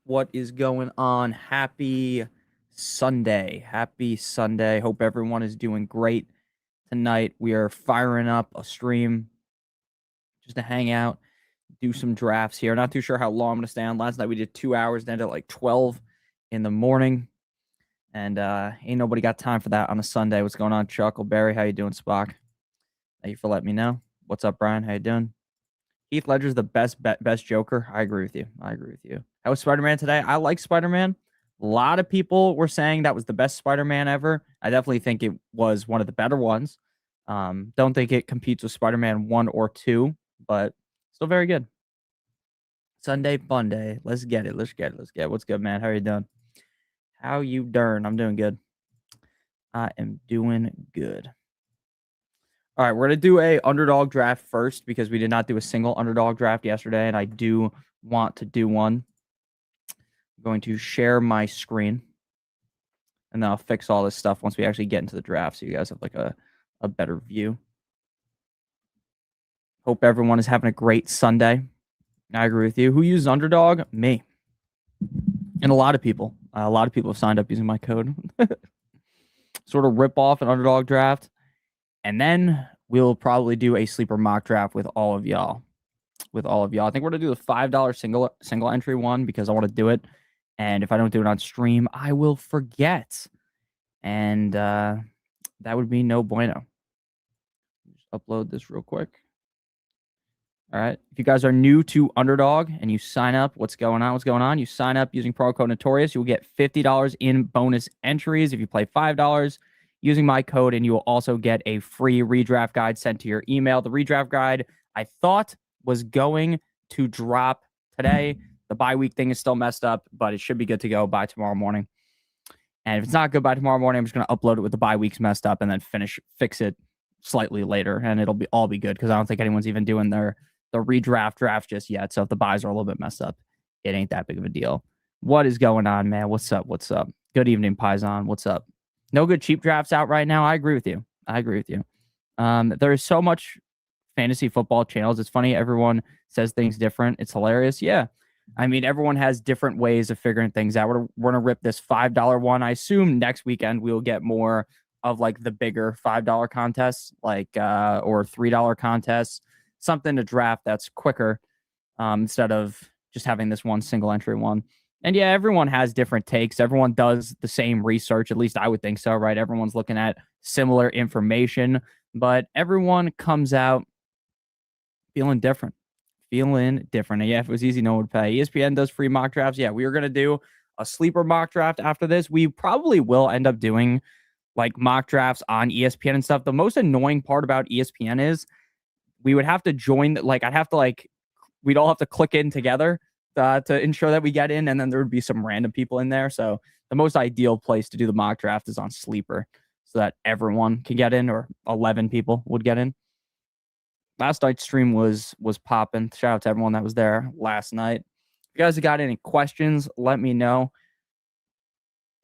What is going on? Happy Sunday. Happy Sunday. Hope everyone is doing great tonight. We are firing up a stream just to hang out, do some drafts here. Not too sure how long I'm going to stay on. Last night we did 2 hours, and ended at like 12 in the morning. And ain't nobody got time for that on a Sunday. What's going on, Chuckleberry? How you doing, Spock? Thank you for letting me know. What's up, Brian? How you doing? Heath Ledger's the best Joker. I agree with you. I agree with you. How was Spider-Man today? I like Spider-Man. A lot of people were saying that was the best Spider-Man ever. I definitely think it was one of the better ones. Don't think it competes with Spider-Man 1 or 2, but still very good. Sunday fun day. Let's get it. Let's get it. Let's get it. What's good, man? How are you doing? How you doing? I'm doing good. I am doing good. All right, we're going to do a underdog draft first because we did not do a single underdog draft yesterday, and I do want to do one. I'm going to share my screen, and then I'll fix all this stuff once we actually get into the draft so you guys have like a better view. Hope everyone is having a great Sunday. I agree with you. Who uses underdog? Me. And a lot of people. Have signed up using my code. Sort of rip off an underdog draft. And then we'll probably do a sleeper mock draft with all of y'all. I think we're going to do the $5 single entry one because I want to do it. And if I don't do it on stream, I will forget. And that would be no bueno. Just upload this real quick. All right. If you guys are new to Underdog and you sign up, what's going on? You sign up using promo code Notorious. You will get $50 in bonus entries if you play $5 using my code, and you will also get a free redraft guide sent to your email. The redraft guide I thought was going to drop today. The bye week thing is still messed up, but it should be good to go by tomorrow morning. And if it's not good by tomorrow morning, I'm just going to upload it with the bye weeks messed up and then fix it slightly later, and it'll all be good because I don't think anyone's even doing the redraft draft just yet. So if the buys are a little bit messed up, it ain't that big of a deal. What is going on, man? What's up? Good evening, Paisan. What's up? No good cheap drafts out right now. I agree with you. There is so much fantasy football channels. It's funny. Everyone says things different. It's hilarious. Yeah. I mean, everyone has different ways of figuring things out. We're going to rip this $5 one. I assume next weekend we'll get more of like the bigger $5 contests, like or $3 contests, something to draft that's quicker instead of just having this one single entry one. And yeah, everyone has different takes. Everyone does the same research. At least I would think so, right? Everyone's looking at similar information, but everyone comes out feeling different. And yeah, if it was easy, no one would pay. ESPN does free mock drafts. Yeah, we were going to do a sleeper mock draft after this. We probably will end up doing like mock drafts on ESPN and stuff. The most annoying part about ESPN is we would have to join, like, we'd all have to click in together to ensure that we get in, and then there would be some random people in there. So the most ideal place to do the mock draft is on Sleeper so that everyone can get in, or 11 people would get in. Last night's stream was popping. Shout out to everyone that was there last night. If you guys have got any questions, let me know.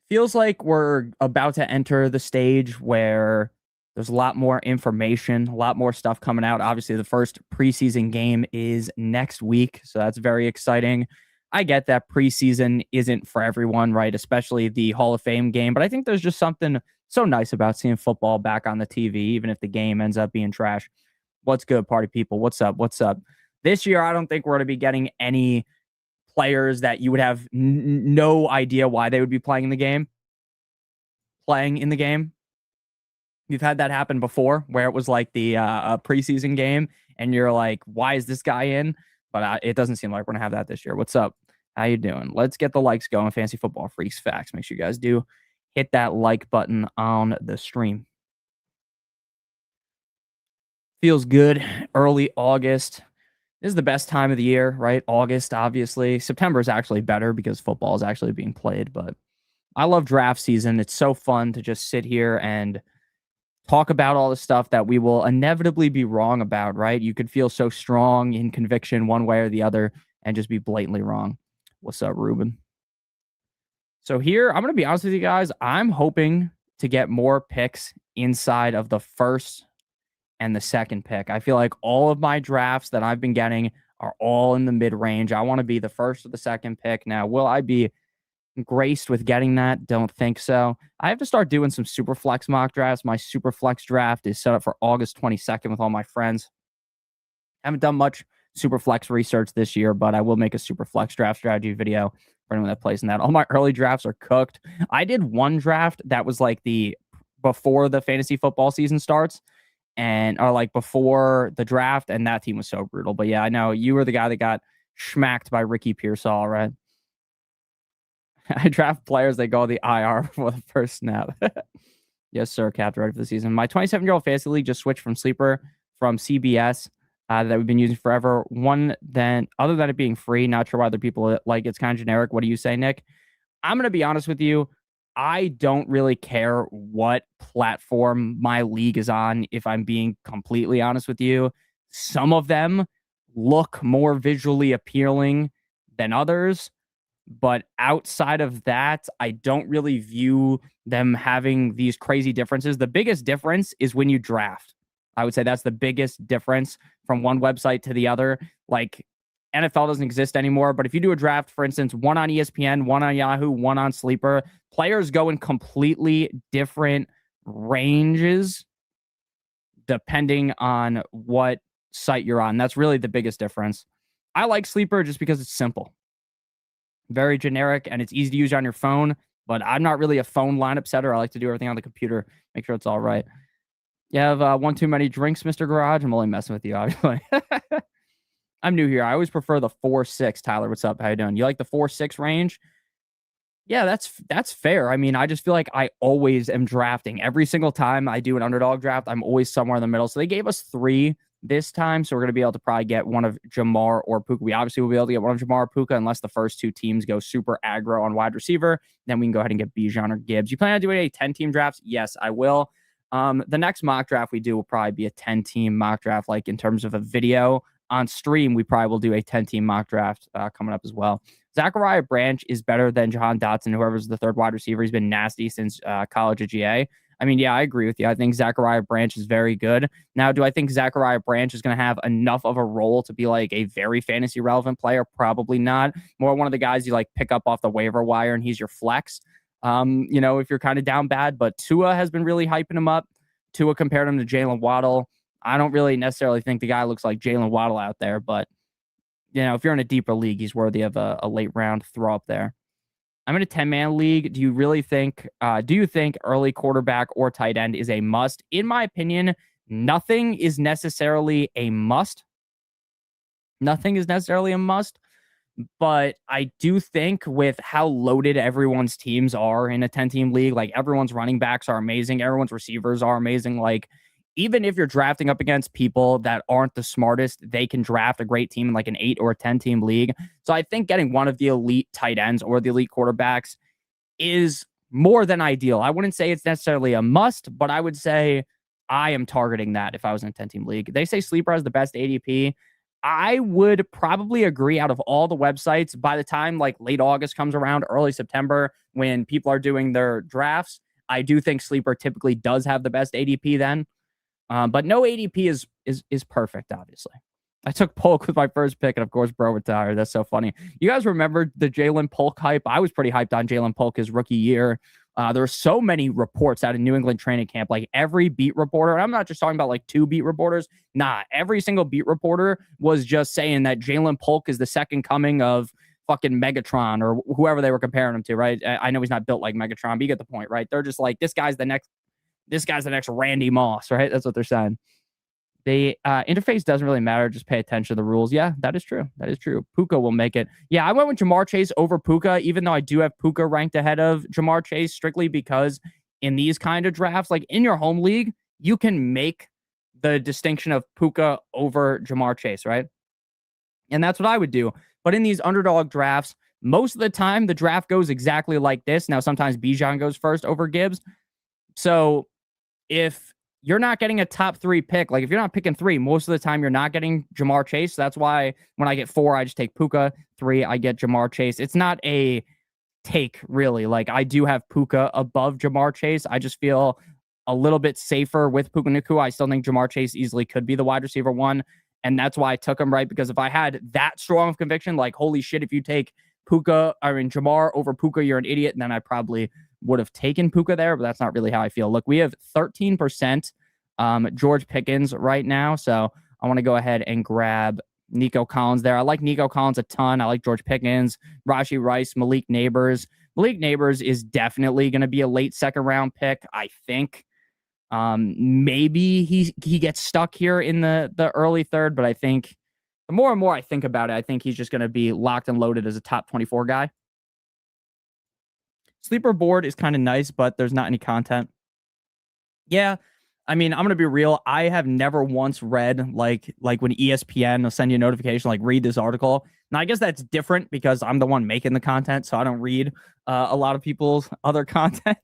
Feels like we're about to enter the stage where there's a lot more information, a lot more stuff coming out. Obviously, the first preseason game is next week, so that's very exciting. I get that preseason isn't for everyone, right? Especially the Hall of Fame game, but I think there's just something so nice about seeing football back on the TV, even if the game ends up being trash. What's good, party people? What's up? This year, I don't think we're going to be getting any players that you would have no idea why they would be playing in the game. You've had that happen before where it was like the preseason game and you're like, why is this guy in? But it doesn't seem like we're going to have that this year. What's up? How you doing? Let's get the likes going. Fantasy Football Freaks Facts. Make sure you guys do hit that like button on the stream. Feels good. Early August. This is the best time of the year, right? August, obviously. September is actually better because football is actually being played. But I love draft season. It's so fun to just sit here and talk about all the stuff that we will inevitably be wrong about, right? You could feel so strong in conviction one way or the other and just be blatantly wrong. What's up, Ruben? So here, I'm going to be honest with you guys. I'm hoping to get more picks inside of the first and the second pick. I feel like all of my drafts that I've been getting are all in the mid-range. I want to be the first or the second pick. Now, will I be graced with getting that? Don't think so. I have to start doing some super flex mock drafts. My super flex draft is set up for August 22nd with all my friends. I haven't done much super flex research this year, but I will make a super flex draft strategy video for anyone that plays in that. All my early drafts are cooked. I did one draft that was like the before the fantasy football season starts, and or like before the draft, and that team was so brutal. But yeah, I know you were the guy that got schmacked by Ricky Pearsall, right? I draft players that go the IR before the first snap. Yes, sir, Captain, ready for the season. My 27-year-old fantasy league just switched from Sleeper from CBS that we've been using forever. Other than it being free, not sure why other people like it's kind of generic. What do you say, Nick? I'm going to be honest with you. I don't really care what platform my league is on, if I'm being completely honest with you. Some of them look more visually appealing than others, but outside of that, I don't really view them having these crazy differences. The biggest difference is when you draft. I would say that's the biggest difference from one website to the other. Like, NFL doesn't exist anymore, but if you do a draft, for instance, one on ESPN, one on Yahoo, one on Sleeper, players go in completely different ranges depending on what site you're on. That's really the biggest difference. I like Sleeper just because it's simple, very generic, and it's easy to use on your phone, but I'm not really a phone lineup setter. I like to do everything on the computer, make sure it's all right. You have one too many drinks, Mr. Garage? I'm only messing with you, obviously. I'm new here. I always prefer the 4-6. Tyler, what's up? How you doing? You like the 4-6 range? Yeah, that's fair. I mean, I just feel like I always am drafting. Every single time I do an underdog draft, I'm always somewhere in the middle. So they gave us 3 this time, so we're going to be able to probably get one of Jamar or Puka. We obviously will be able to get one of Jamar or Puka unless the first 2 teams go super aggro on wide receiver. Then we can go ahead and get Bijan or Gibbs. You plan on doing a 10-team drafts? Yes, I will. The next mock draft we do will probably be a 10-team mock draft, like in terms of a video. On stream, we probably will do a 10-team mock draft coming up as well. Zachariah Branch is better than Jahan Dotson, whoever's the third wide receiver. He's been nasty since college at GA. I mean, yeah, I agree with you. I think Zachariah Branch is very good. Now, do I think Zachariah Branch is going to have enough of a role to be like a very fantasy relevant player? Probably not. More one of the guys you like pick up off the waiver wire and he's your flex. If you're kind of down bad, but Tua has been really hyping him up. Tua compared him to Jalen Waddle. I don't really necessarily think the guy looks like Jalen Waddle out there, but if you're in a deeper league, he's worthy of a late round throw up there. I'm in a 10-man league. Do you think early quarterback or tight end is a must? In my opinion, nothing is necessarily a must. Nothing is necessarily a must. But I do think with how loaded everyone's teams are in a 10-team league, like everyone's running backs are amazing. Everyone's receivers are amazing. Like, even if you're drafting up against people that aren't the smartest, they can draft a great team in like an 8 or 10-team league. So I think getting one of the elite tight ends or the elite quarterbacks is more than ideal. I wouldn't say it's necessarily a must, but I would say I am targeting that if I was in a 10-team league. They say Sleeper has the best ADP. I would probably agree. Out of all the websites, by the time like late August comes around, early September, when people are doing their drafts, I do think Sleeper typically does have the best ADP then. But no ADP is perfect, obviously. I took Polk with my first pick, and of course, bro retired. That's so funny. You guys remember the Jalen Polk hype? I was pretty hyped on Jalen Polk his rookie year. There were so many reports out of New England training camp, like every beat reporter. And I'm not just talking about like 2 beat reporters. Nah, every single beat reporter was just saying that Jalen Polk is the second coming of fucking Megatron or whoever they were comparing him to, right? I know he's not built like Megatron, but you get the point, right? They're just like, this guy's the next Randy Moss, right? That's what they're saying. The interface doesn't really matter. Just pay attention to the rules. Yeah, that is true. That is true. Puka will make it. Yeah, I went with Jamar Chase over Puka, even though I do have Puka ranked ahead of Jamar Chase, strictly because in these kind of drafts, like in your home league, you can make the distinction of Puka over Jamar Chase, right? And that's what I would do. But in these underdog drafts, most of the time, the draft goes exactly like this. Now, sometimes Bijan goes first over Gibbs. So if you're not getting a top 3 pick, like if you're not picking 3, most of the time you're not getting Jamar Chase. That's why when I get 4, I just take Puka. 3, I get Jamar Chase. It's not a take, really. Like, I do have Puka above Jamar Chase. I just feel a little bit safer with Puka Nacua. I still think Jamar Chase easily could be the wide receiver 1. And that's why I took him, right? Because if I had that strong of conviction, like, holy shit, if you take Jamar over Puka, you're an idiot. And then I probably would have taken Puka there, but that's not really how I feel. Look, we have 13% George Pickens right now. So I want to go ahead and grab Nico Collins there. I like Nico Collins a ton. I like George Pickens, Rashee Rice, Malik Neighbors. Malik Neighbors is definitely going to be a late second round pick, I think. Maybe he gets stuck here in the early third, but I think the more and more I think about it, I think he's just going to be locked and loaded as a top 24 guy. Sleeper board is kind of nice, but there's not any content. Yeah, I mean, I'm going to be real. I have never once read like when ESPN will send you a notification, like, read this article. Now, I guess that's different because I'm the one making the content, so I don't read a lot of people's other content,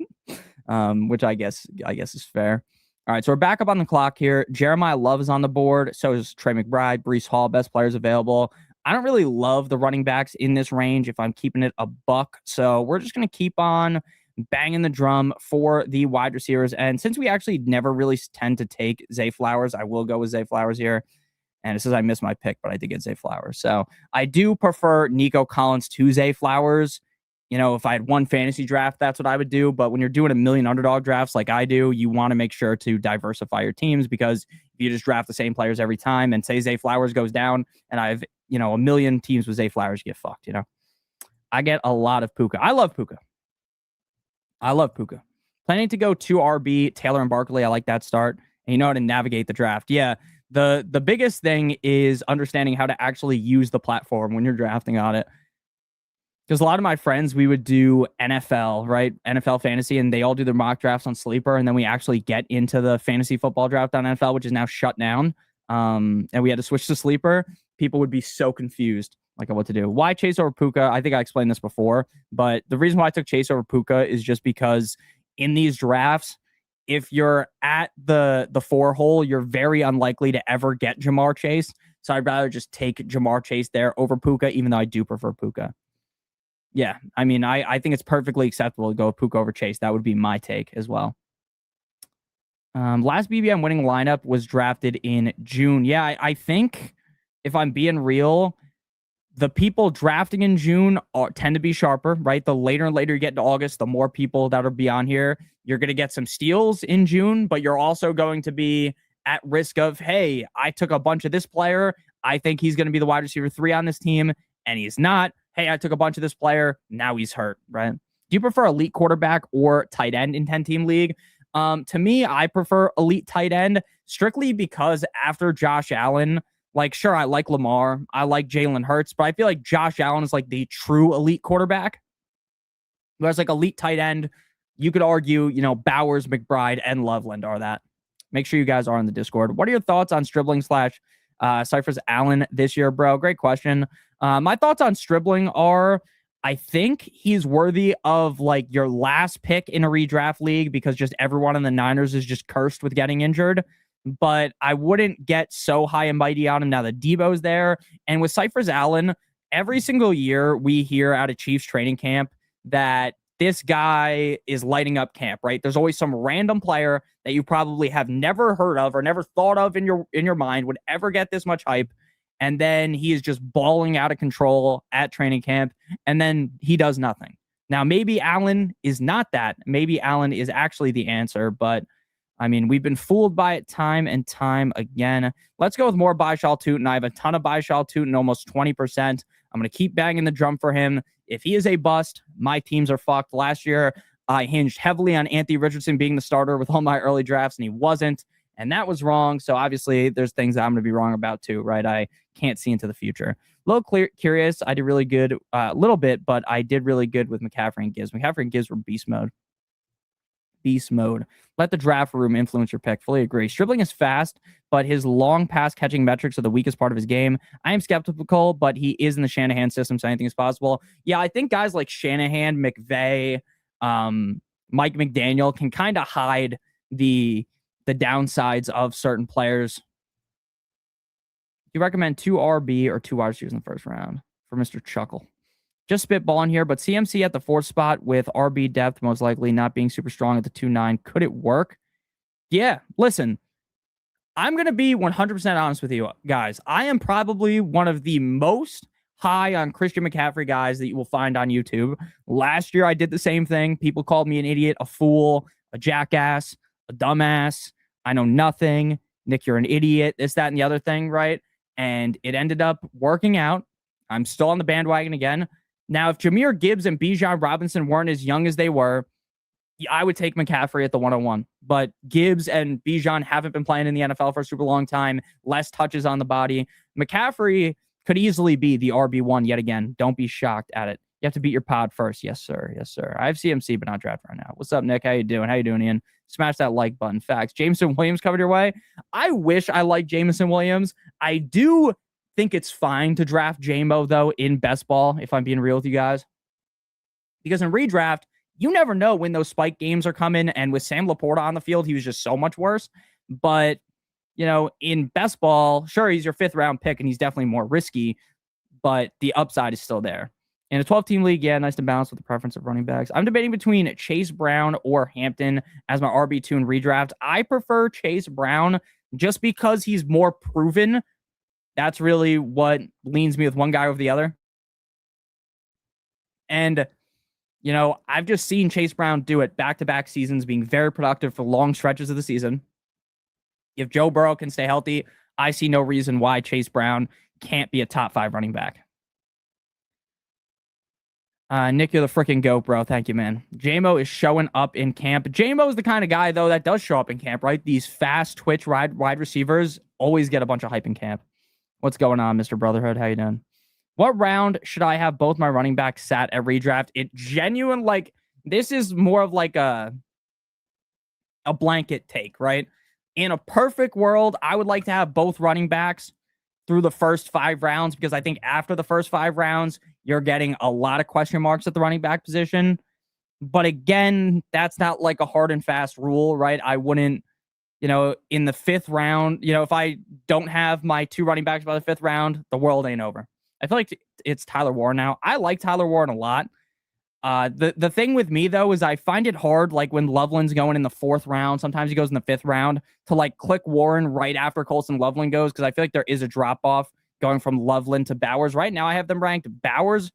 which I guess is fair. All right, so we're back up on the clock here. Jeremiah Love is on the board. So is Trey McBride, Breece Hall, best players available. I don't really love the running backs in this range if I'm keeping it a buck. So we're just going to keep on banging the drum for the wide receivers. And since we actually never really tend to take Zay Flowers, I will go with Zay Flowers here. And it says I missed my pick, but I did get Zay Flowers. So I do prefer Nico Collins to Zay Flowers. You know, if I had one fantasy draft, that's what I would do. But when you're doing a million underdog drafts like I do, you want to make sure to diversify your teams, because if you just draft the same players every time and say Zay Flowers goes down and I've, a million teams with Zay Flowers, you get fucked, I get a lot of Puka. I love Puka. Planning to go 2 RB, Taylor and Barkley. I like that start. And you know how to navigate the draft. Yeah. The biggest thing is understanding how to actually use the platform when you're drafting on it. Because a lot of my friends, we would do NFL, right? NFL fantasy, and they all do their mock drafts on Sleeper. And then we actually get into the fantasy football draft on NFL, which is now shut down. And we had to switch to Sleeper. People would be so confused, like, what to do. Why Chase over Puka? I think I explained this before, but the reason why I took Chase over Puka is just because in these drafts, if you're at the 4 hole, you're very unlikely to ever get Jamar Chase. So I'd rather just take Jamar Chase there over Puka, even though I do prefer Puka. Yeah, I mean, I think it's perfectly acceptable to go Puka over Chase. That would be my take as well. Last BBM winning lineup was drafted in June. Yeah, I think if I'm being real, the people drafting in June tend to be sharper, right? The later and later you get into August, the more people that'll be on here. You're going to get some steals in June, but you're also going to be at risk of, hey, I took a bunch of this player. I think he's going to be the wide receiver 3 on this team, and he's not. Hey, I took a bunch of this player. Now he's hurt, right? Do you prefer elite quarterback or tight end in 10-team league? To me, I prefer elite tight end strictly because after Josh Allen, like, sure, I like Lamar, I like Jalen Hurts, but I feel like Josh Allen is like the true elite quarterback. Whereas like elite tight end, you could argue, Bowers, McBride, and Loveland are that. Make sure you guys are in the Discord. What are your thoughts on Stribling / Cypher's Allen this year, bro? Great question. My thoughts on Stribling are, I think he's worthy of like your last pick in a redraft league because just everyone in the Niners is just cursed with getting injured. But I wouldn't get so high and mighty on him now that Debo's there. And with Cypher's Allen, every single year we hear out of Chiefs training camp that this guy is lighting up camp, right? There's always some random player that you probably have never heard of or never thought of in your mind would ever get this much hype. And then he is just balling out of control at training camp. And then he does nothing. Now, maybe Allen is not that. Maybe Allen is actually the answer. But, I mean, we've been fooled by it time and time again. Let's go with more Baishal Tootin. I have a ton of Baishal Tootin, almost 20%. I'm going to keep banging the drum for him. If he is a bust, my teams are fucked. Last year, I hinged heavily on Anthony Richardson being the starter with all my early drafts, and he wasn't. And that was wrong. So obviously there's things that I'm going to be wrong about too, right? I can't see into the future. A little curious. I did really good a little bit, but I did really good with McCaffrey and Gibbs. McCaffrey and Gibbs were beast mode. Beast mode. Let the draft room influence your pick. Fully agree. Stribling is fast, but his long pass catching metrics are the weakest part of his game. I am skeptical, but he is in the Shanahan system, so anything is possible. Yeah, I think guys like Shanahan, McVay, Mike McDaniel can kind of hide the downsides of certain players. You recommend 2 RB or 2 wide receivers in the first round for Mr. Chuckle. Just spitballing here, but CMC at the 4th spot with RB depth most likely not being super strong at the 2-9. Could it work? Yeah, listen. I'm going to be 100% honest with you guys. I am probably one of the most high on Christian McCaffrey guys that you will find on YouTube. Last year, I did the same thing. People called me an idiot, a fool, a jackass, a dumbass. I know nothing. Nick, you're an idiot. This, that, and the other thing, right? And it ended up working out. I'm still on the bandwagon again. Now, if Jahmyr Gibbs and Bijan Robinson weren't as young as they were, I would take McCaffrey at the 101. But Gibbs and Bijan haven't been playing in the NFL for a super long time. Less touches on the body. McCaffrey could easily be the RB1 yet again. Don't be shocked at it. You have to beat your pod first. Yes, sir. Yes, sir. I have CMC, but not draft right now. What's up, Nick? How you doing? How you doing, Ian? Smash that like button. Facts. Jameson Williams covered your way. I wish I liked Jameson Williams. I do think it's fine to draft JMO, though, in best ball, if I'm being real with you guys. Because in redraft, you never know when those spike games are coming. And with Sam Laporta on the field, he was just so much worse. But, you know, in best ball, sure, he's your 5th round pick and he's definitely more risky, but the upside is still there. In a 12-team league, yeah, nice to balance with the preference of running backs. I'm debating between Chase Brown or Hampton as my RB2 in redraft. I prefer Chase Brown just because he's more proven. That's really what leans me with one guy over the other. And, you know, I've just seen Chase Brown do it back-to-back seasons, being very productive for long stretches of the season. If Joe Burrow can stay healthy, I see no reason why Chase Brown can't be a top 5 running back. Nick, you're the freaking GOAT, bro. Thank you, man. JMO is showing up in camp. JMO is the kind of guy, though, that does show up in camp, right? These fast twitch wide receivers always get a bunch of hype in camp. What's going on, Mr. Brotherhood? How you doing? What round should I have both my running backs sat at redraft? It genuine, like, this is more of like a blanket take, right? In a perfect world, I would like to have both running backs through the first 5 rounds, because I think after the first 5 rounds, you're getting a lot of question marks at the running back position. But again, that's not like a hard and fast rule, right? I wouldn't, you know, in the 5th round, you know, if I don't have my 2 running backs by the 5th round, the world ain't over. I feel like it's Tyler Warren now. I like Tyler Warren a lot. The thing with me, though, is I find it hard, like when Loveland's going in the 4th round, sometimes he goes in the 5th round, to like click Warren right after Colson Loveland goes, because I feel like there is a drop-off going from Loveland to Bowers. Right now I have them ranked Bowers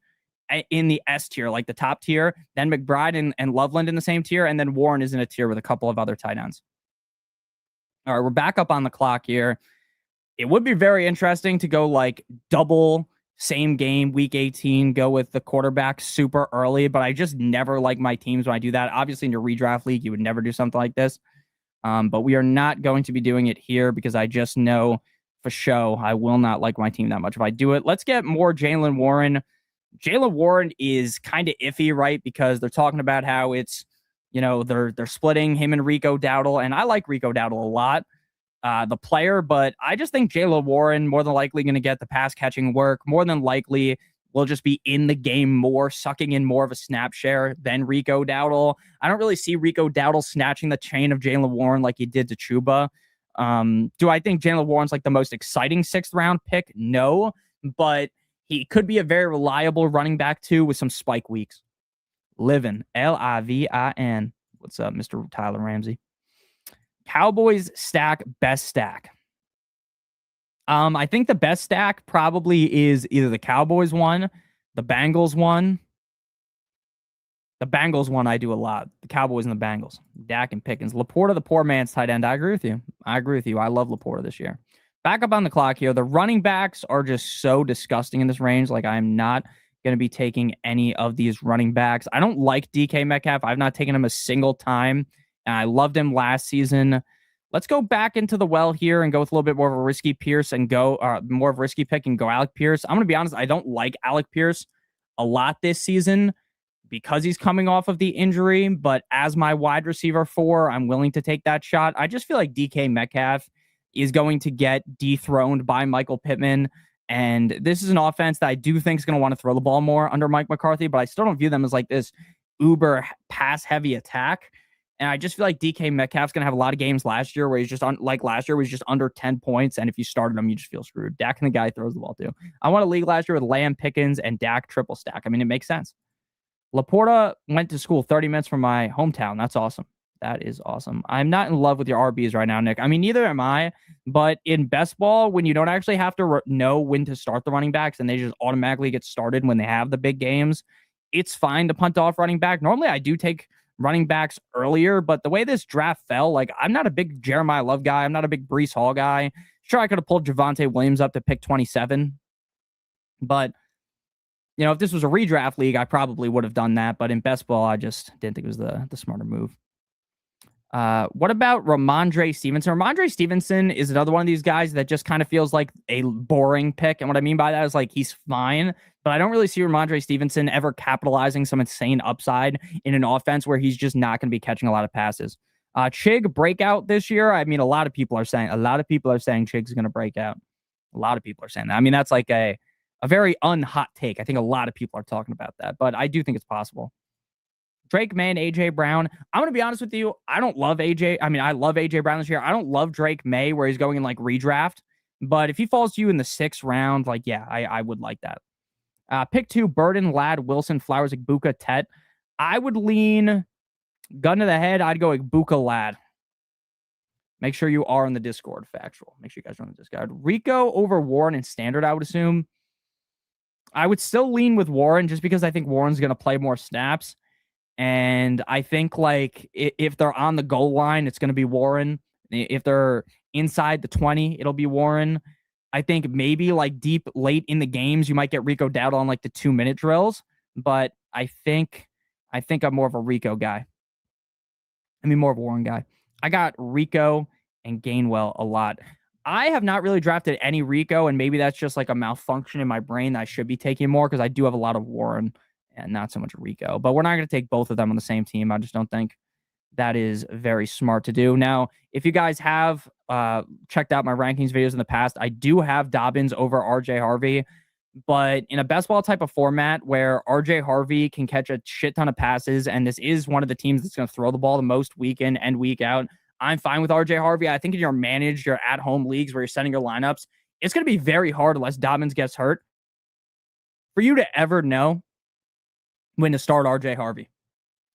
in the S tier, like the top tier, then McBride and Loveland in the same tier, and then Warren is in a tier with a couple of other tight ends. All right, we're back up on the clock here. It would be very interesting to go like double same game, week 18, go with the quarterback super early, but I just never like my teams when I do that. Obviously, in your redraft league, you would never do something like this. But we are not going to be doing it here because I just know for show I will not like my team that much if I do it. Let's get more Jaylen Warren. Jaylen Warren is kind of iffy, right? Because they're talking about how it's, you know, they're splitting him and Rico Dowdle, and I like Rico Dowdle a lot. The player, but I just think Jaylen Warren more than likely going to get the pass catching work. More than likely will just be in the game more, sucking in more of a snap share than Rico Dowdle. I don't really see Rico Dowdle snatching the chain of Jaylen Warren like he did to Chuba. Do I think Jaylen Warren's like the most exciting 6th round pick? No, but he could be a very reliable running back too with some spike weeks. Livin, Livin. What's up, Mr. Tyler Ramsey? Cowboys stack, best stack. I think the best stack probably is either the Cowboys one, the Bengals one. The Bengals one I do a lot. The Cowboys and the Bengals. Dak and Pickens. Laporta, the poor man's tight end. I agree with you. I love Laporta this year. Back up on the clock here. The running backs are just so disgusting in this range. Like, I'm not going to be taking any of these running backs. I don't like DK Metcalf. I've not taken him a single time. And I loved him last season. Let's go back into the well here and go with a little bit more of a risky Pierce and go more of a risky pick and go Alec Pierce. I'm going to be honest. I don't like Alec Pierce a lot this season because he's coming off of the injury. But as my wide receiver 4, I'm willing to take that shot. I just feel like DK Metcalf is going to get dethroned by Michael Pittman. And this is an offense that I do think is going to want to throw the ball more under Mike McCarthy, but I still don't view them as like this uber pass heavy attack. And I just feel like DK Metcalf's going to have a lot of games last year where he's just last year was just under 10 points. And if you started him, you just feel screwed. Dak and the guy throws the ball too. I won a league last year with Lamb, Pickens, and Dak triple stack. I mean, it makes sense. Laporta went to school 30 minutes from my hometown. That's awesome. That is awesome. I'm not in love with your RBs right now, Nick. I mean, neither am I. But in best ball, when you don't actually have to know when to start the running backs and they just automatically get started when they have the big games, it's fine to punt off running back. Normally, I do take running backs earlier, but the way this draft fell, like, I'm not a big Jeremiah Love guy. I'm not a big Breece Hall guy. Sure, I could have pulled Javonte Williams up to pick 27, but if this was a redraft league, I probably would have done that. But in best ball, I just didn't think it was the smarter move. What about Ramondre Stevenson? Ramondre Stevenson is another one of these guys that just kind of feels like a boring pick. And what I mean by that is, like, he's fine, but I don't really see Ramondre Stevenson ever capitalizing some insane upside in an offense where he's just not going to be catching a lot of passes. Chig breakout this year. I mean, a lot of people are saying Chig's going to break out. A lot of people are saying that. I mean, that's like a very unhot take. I think a lot of people are talking about that, but I do think it's possible. Drake May and AJ Brown. I'm going to be honest with you. I don't love AJ. I mean, I love AJ Brown this year. I don't love Drake May where he's going in like redraft, but if he falls to you in the 6th round, like, yeah, I would like that. Pick 2, Burden, Ladd, Wilson, Flowers, Igbuka, Tet. I would lean gun to the head. I'd go Igbuka, Ladd. Make sure you are in the Discord, factual. Make sure you guys are on the Discord. Rico over Warren and standard, I would assume. I would still lean with Warren just because I think Warren's going to play more snaps. And I think, like, if they're on the goal line, it's going to be Warren. If they're inside the 20, it'll be Warren. I think maybe, like, deep late in the games, you might get Rico Dowdle on, like, the 2-minute drills. But I think I'm more of a Rico guy. I mean, more of a Warren guy. I got Rico and Gainwell a lot. I have not really drafted any Rico, and maybe that's just like a malfunction in my brain that I should be taking more because I do have a lot of Warren and not so much Rico. But we're not going to take both of them on the same team. I just don't think that is very smart to do. Now, if you guys have checked out my rankings videos in the past, I do have Dobbins over RJ Harvey. But in a best ball type of format where RJ Harvey can catch a shit ton of passes, and this is one of the teams that's going to throw the ball the most week in and week out, I'm fine with RJ Harvey. I think in your managed, your at-home leagues where you're setting your lineups, it's going to be very hard unless Dobbins gets hurt for you to ever know when to start RJ Harvey.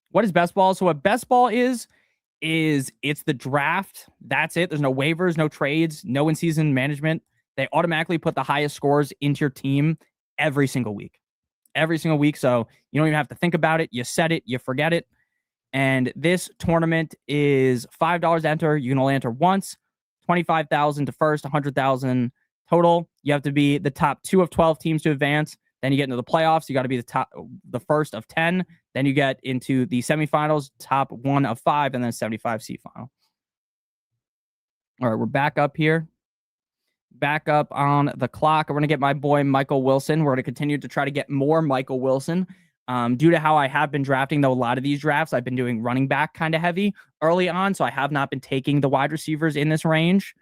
What is best ball? So what best ball is it's the draft. That's it. There's no waivers, no trades, no in-season management. They automatically put the highest scores into your team every single week. Every single week. So you don't even have to think about it. You set it, you forget it. And this tournament is $5 to enter. You can only enter once. 25,000 to first, 100,000 total. You have to be the top 2 of 12 teams to advance. Then you get into the playoffs. You got to be the first of 10. Then you get into the semifinals, top 1 of 5, and then 75 seed final. All right, we're back up here. Back up on the clock. We're going to get my boy Michael Wilson. We're going to continue to try to get more Michael Wilson. Due to how I have been drafting, though, a lot of these drafts, I've been doing running back kind of heavy early on, so I have not been taking the wide receivers in this range.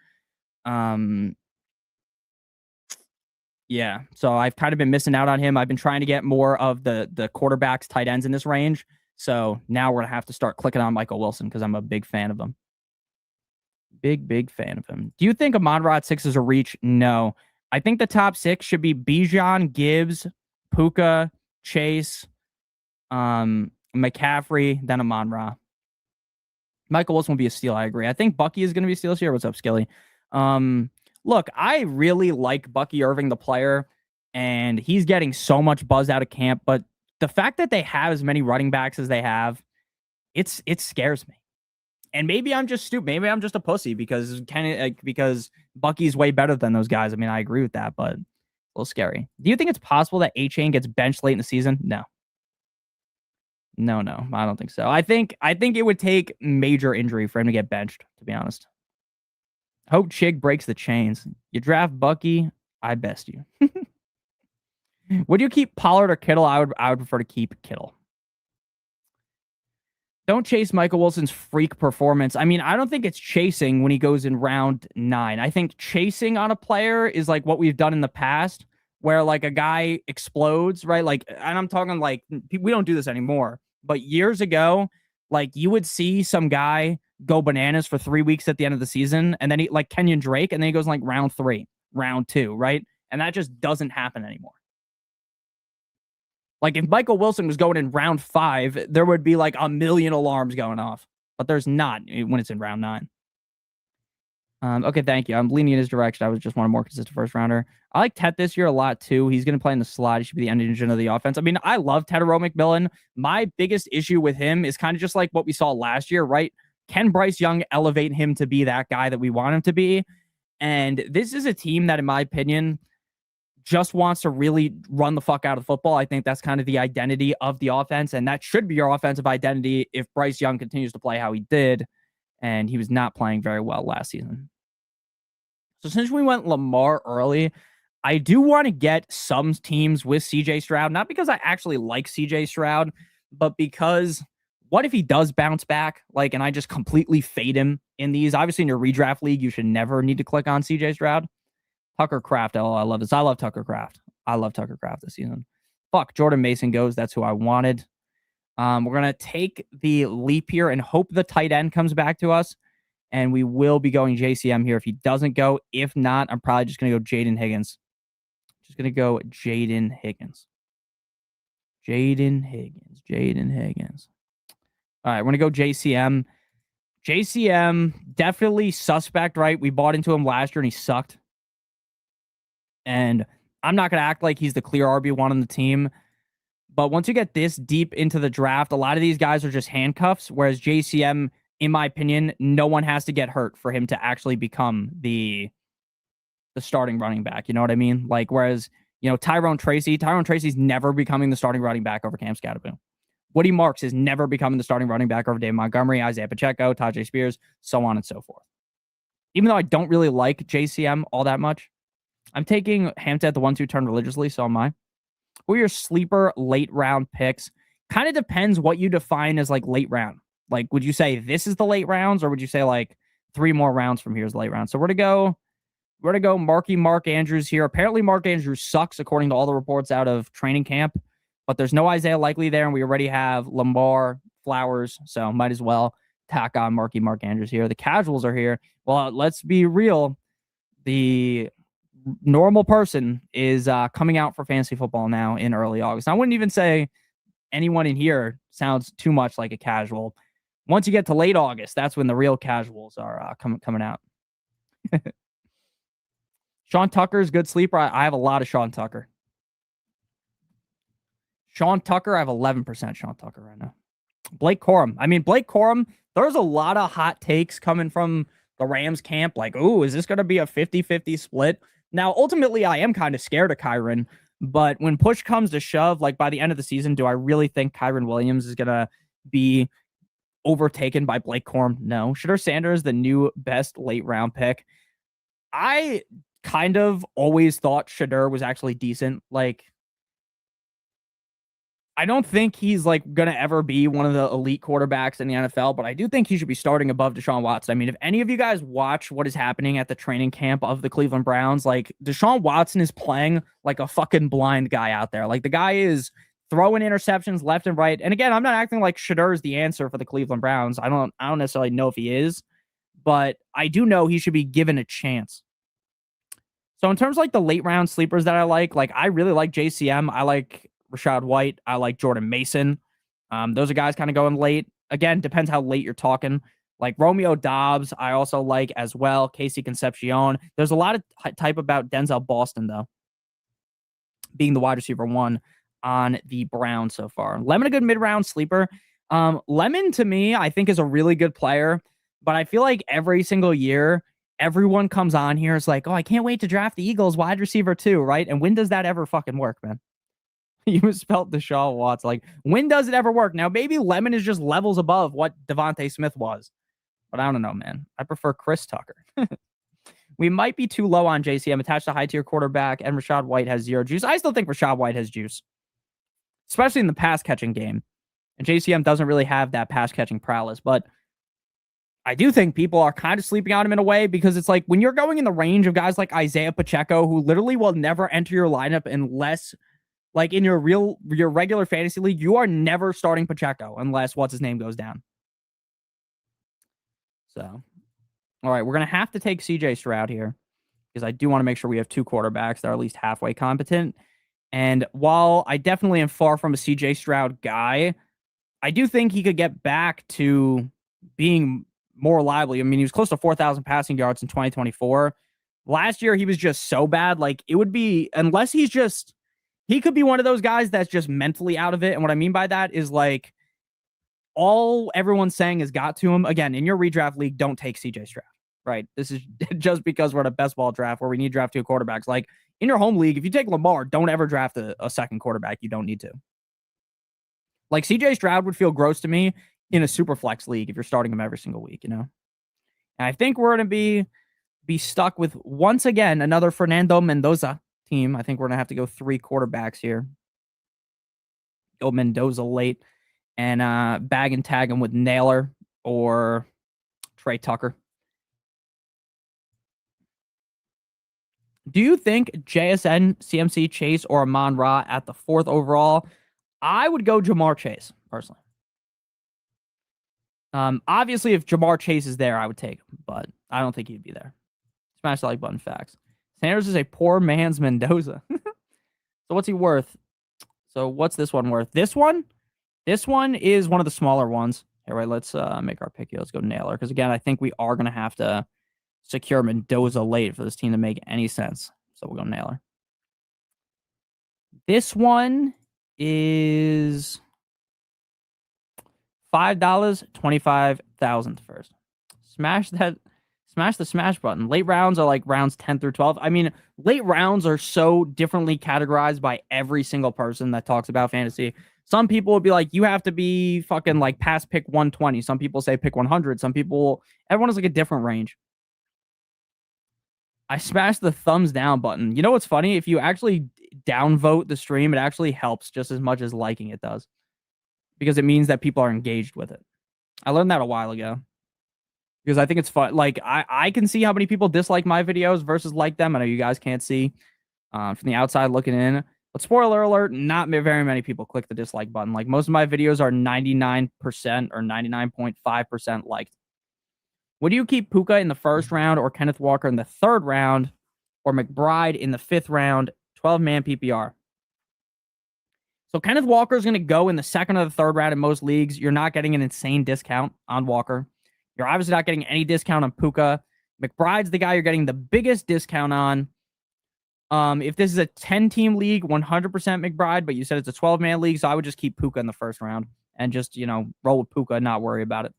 Yeah, so I've kind of been missing out on him. I've been trying to get more of the quarterbacks, tight ends in this range. So now we're going to have to start clicking on Michael Wilson because I'm a big fan of him. Big fan of him. Do you think Amon-Ra at 6 is a reach? No. I think the top 6 should be Bijan, Gibbs, Puka, Chase, McCaffrey, then Amon-Ra. Michael Wilson will be a steal, I agree. I think Bucky is going to be a steal this year. What's up, Skilly? Look, I really like Bucky Irving, the player, and he's getting so much buzz out of camp, but the fact that they have as many running backs as they have, it scares me. And maybe I'm just stupid. Maybe I'm just a pussy because Bucky's way better than those guys. I mean, I agree with that, but a little scary. Do you think it's possible that A-Chain gets benched late in the season? No, I don't think so. I think it would take major injury for him to get benched, to be honest. Hope Chig breaks the chains. You draft Bucky, I best you. Would you keep Pollard or Kittle? I would prefer to keep Kittle. Don't chase Michael Wilson's freak performance. I mean, I don't think it's chasing when he goes in round 9. I think chasing on a player is like what we've done in the past, where like a guy explodes, right? Like, and I'm talking like, we don't do this anymore, but years ago, like you would see some guy go bananas for 3 weeks at the end of the season, and then he, like Kenyon Drake, and then he goes in like round 3, round 2, right? And that just doesn't happen anymore. Like if Michael Wilson was going in round 5, there would be like a million alarms going off. but there's not when it's in round 9. Okay, thank you. I'm leaning in his direction. I was just want a more consistent first rounder. I like Tet this year a lot too. He's going to play in the slot. He should be the engine of the offense. I mean, I love Tedero McMillan. My biggest issue with him is kind of just like what we saw last year, right? Can Bryce Young elevate him to be that guy that we want him to be? And this is a team that, in my opinion, just wants to really run the fuck out of football. I think that's kind of the identity of the offense, and that should be your offensive identity if Bryce Young continues to play how he did, and he was not playing very well last season. So since we went Lamar early, I do want to get some teams with CJ Stroud, not because I actually like CJ Stroud, but because what if he does bounce back, like, and I just completely fade him in these? Obviously, in your redraft league, you should never need to click on CJ Stroud. Tucker Kraft. Oh, I love this. I love Tucker Kraft. I love Tucker Kraft this season. Fuck, Jordan Mason goes. That's who I wanted. We're going to take the leap here and hope the tight end comes back to us. And we will be going JCM here if he doesn't go. If not, I'm probably just going to go Jaden Higgins. Just going to go Jaden Higgins. Jaden Higgins. All right, we're going to go JCM. JCM, definitely suspect, right? We bought into him last year and he sucked. And I'm not going to act like he's the clear RB1 on the team. But once you get this deep into the draft, a lot of these guys are just handcuffs. Whereas JCM, in my opinion, no one has to get hurt for him to actually become the starting running back. You know what I mean? Like, whereas, Tyrone Tracy's never becoming the starting running back over Cam Scatterboom. Woody Marks is never becoming the starting running back over Dave Montgomery, Isaiah Pacheco, Tajay Spears, so on and so forth. Even though I don't really like JCM all that much, I'm taking Hampton at the 1-2 turn religiously, so am I. Who are your sleeper late round picks? Kind of depends what you define as like late round. Like, would you say this is the late rounds, or would you say like 3 more rounds from here is the late round? So we're going to go Mark Andrews here. Apparently Mark Andrews sucks according to all the reports out of training camp, but there's no Isaiah Likely there, and we already have Lamar, Flowers, so might as well tack on Mark Andrews here. The casuals are here. Well, let's be real. The normal person is coming out for fantasy football now in early August. I wouldn't even say anyone in here sounds too much like a casual. Once you get to late August, that's when the real casuals are coming out. Sean Tucker's good sleeper. I have a lot of Sean Tucker. I have 11% Sean Tucker right now. Blake Corum. There's a lot of hot takes coming from the Rams camp. Like, ooh, is this going to be a 50-50 split? Now, ultimately, I am kind of scared of Kyren, but when push comes to shove, like by the end of the season, do I really think Kyren Williams is going to be overtaken by Blake Corum? No. Shedeur Sanders, the new best late round pick. I kind of always thought Shedeur was actually decent. Like, I don't think he's like going to ever be one of the elite quarterbacks in the NFL, but I do think he should be starting above Deshaun Watson. I mean, if any of you guys watch what is happening at the training camp of the Cleveland Browns, like Deshaun Watson is playing like a fucking blind guy out there. Like the guy is throwing interceptions left and right. And again, I'm not acting like Shedeur is the answer for the Cleveland Browns. I don't necessarily know if he is, but I do know he should be given a chance. So in terms of like the late round sleepers that I like I really like JCM. I like Rachaad White. I like Jordan Mason. Those are guys kind of going late. Again, depends how late you're talking. Like Romeo Dobbs, I also like as well. Casey Concepcion. There's a lot of type about Denzel Boston, though, being the wide receiver 1 on the Browns so far. Lemon, a good mid-round sleeper. Lemon, to me, I think is a really good player, but I feel like every single year, everyone comes on here. It's like, oh, I can't wait to draft the Eagles wide receiver 2, right? And when does that ever fucking work, man? You spelled Deshaun Watts. Like, when does it ever work? Now, maybe Lemon is just levels above what Devontae Smith was. But I don't know, man. I prefer Chris Tucker. We might be too low on JCM. Attached to high-tier quarterback, and Rachaad White has 0 juice. I still think Rachaad White has juice, especially in the pass-catching game. And JCM doesn't really have that pass-catching prowess. But I do think people are kind of sleeping on him in a way, because it's like when you're going in the range of guys like Isaiah Pacheco, who literally will never enter your lineup unless... Like in your regular fantasy league, you are never starting Pacheco unless what's his name goes down. So, all right, we're going to have to take CJ Stroud here, because I do want to make sure we have 2 quarterbacks that are at least halfway competent. And while I definitely am far from a CJ Stroud guy, I do think he could get back to being more reliable. I mean, he was close to 4,000 passing yards in 2024. Last year, he was just so bad. Like, it would be, unless he could be one of those guys that's just mentally out of it. And what I mean by that is, like, all everyone's saying has got to him. Again, in your redraft league, don't take CJ Stroud, right? This is just because we're at a best ball draft where we need draft 2 quarterbacks. Like, in your home league, if you take Lamar, don't ever draft a second quarterback. You don't need to. Like, CJ Stroud would feel gross to me in a super flex league if you're starting him every single week, you know? And I think we're going to be stuck with, once again, another Fernando Mendoza team. I think we're going to have to go 3 quarterbacks here. Go Mendoza late and bag and tag him with Naylor or Trey Tucker. Do you think JSN, CMC, Chase, or Amon-Ra at the 4th overall? I would go Jamar Chase, personally. Obviously, if Jamar Chase is there, I would take him, but I don't think he'd be there. Smash the like button, facts. Sanders is a poor man's Mendoza. So what's he worth? So what's this one worth? This one is one of the smaller ones. Here, right, let's make our pick here. Let's go Naylor, because again, I think we are going to have to secure Mendoza late for this team to make any sense. So we'll go Naylor. This one is $5, 25,000 first. Smash the smash button. Late rounds are like rounds 10 through 12. I mean, late rounds are so differently categorized by every single person that talks about fantasy. Some people will be like, you have to be fucking like past pick 120. Some people say pick 100. Everyone has like a different range. I smashed the thumbs down button. You know what's funny? If you actually downvote the stream, it actually helps just as much as liking it does, because it means that people are engaged with it. I learned that a while ago, because I think it's fun. Like, I can see how many people dislike my videos versus like them. I know you guys can't see from the outside looking in. But spoiler alert, not very many people click the dislike button. Like, most of my videos are 99% or 99.5% liked. Would you keep Puka in the 1st round, or Kenneth Walker in the 3rd round, or McBride in the 5th round, 12-man PPR? So Kenneth Walker is going to go in the 2nd or the 3rd round in most leagues. You're not getting an insane discount on Walker. You're obviously not getting any discount on Puka. McBride's the guy you're getting the biggest discount on. If this is a 10-team league, 100% McBride, but you said it's a 12-man league, so I would just keep Puka in the 1st round and just, roll with Puka and not worry about it.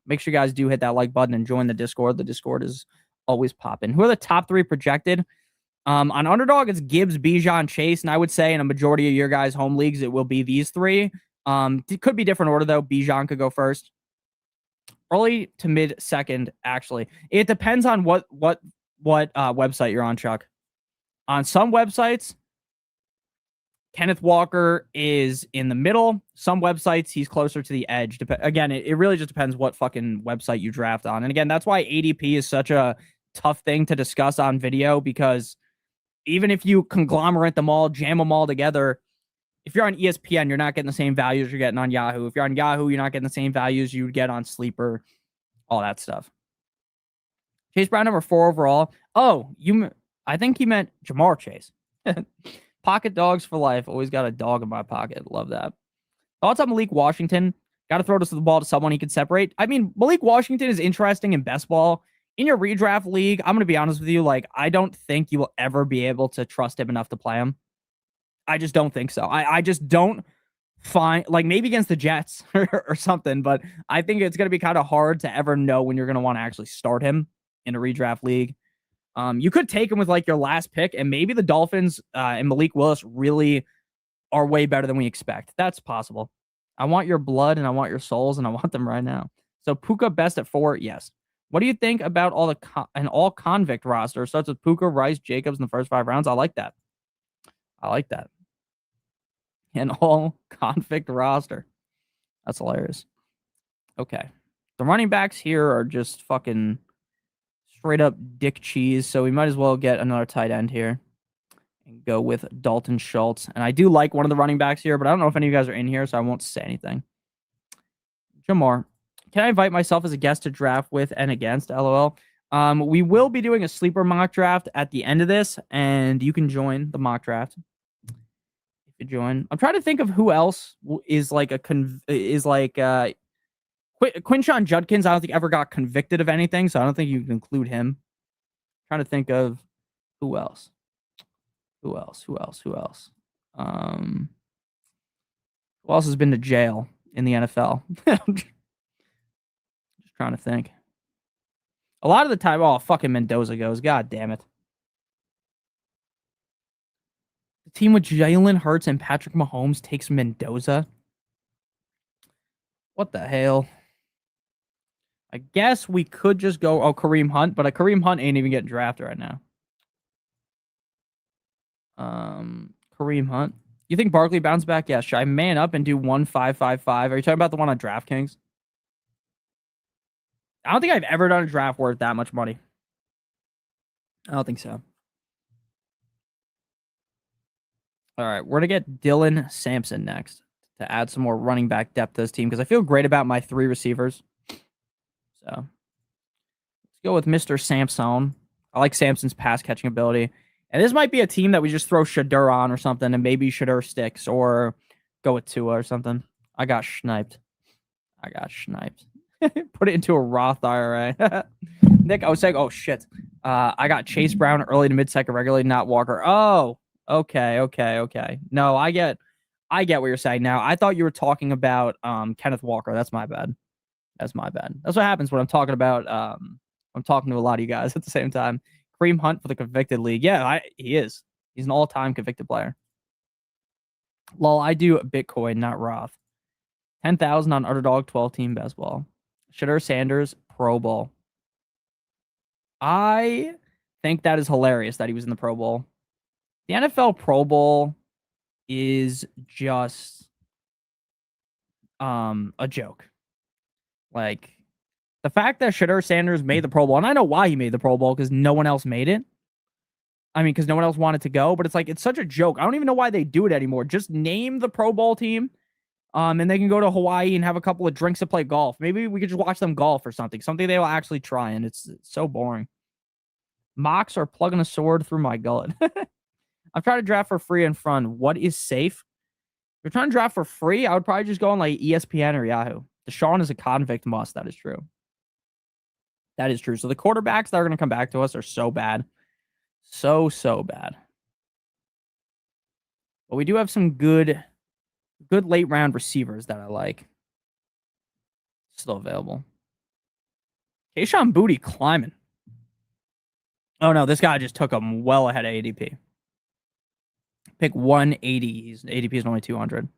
Make sure you guys do hit that like button and join the Discord. The Discord is always popping. Who are the top 3 projected? On Underdog, it's Gibbs, Bijan, Chase, and I would say in a majority of your guys' home leagues, it will be these 3. It could be different order, though. Bijan could go first. Early to mid 2nd, actually. It depends on what website you're on, Chuck. On some websites, Kenneth Walker is in the middle. Some websites, he's closer to the edge. Again, it really just depends what fucking website you draft on. And again, that's why ADP is such a tough thing to discuss on video, because even if you conglomerate them all, jam them all together, if you're on ESPN, you're not getting the same values you're getting on Yahoo. If you're on Yahoo, you're not getting the same values you would get on Sleeper, all that stuff. Chase Brown, number 4 overall. Oh, I think he meant Jamar Chase. Pocket dogs for life. Always got a dog in my pocket. Love that. Thoughts on Malik Washington? Got to throw the ball to someone he can separate. I mean, Malik Washington is interesting in best ball. In your redraft league, I'm going to be honest with you. Like, I don't think you will ever be able to trust him enough to play him. I just don't think so. I just don't find, like, maybe against the Jets or something, but I think it's going to be kind of hard to ever know when you're going to want to actually start him in a redraft league. You could take him with like your last pick, and maybe the Dolphins and Malik Willis really are way better than we expect. That's possible. I want your blood and I want your souls, and I want them right now. So Puka best at 4, yes. What do you think about an all convict roster? Starts with Puka, Rice, Jacobs in the first 5 rounds. I like that. An all convict roster. That's hilarious. Okay. The running backs here are just fucking straight up dick cheese, so we might as well get another tight end here and go with Dalton Schultz. And I do like one of the running backs here, but I don't know if any of you guys are in here, so I won't say anything. Jamar. Can I invite myself as a guest to draft with and against? LOL. We will be doing a sleeper mock draft at the end of this, and you can join the mock draft if you join. I'm trying to think of who else is like quick Quinshon Judkins, I don't think ever got convicted of anything, so I don't think you can include him. Trying to think of who else. Who else has been to jail in the NFL? Just trying to think. A lot of the time, fucking Mendoza goes. God damn it. The team with Jalen Hurts and Patrick Mahomes takes Mendoza. What the hell? I guess we could just go, Kareem Hunt, but a Kareem Hunt ain't even getting drafted right now. Kareem Hunt. You think Barkley bounced back? Yeah. Should I man up and do 1.555? Are you talking about the one on DraftKings? I don't think I've ever done a draft worth that much money. I don't think so. All right, we're going to get Dylan Sampson next to add some more running back depth to this team because I feel great about my 3 receivers. So let's go with Mr. Sampson. I like Sampson's pass catching ability. And this might be a team that we just throw Shadur on or something, and maybe Shadur sticks, or go with Tua or something. I got sniped. Put it into a Roth IRA. Nick, I was saying, oh shit. I got Chase Brown early to mid-second regularly, not Walker. Oh, okay. No, I get what you're saying now. I thought you were talking about Kenneth Walker. That's my bad. That's what happens when I'm talking about I'm talking to a lot of you guys at the same time. Kareem Hunt for the convicted league. Yeah, he is. He's an all-time convicted player. Lol, I do Bitcoin, not Roth. 10,000 on Underdog 12-team best ball. Shadur Sanders, Pro Bowl. I think that is hilarious that he was in the Pro Bowl. The NFL Pro Bowl is just a joke. Like, the fact that Shadur Sanders made the Pro Bowl, and I know why he made the Pro Bowl, because no one else made it. I mean, because no one else wanted to go, but it's like, it's such a joke. I don't even know why they do it anymore. Just name the Pro Bowl team, and they can go to Hawaii and have a couple of drinks to play golf. Maybe we could just watch them golf or something they will actually try, and it's so boring. Mocks are plugging a sword through my gullet. I'm trying to draft for free and fun. What is safe? If you're trying to draft for free, I would probably just go on like ESPN or Yahoo. Deshaun is a convict must. That is true. So the quarterbacks that are going to come back to us are so bad. So bad. But we do have some good late round receivers that I like. Still available. Kayshon Boutte climbing. Oh no, this guy just took him well ahead of ADP. Pick 180. His ADP is only 200.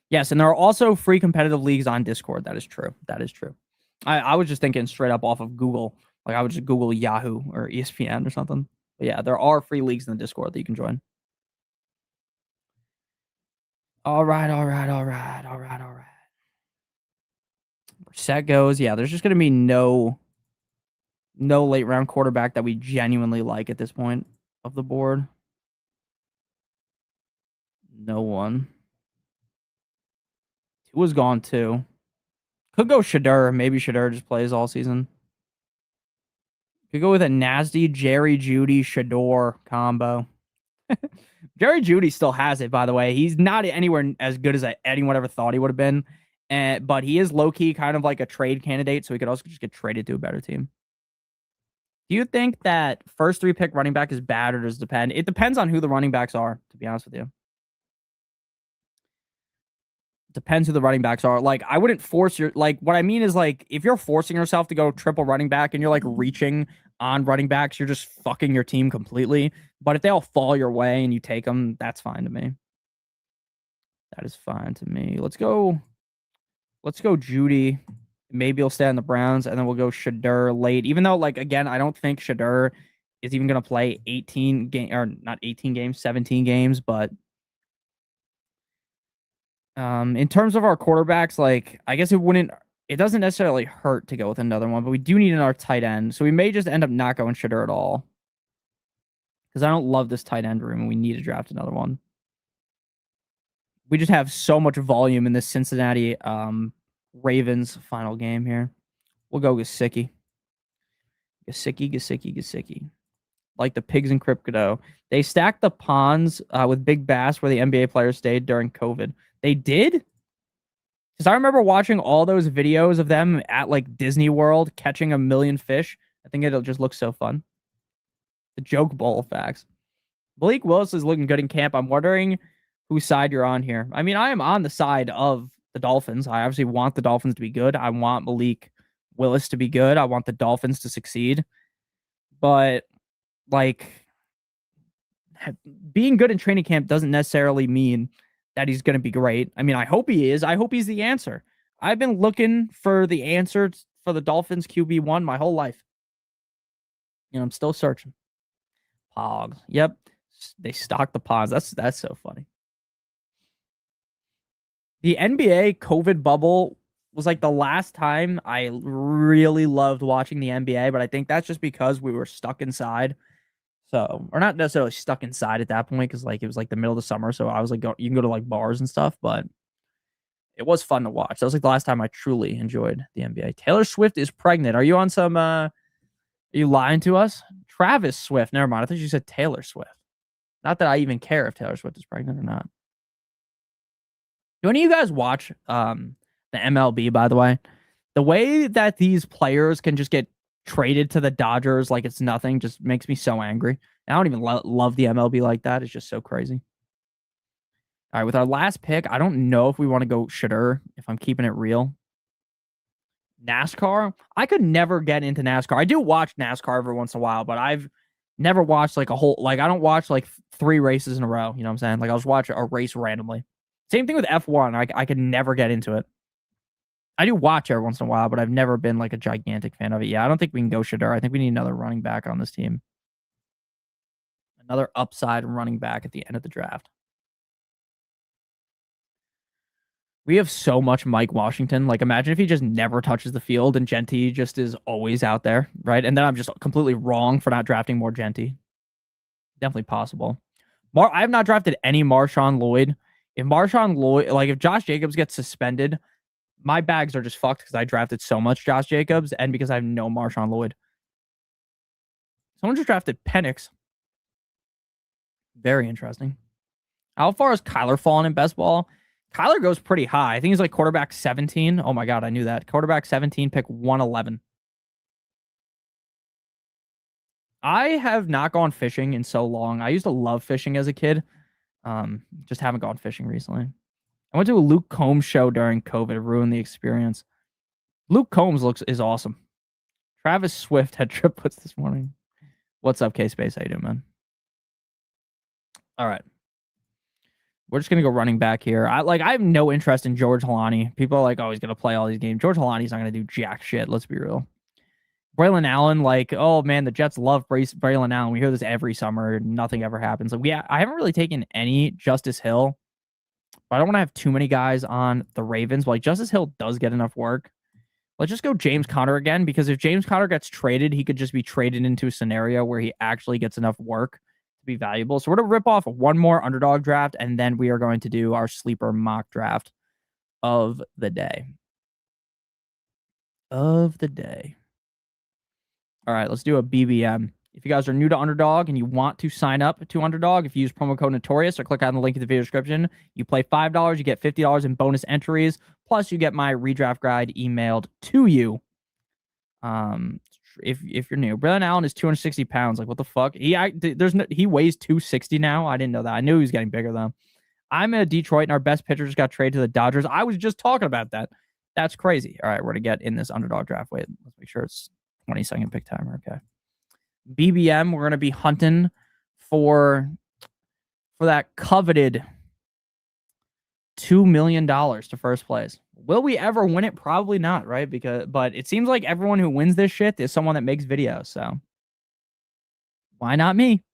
Yes, and there are also free competitive leagues on Discord. That is true. I was just thinking straight up off of Google. Like, I would just Google Yahoo or ESPN or something. But yeah, there are free leagues in the Discord that you can join. All right. Set goes. Yeah, there's just going to be no late round quarterback that we genuinely like at this point of the board. No one. Tua's gone too. Could go Shadur. Maybe Shadur just plays all season. Could go with a nasty Jerry Jeudy Shador combo. Jerry Jeudy still has it, by the way. He's not anywhere as good as anyone ever thought he would have been. But he is low-key kind of like a trade candidate, so he could also just get traded to a better team. Do you think that first 3-pick running back is bad, or does it depend? It depends on who the running backs are, to be honest with you. Depends who the running backs are. Like, I wouldn't force what I mean is, like, if you're forcing yourself to go triple running back and you're like reaching on running backs, you're just fucking your team completely. But if they all fall your way and you take them, that's fine to me. That is fine to me. Let's go Jeudy. Maybe he'll stay on the Browns, and then we'll go Shadur late. Even though, like, again, I don't think Shadur is even going to play 17 games, but in terms of our quarterbacks, like, I guess it doesn't necessarily hurt to go with another one, but we do need our tight end. So we may just end up not going Shadur at all. Because I don't love this tight end room, and we need to draft another one. We just have so much volume in this Cincinnati Ravens final game here. We'll go Gesicki. Like the pigs in crypto. They stacked the ponds with Big Bass where the NBA players stayed during COVID. They did? Because I remember watching all those videos of them at like Disney World catching a million fish. I think it'll just look so fun. The joke bowl facts. Malik Willis is looking good in camp. I'm wondering whose side you're on here. I mean, I am on the side of the Dolphins. I obviously want the Dolphins to be good. I want Malik Willis to be good. I want the Dolphins to succeed. But like being good in training camp doesn't necessarily mean that he's going to be great. I mean, I hope he is. I hope he's the answer. I've been looking for the answer for the Dolphins QB1 my whole life. You know, I'm still searching. Pogs. Yep. They stocked the pods. That's so funny. The NBA COVID bubble was like the last time I really loved watching the NBA, but I think that's just because we were stuck inside. So, or not necessarily stuck inside at that point, because like it was like the middle of the summer. So I was like, you can go to like bars and stuff, but it was fun to watch. That was like the last time I truly enjoyed the NBA. Taylor Swift is pregnant. Are you on some, are you lying to us? Travis Swift. Never mind. I thought you said Taylor Swift. Not that I even care if Taylor Swift is pregnant or not. Do any of you guys watch the MLB, by the way? The way that these players can just get traded to the Dodgers like it's nothing just makes me so angry. I don't even love the MLB like that. It's just so crazy. All right, with our last pick, I don't know if we want to go Shadur, if I'm keeping it real. NASCAR? I could never get into NASCAR. I do watch NASCAR every once in a while, but I've never watched like a whole, like I don't watch like 3 races in a row. You know what I'm saying? Like I'll just watch a race randomly. Same thing with F1. I could never get into it. I do watch every once in a while, but I've never been like a gigantic fan of it. Yeah, I don't think we can go Shadur. I think we need another running back on this team. Another upside running back at the end of the draft. We have so much Mike Washington. Like, imagine if he just never touches the field and Genty just is always out there, right? And then I'm just completely wrong for not drafting more Genty. Definitely possible. I have not drafted any Marshawn Lloyd. If Marshawn Lloyd, like if Josh Jacobs gets suspended, my bags are just fucked because I drafted so much Josh Jacobs and because I have no Marshawn Lloyd. Someone just drafted Penix. Very interesting. How far is Kyler fallen in best ball? Kyler goes pretty high. I think he's like quarterback 17. Oh my God, I knew that. Quarterback 17, pick 111. I have not gone fishing in so long. I used to love fishing as a kid. Just haven't gone fishing recently. I went to a Luke Combs show during COVID. It ruined the experience. Luke Combs is awesome. Travis Swift had triplets this morning. What's up, K-Space? How you doing, man? All right. We're just going to go running back here. I have no interest in George Halani. People are like, oh, he's going to play all these games. George Halani's not going to do jack shit. Let's be real. Braylon Allen, like, oh, man, the Jets love Braylon Allen. We hear this every summer. Nothing ever happens. Like, I haven't really taken any Justice Hill. But I don't want to have too many guys on the Ravens. But like, Justice Hill does get enough work. Let's just go James Conner again, because if James Conner gets traded, he could just be traded into a scenario where he actually gets enough work to be valuable. So we're going to rip off one more underdog draft, and then we are going to do our sleeper mock draft of the day. All right, let's do a BBM. If you guys are new to Underdog and you want to sign up to Underdog, if you use promo code Notorious or click on the link in the video description, you play $5, you get $50 in bonus entries, plus you get my redraft guide emailed to you. If you're new, Braylon Allen is 260 pounds. Like, what the fuck? He weighs 260 now. I didn't know that. I knew he was getting bigger though. I'm in Detroit, and our best pitcher just got traded to the Dodgers. I was just talking about that. That's crazy. All right, we're gonna get in this Underdog draft. Wait, let's make sure it's 20-second pick timer. Okay. BBM, we're going to be hunting for that coveted $2 million to first place. Will we ever win it? Probably not, right? But it seems like everyone who wins this shit is someone that makes videos, so why not me?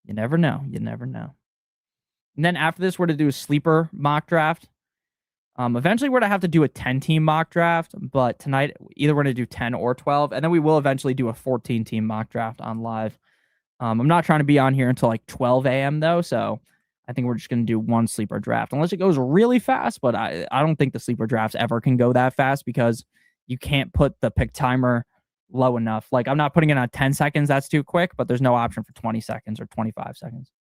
You never know. And then after this, we're going to do a sleeper mock draft. Eventually, we're going to have to do a 10-team mock draft, but tonight, either we're going to do 10 or 12, and then we will eventually do a 14-team mock draft on live. I'm not trying to be on here until like 12 a.m., though, so I think we're just going to do one sleeper draft, unless it goes really fast, but I don't think the sleeper drafts ever can go that fast because you can't put the pick timer low enough. Like, I'm not putting it on 10 seconds. That's too quick, but there's no option for 20 seconds or 25 seconds.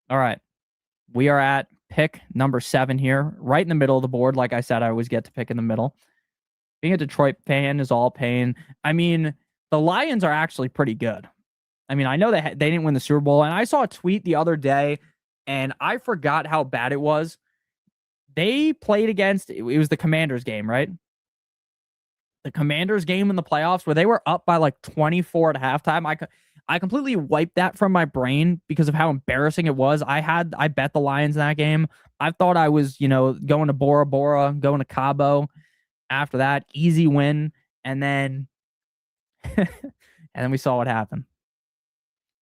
All right. We are at pick number 7 here, right in the middle of the board. Like I said, I always get to pick in the middle. Being a Detroit fan is all pain. I mean, the Lions are actually pretty good. I mean, I know they didn't win the Super Bowl, and I saw a tweet the other day, and I forgot how bad it was. They played against, it was the Commanders game, right? The Commanders game in the playoffs where they were up by like 24 at halftime. I completely wiped that from my brain because of how embarrassing it was. I bet the Lions in that game. I thought I was, going to Bora Bora, going to Cabo. After that, easy win. And then we saw what happened.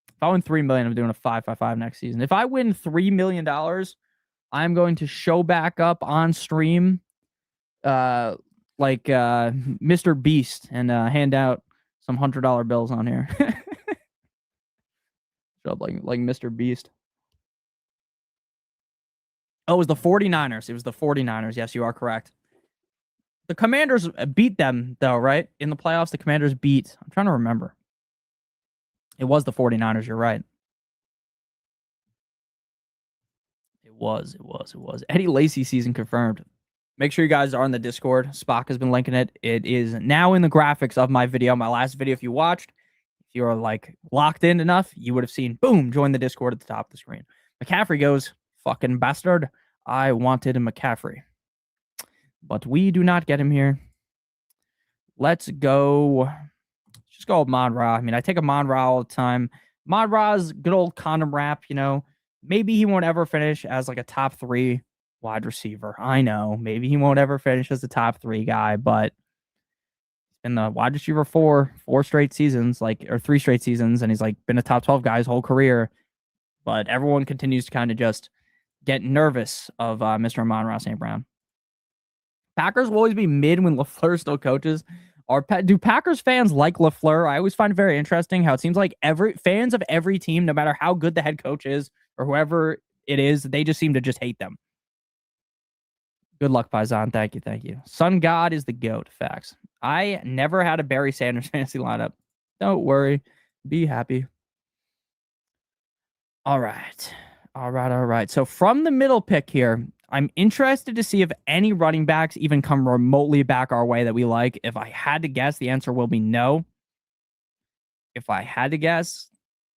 If I win $3 million, I'm doing a 5-5-5 next season. If I win $3 million, I'm going to show back up on stream like Mr. Beast and hand out some $100 bills on here. Show up like Mr. Beast. Oh, it was the 49ers. It was the 49ers. Yes, you are correct. The Commanders beat them, though, right? In the playoffs, the Commanders beat. I'm trying to remember. It was the 49ers. You're right. It was. Eddie Lacy season confirmed. Make sure you guys are in the Discord. Spock has been linking it. It is now in the graphics of my video. My last video, if you watched, if you're like locked in enough, you would have seen, boom, join the Discord at the top of the screen. McCaffrey goes, fucking bastard. I wanted McCaffrey. But we do not get him here. Let's go. Just go with Mon-Ra. I mean, I take a Mon-Ra all the time. Mon-Ra's good old condom rap, Maybe he won't ever finish as like a top 3 wide receiver. I know. Maybe he won't ever finish as a top 3 guy, but in the wide receiver 4 straight seasons, or 3 straight seasons, and he's like been a top 12 guy his whole career. But everyone continues to kind of just get nervous of Mr. Amon-Ra St. Brown. Packers will always be mid when LaFleur still coaches. Do Packers fans like LaFleur? I always find it very interesting how it seems like fans of every team, no matter how good the head coach is or whoever it is, they just seem to just hate them. Good luck, Paisan. Thank you. Sun God is the GOAT. Facts. I never had a Barry Sanders fantasy lineup. Don't worry. Be happy. All right. So from the middle pick here, I'm interested to see if any running backs even come remotely back our way that we like. If I had to guess, the answer will be no. If I had to guess,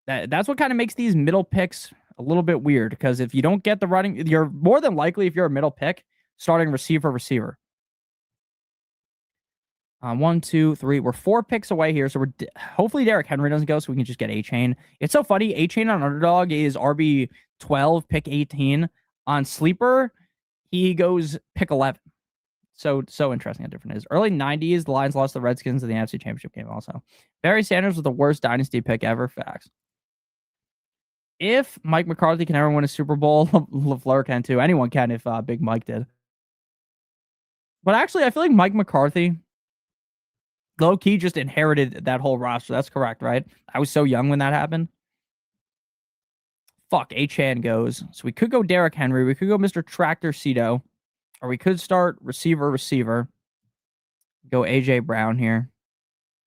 that's what kind of makes these middle picks a little bit weird, because if you don't get the running, you're more than likely, if you're a middle pick, starting receiver. 1, 2, 3. We're 4 picks away here, so we're hopefully Derrick Henry doesn't go, so we can just get A-Chain. It's so funny. A-Chain on Underdog is RB 12, pick 18. On Sleeper, he goes pick 11. So interesting how different it is. Early 90s, the Lions lost the Redskins in the NFC Championship game also. Barry Sanders was the worst dynasty pick ever. Facts. If Mike McCarthy can ever win a Super Bowl, LaFleur can too. Anyone can if Big Mike did. But actually, I feel like Mike McCarthy low-key just inherited that whole roster. That's correct, right? I was so young when that happened. Fuck, A-Chan goes. So we could go Derrick Henry. We could go Mr. Tractor Cito. Or we could start receiver. Go A.J. Brown here.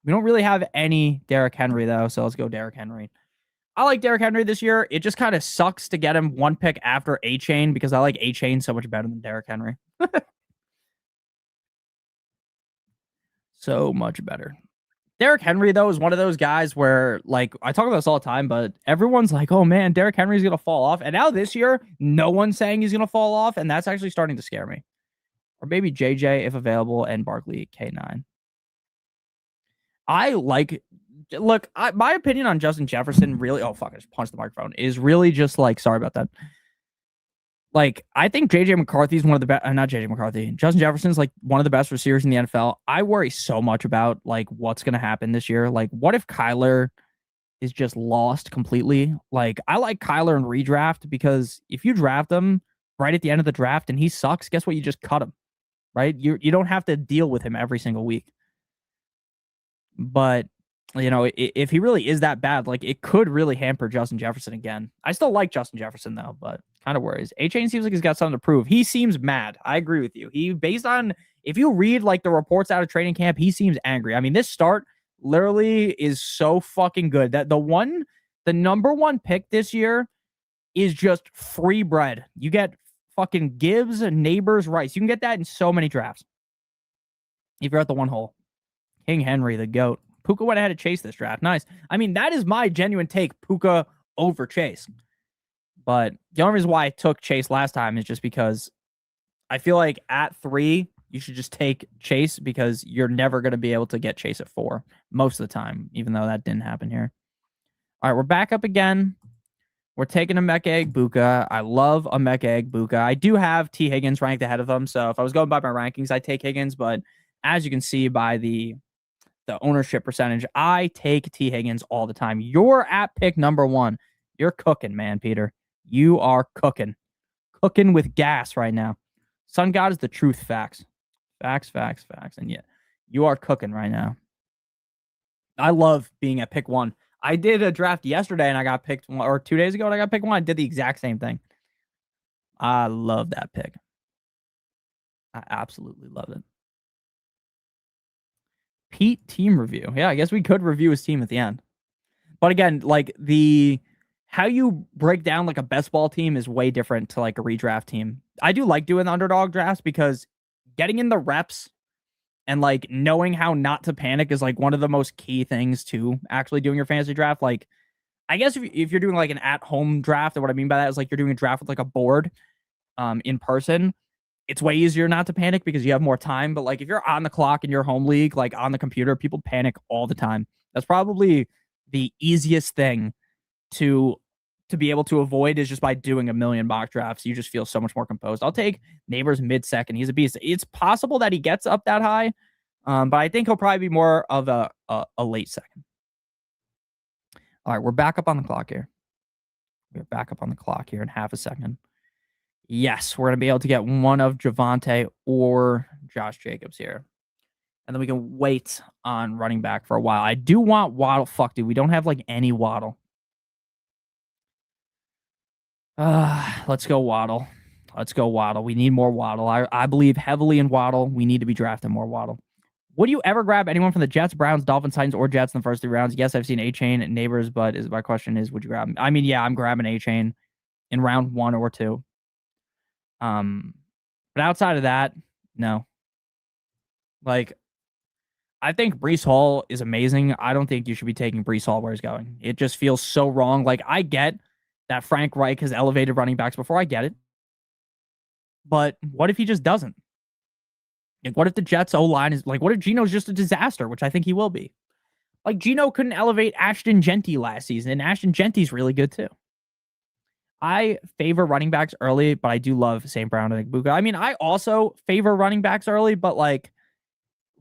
We don't really have any Derrick Henry, though, so let's go Derrick Henry. I like Derrick Henry this year. It just kind of sucks to get him 1 pick after A-Chain because I like A-Chain so much better than Derrick Henry. So much better. Derrick Henry, though, is one of those guys where, like, I talk about this all the time, but everyone's like, oh, man, Derrick Henry's going to fall off. And now this year, no one's saying he's going to fall off, and that's actually starting to scare me. Or maybe JJ, if available, and Barkley, K9. My opinion on Justin Jefferson really, oh, fuck, I just punched the microphone, is really just, like, sorry about that. Like, I think JJ McCarthy's one of the best, not JJ McCarthy, Justin Jefferson's like one of the best receivers in the NFL. I worry so much about like what's going to happen this year. Like, what if Kyler is just lost completely? Like, I like Kyler in redraft because if you draft him right at the end of the draft and he sucks, guess what? You just cut him, right? You don't have to deal with him every single week. But, if he really is that bad, like it could really hamper Justin Jefferson again. I still like Justin Jefferson though, but kind of worries. A-Chain seems like he's got something to prove. He seems mad. I agree with you. If you read like the reports out of training camp, he seems angry. I mean, this start literally is so fucking good that the number 1 pick this year is just free bread. You get fucking Gibbs, Neighbors, Rice. You can get that in so many drafts. If you're at the one hole. King Henry, the GOAT. Puka went ahead to Chase this draft. Nice. I mean, that is my genuine take. Puka over Chase. But the only reason why I took Chase last time is just because I feel like at 3, you should just take Chase because you're never going to be able to get Chase at 4 most of the time, even though that didn't happen here. All right, we're back up again. We're taking a Mecca Egbuka. I love a Mecca Egbuka. I do have T. Higgins ranked ahead of him, so if I was going by my rankings, I'd take Higgins, but as you can see by the ownership percentage, I take T. Higgins all the time. You're at pick number 1. You're cooking, man, Peter. You are cooking. Cooking with gas right now. Sun God is the truth. Facts. Facts. And yeah, you are cooking right now. I love being at pick 1. I did a draft yesterday and I got picked, or 2 days ago and I got picked 1. I did the exact same thing. I love that pick. I absolutely love it. Pete team review. Yeah, I guess we could review his team at the end. But again, like how you break down like a best ball team is way different to like a redraft team. I do like doing the underdog drafts because getting in the reps and like knowing how not to panic is like one of the most key things to actually doing your fantasy draft. Like, I guess if you're doing like an at-home draft, and what I mean by that is like you're doing a draft with like a board in person, it's way easier not to panic because you have more time. But like if you're on the clock in your home league, like on the computer, people panic all the time. That's probably the easiest thing to be able to avoid is just by doing a million mock drafts. You just feel so much more composed. I'll take Neighbors mid-second. He's a beast. It's possible that he gets up that high, but I think he'll probably be more of a late second. All right, we're back up on the clock here. We're back up on the clock here in half a second. Yes, we're going to be able to get one of Javonte or Josh Jacobs here. And then we can wait on running back for a while. I do want Waddle. Fuck, dude. We don't have like any Waddle. Let's go Waddle. Let's go Waddle. We need more Waddle. I believe heavily in Waddle. We need to be drafting more Waddle. Would you ever grab anyone from the Jets, Browns, Dolphins, Titans, or Jets in the first 3 rounds? Yes, I've seen A-Chain and Neighbors, but my question is, would you grab him? I mean, yeah, I'm grabbing A-Chain in round 1 or 2. But outside of that, no. Like, I think Breece Hall is amazing. I don't think you should be taking Breece Hall where he's going. It just feels so wrong. Like, I get that Frank Reich has elevated running backs before. I get it. But what if he just doesn't? Like, what if the Jets O-line is like, what if Geno's just a disaster, which I think he will be? Like, Geno couldn't elevate Ashton Genty last season, and Ashton Genty's really good too. I favor running backs early, but I do love St. Brown and Egbuka. I mean, I also favor running backs early, but like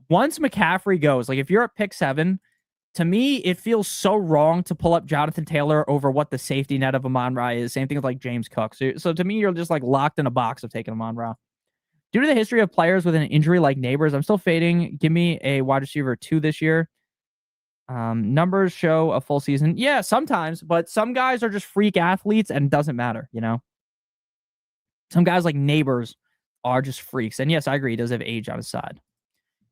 once McCaffrey goes, like if you're at pick 7, to me, it feels so wrong to pull up Jonathan Taylor over what the safety net of Amon-Ra is. Same thing with like James Cook. So to me, you're just like locked in a box of taking Amon-Ra. Due to the history of players with an injury like Neighbors, I'm still fading. Give me a wide receiver 2 this year. Numbers show a full season. Yeah, sometimes, but some guys are just freak athletes and it doesn't matter, you know? Some guys like Neighbors are just freaks. And yes, I agree. He does have age on his side.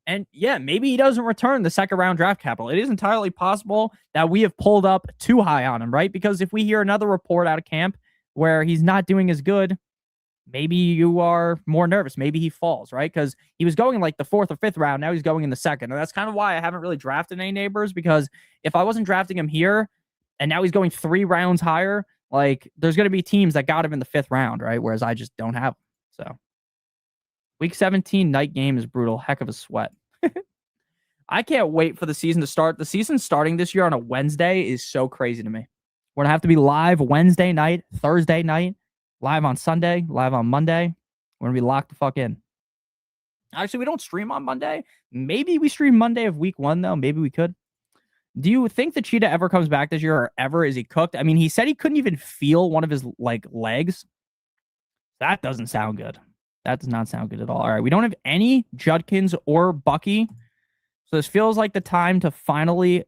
And yeah, maybe he doesn't return the second round draft capital. It is entirely possible that we have pulled up too high on him, right? Because if we hear another report out of camp where he's not doing as good, maybe you are more nervous. Maybe he falls, right? Because he was going in like the 4th or 5th round. Now he's going in the 2nd. And that's kind of why I haven't really drafted any Neighbors, because if I wasn't drafting him here and now he's going 3 rounds higher, like there's going to be teams that got him in the 5th round, right? Whereas I just don't have him. So week 17 night game is brutal. Heck of a sweat. I can't wait for the season to start. The season starting this year on a Wednesday is so crazy to me. We're going to have to be live Wednesday night, Thursday night, live on Sunday, live on Monday. We're going to be locked the fuck in. Actually, we don't stream on Monday. Maybe we stream Monday of week 1, though. Maybe we could. Do you think the Cheetah ever comes back this year or ever? Is he cooked? I mean, he said he couldn't even feel one of his like legs. That doesn't sound good. That does not sound good at all. All right, we don't have any Judkins or Bucky. So this feels like the time to finally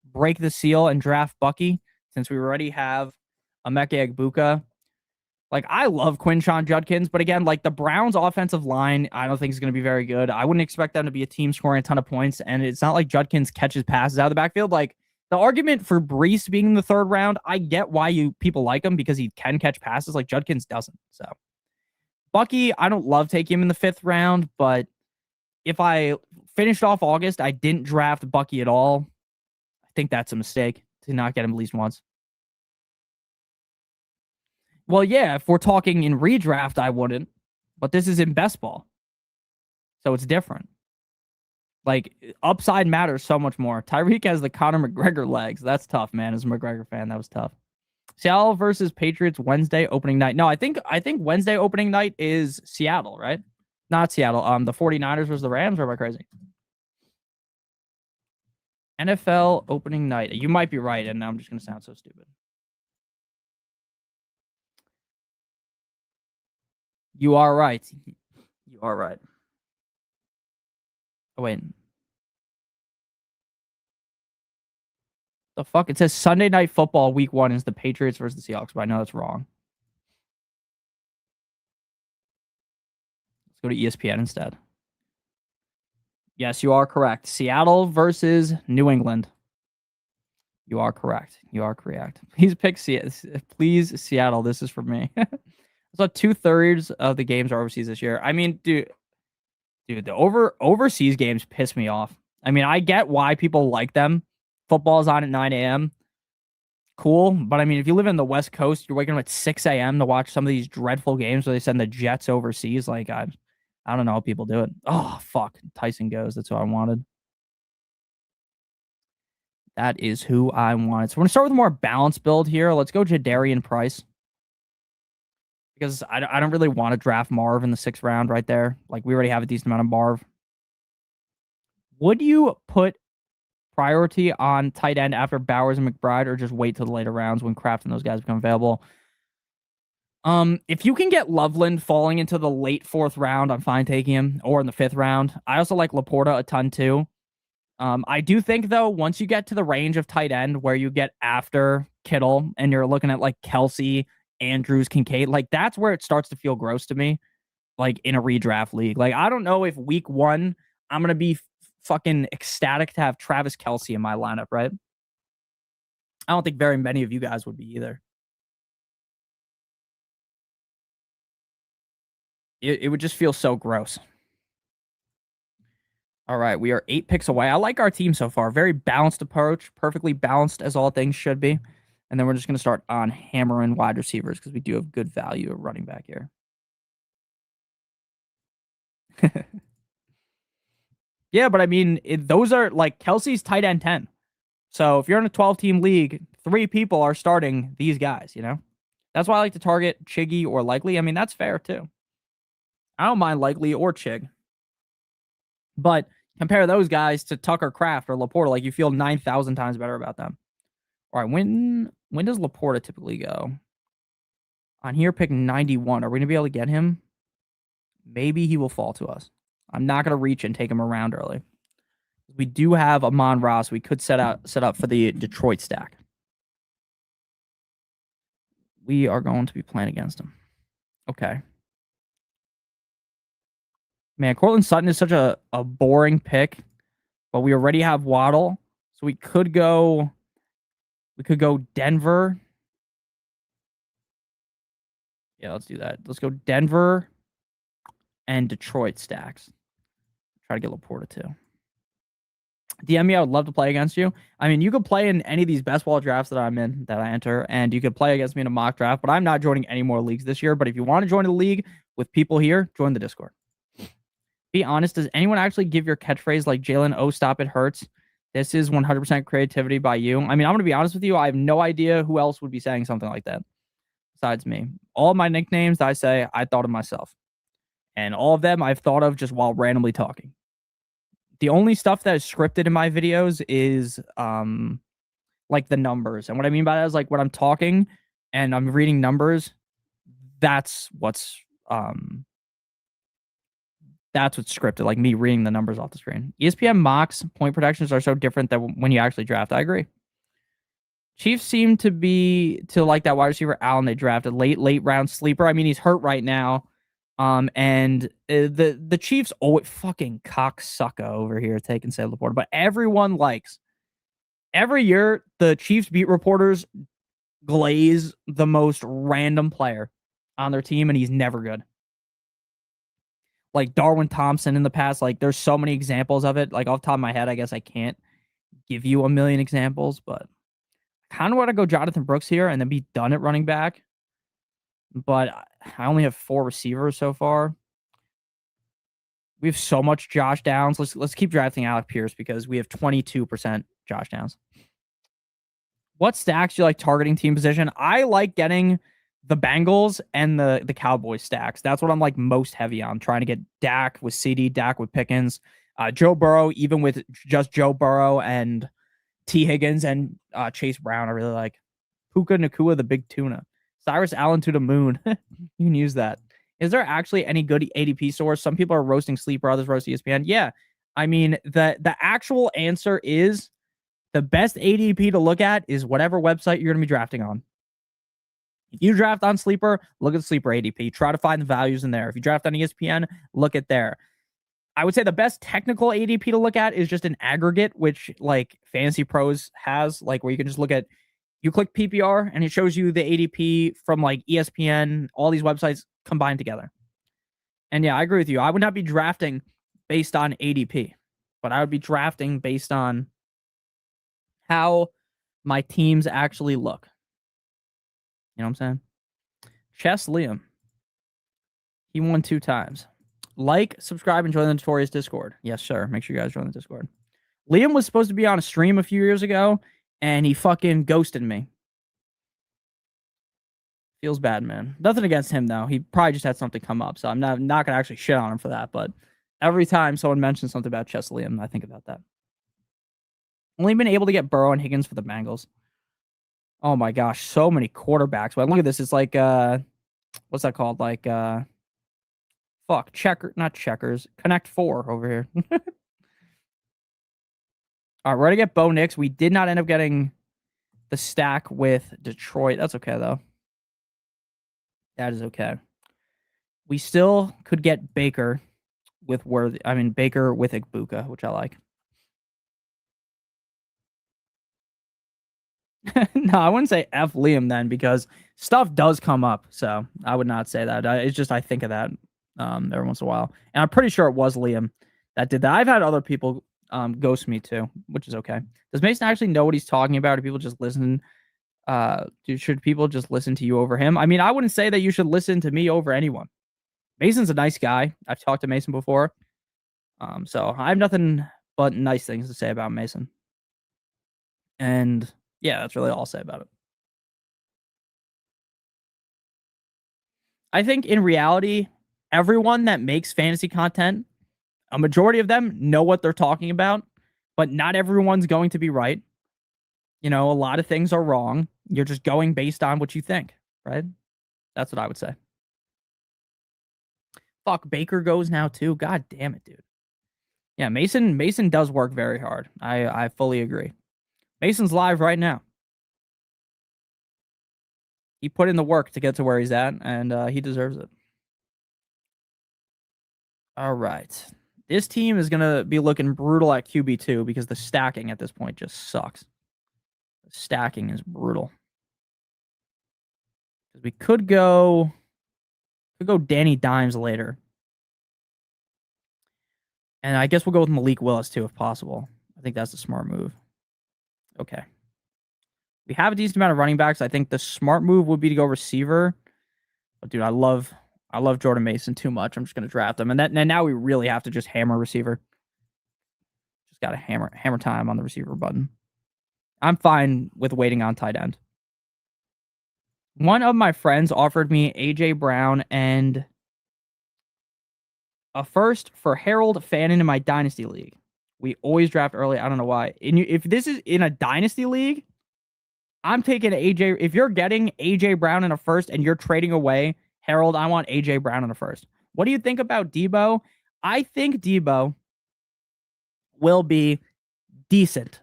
break the seal and draft Bucky, since we already have Emeka Egbuka. Like, I love Quinshon Judkins, but again, like the Browns' offensive line, I don't think is going to be very good. I wouldn't expect them to be a team scoring a ton of points, and it's not like Judkins catches passes out of the backfield. Like, the argument for Breece being in the 3rd round, I get why people like him, because he can catch passes like Judkins doesn't. So Bucky, I don't love taking him in the 5th round, but if I finished off August, I didn't draft Bucky at all. I think that's a mistake to not get him at least once. Well, yeah, if we're talking in redraft, I wouldn't. But this is in best ball. So it's different. Like, upside matters so much more. Tyreek has the Conor McGregor legs. That's tough, man. As a McGregor fan, that was tough. Seattle versus Patriots Wednesday opening night. No, I think Wednesday opening night is Seattle, right? Not Seattle. The 49ers versus the Rams, or am I crazy? NFL opening night. You might be right, and I'm just going to sound so stupid. You are right. You are right. Oh, wait. The fuck? It says Sunday Night Football week 1 is the Patriots versus the Seahawks, but I know that's wrong. Let's go to ESPN instead. Yes, you are correct. Seattle versus New England. You are correct. You are correct. Please pick Please, Seattle. This is for me. So 2/3 of the games are overseas this year. I mean, dude, the overseas games piss me off. I mean, I get why people like them. Football's on at 9 a.m. Cool, but I mean, if you live in the West Coast, you're waking up at 6 a.m. to watch some of these dreadful games where they send the Jets overseas. Like, I don't know how people do it. Oh, fuck. Tyson goes. That's who I wanted. That is who I wanted. So we're going to start with a more balanced build here. Let's go Jadarian Price. Because I don't really want to draft Marv in the 6th round right there. Like, we already have a decent amount of Marv. Would you put priority on tight end after Bowers and McBride, or just wait till the later rounds when Kraft and those guys become available? If you can get Loveland falling into the late 4th round, I'm fine taking him, or in the 5th round. I also like Laporta a ton too. I do think, though, once you get to the range of tight end where you get after Kittle and you're looking at like Kelsey, Andrews, Kincaid, like that's where it starts to feel gross to me, like in a redraft league. Like, I don't know if week 1 I'm going to be fucking ecstatic to have Travis Kelsey in my lineup, right? I don't think very many of you guys would be either. It would just feel so gross. All right, we are 8 picks away. I like our team so far. Very balanced approach, perfectly balanced as all things should be. And then we're just going to start on hammering wide receivers because we do have good value of running back here. Yeah, but I mean, those are like Kelsey's tight end 10. So if you're in a 12-team league, 3 people are starting these guys, you know? That's why I like to target Chiggy or Likely. I mean, that's fair too. I don't mind Likely or Chig. But compare those guys to Tucker Kraft or Laporta. Like, you feel 9,000 times better about them. All right, when does Laporta typically go? On here, pick 91. Are we going to be able to get him? Maybe he will fall to us. I'm not going to reach and take him around early. We do have Amon-Ra. We could set up for the Detroit stack. We are going to be playing against him. Okay. Man, Cortland Sutton is such a boring pick, but we already have Waddle. So we could go Denver. Yeah, let's do that. Let's go Denver and Detroit stacks. Try to get Laporta too. DM me, I would love to play against you. I mean, you could play in any of these best ball drafts that I'm in, that I enter, and you could play against me in a mock draft, but I'm not joining any more leagues this year. But if you want to join a league with people here, join the Discord. Be honest, does anyone actually give your catchphrase like Jalen, oh, stop, it hurts? This is 100% creativity by you. I mean, I'm going to be honest with you. I have no idea who else would be saying something like that besides me. All my nicknames I say, I thought of myself. And all of them I've thought of just while randomly talking. The only stuff that is scripted in my videos is like the numbers. And what I mean by that is like when I'm talking and I'm reading numbers, that's what's scripted, like me reading the numbers off the screen. ESPN mocks point protections are so different than when you actually draft. I agree. Chiefs seem to like that wide receiver Allen they drafted, late round sleeper. I mean, he's hurt right now. And the Chiefs, fucking cocksucker over here taking Say Laporta, but everyone likes. Every year, the Chiefs beat reporters glaze the most random player on their team, and he's never good. like Darwin Thompson in the past. Like there's so many examples of it. Like off the top of my head, I guess I can't give you a million examples, but I kind of want to go Jonathan Brooks here and then be done at running back. But I only have 4 receivers so far. We have so much Josh Downs. Let's keep drafting Alec Pierce because we have 22% Josh Downs. What stacks do you like targeting team position? I like getting the Bengals and the Cowboys stacks. That's what I'm like most heavy on. Trying to get Dak with CD, Dak with Pickens, Joe Burrow, even with just Joe Burrow and T. Higgins and Chase Brown. I really like Puka Nakua, the big tuna. Cyrus Allen to the moon. You can use that. Is there actually any good ADP source? Some people are roasting Sleeper, others roast ESPN. Yeah. I mean, the actual answer is the best ADP to look at is whatever website you're going to be drafting on. If you draft on Sleeper, look at Sleeper ADP. Try to find the values in there. If you draft on ESPN, look at there. I would say the best technical ADP to look at is just an aggregate, which like fantasypros has, like where you can just look at, you click PPR and it shows you the ADP from like ESPN, all these websites combined together. And yeah, I agree with you. I would not be drafting based on ADP, but I would be drafting based on how my teams actually look. You know what I'm saying? Chess Liam. He won 2 times. Like, subscribe, and join the Notorious Discord. Yes, sir. Make sure you guys join the Discord. Liam was supposed to be on a stream a few years ago, and he fucking ghosted me. Feels bad, man. Nothing against him, though. He probably just had something come up, so I'm not going to actually shit on him for that, but every time someone mentions something about Chess Liam, I think about that. Only been able to get Burrow and Higgins for the Bengals. Oh my gosh, so many quarterbacks. But look at this. It's like what's that called? Like not checkers. Connect 4 over here. All right, we're gonna get Bo Nix. We did not end up getting the stack with Detroit. That's okay though. That is okay. We still could get Baker with Baker with Igbuka, which I like. No, I wouldn't say F Liam then because stuff does come up. So I would not say that. It's just I think of that every once in a while. And I'm pretty sure it was Liam that did that. I've had other people ghost me too, which is okay. Does Mason actually know what he's talking about? Do people just listen? Should people just listen to you over him? I mean, I wouldn't say that you should listen to me over anyone. Mason's a nice guy. I've talked to Mason before. So I have nothing but nice things to say about Mason. And yeah, that's really all I'll say about it. I think in reality, everyone that makes fantasy content, a majority of them know what they're talking about, but not everyone's going to be right. You know, a lot of things are wrong. You're just going based on what you think, right? That's what I would say. Fuck, Baker goes now too. God damn it, dude. Yeah, Mason does work very hard. I fully agree. Mason's live right now. He put in the work to get to where he's at, and he deserves it. All right. This team is going to be looking brutal at QB2 because the stacking at this point just sucks. The stacking is brutal. We could go Danny Dimes later. And I guess we'll go with Malik Willis too if possible. I think that's a smart move. Okay. We have a decent amount of running backs. I think the smart move would be to go receiver. But dude, I love Jordan Mason too much. I'm just gonna draft him. And now we really have to just hammer receiver. Just gotta hammer time on the receiver button. I'm fine with waiting on tight end. One of my friends offered me AJ Brown and a first for Harold Fannin in my dynasty league. We always draft early. I don't know why. If this is in a dynasty league, I'm taking AJ. If you're getting AJ Brown in a first and you're trading away Harold, I want AJ Brown in a first. What do you think about Debo? I think Debo will be decent.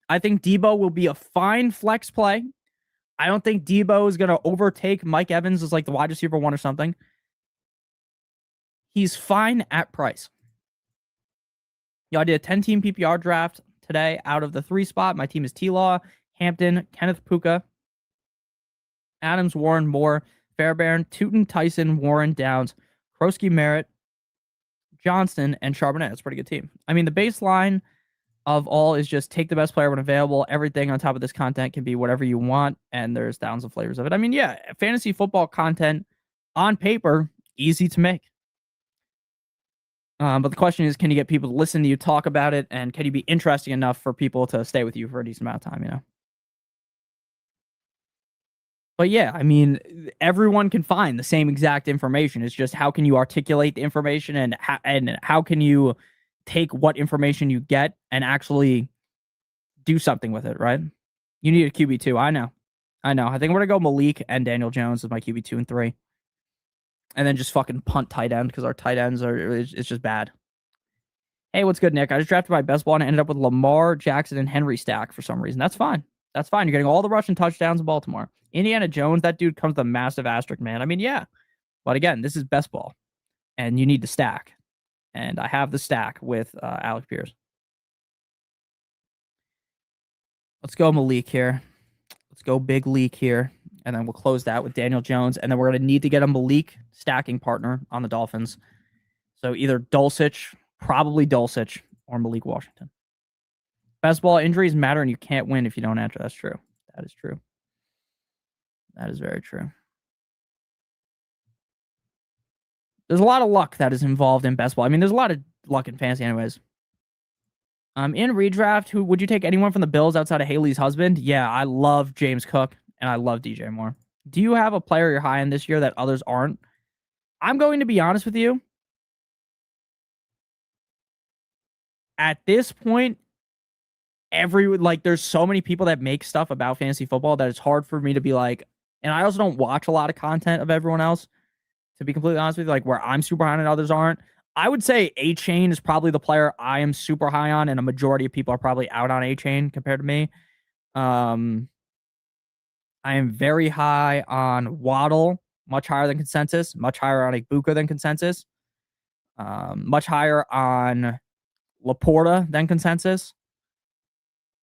I think Debo will be a fine flex play. I don't think Debo is going to overtake Mike Evans as like the wide receiver 1 or something. He's fine at price. I did a 10-team PPR draft today out of the 3 spot. My team is T-Law, Hampton, Kenneth Puka, Adams, Warren, Moore, Fairbairn, Tootin, Tyson, Warren, Downs, Krosky, Merritt, Johnston, and Charbonnet. That's a pretty good team. I mean, the baseline of all is just take the best player when available. Everything on top of this content can be whatever you want, and there's thousands of flavors of it. I mean, yeah, fantasy football content on paper, easy to make. But the question is, can you get people to listen to you talk about it, and can you be interesting enough for people to stay with you for a decent amount of time, you know? But yeah, I mean, everyone can find the same exact information. It's just how can you articulate the information, and how can you take what information you get and actually do something with it, right? You need a QB2. I know. I think we're gonna go Malik and Daniel Jones as my QB2 and 3. And then just fucking punt tight end because our tight ends it's just bad. Hey, what's good, Nick? I just drafted my best ball and I ended up with Lamar, Jackson, and Henry stack for some reason. That's fine. That's fine. You're getting all the rushing touchdowns in Baltimore. Indiana Jones, that dude comes with a massive asterisk, man. I mean, yeah. But again, this is best ball. And you need to stack. And I have the stack with Alec Pierce. Let's go Malik here. Let's go big leak here. And then we'll close that with Daniel Jones. And then we're going to need to get a Malik stacking partner on the Dolphins. So either Dulcich, probably Dulcich, or Malik Washington. Best ball injuries matter, and you can't win if you don't enter. That's true. That is true. That is very true. There's a lot of luck that is involved in best ball. I mean, there's a lot of luck in fantasy anyways. In redraft, who would you take? Anyone from the Bills outside of Haley's husband? Yeah, I love James Cook, and I love DJ Moore. Do you have a player you're high on this year that others aren't? I'm going to be honest with you. At this point, there's so many people that make stuff about fantasy football that it's hard for me to be like, and I also don't watch a lot of content of everyone else, to be completely honest with you, like where I'm super high on and others aren't. I would say A-Chain is probably the player I am super high on, and a majority of people are probably out on A-Chain compared to me. I am very high on Waddle, much higher than consensus, much higher on Ibuka than consensus, much higher on Laporta than consensus,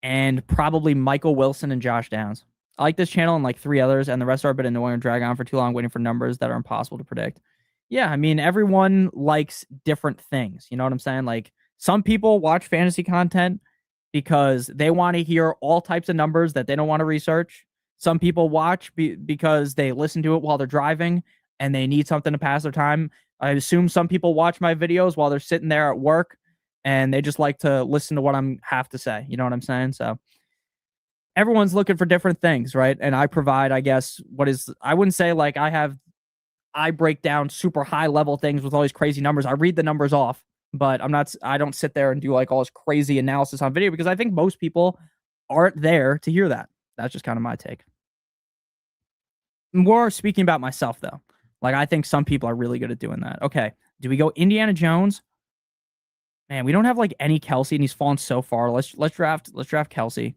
and probably Michael Wilson and Josh Downs. I like this channel and like 3 others, and the rest are a bit annoying and drag on for too long waiting for numbers that are impossible to predict. Yeah, I mean, everyone likes different things. You know what I'm saying? Like, some people watch fantasy content because they want to hear all types of numbers that they don't want to research. Some people watch because they listen to it while they're driving and they need something to pass their time. I assume some people watch my videos while they're sitting there at work and they just like to listen to what I have to say. You know what I'm saying? So everyone's looking for different things, right? And I provide, I guess, I wouldn't say like I break down super high level things with all these crazy numbers. I read the numbers off, but I don't sit there and do like all this crazy analysis on video because I think most people aren't there to hear that. That's just kind of my take. More speaking about myself though. Like, I think some people are really good at doing that. Okay. Do we go Indiana Jones? Man, we don't have like any Kelsey, and he's fallen so far. Let's draft Kelsey,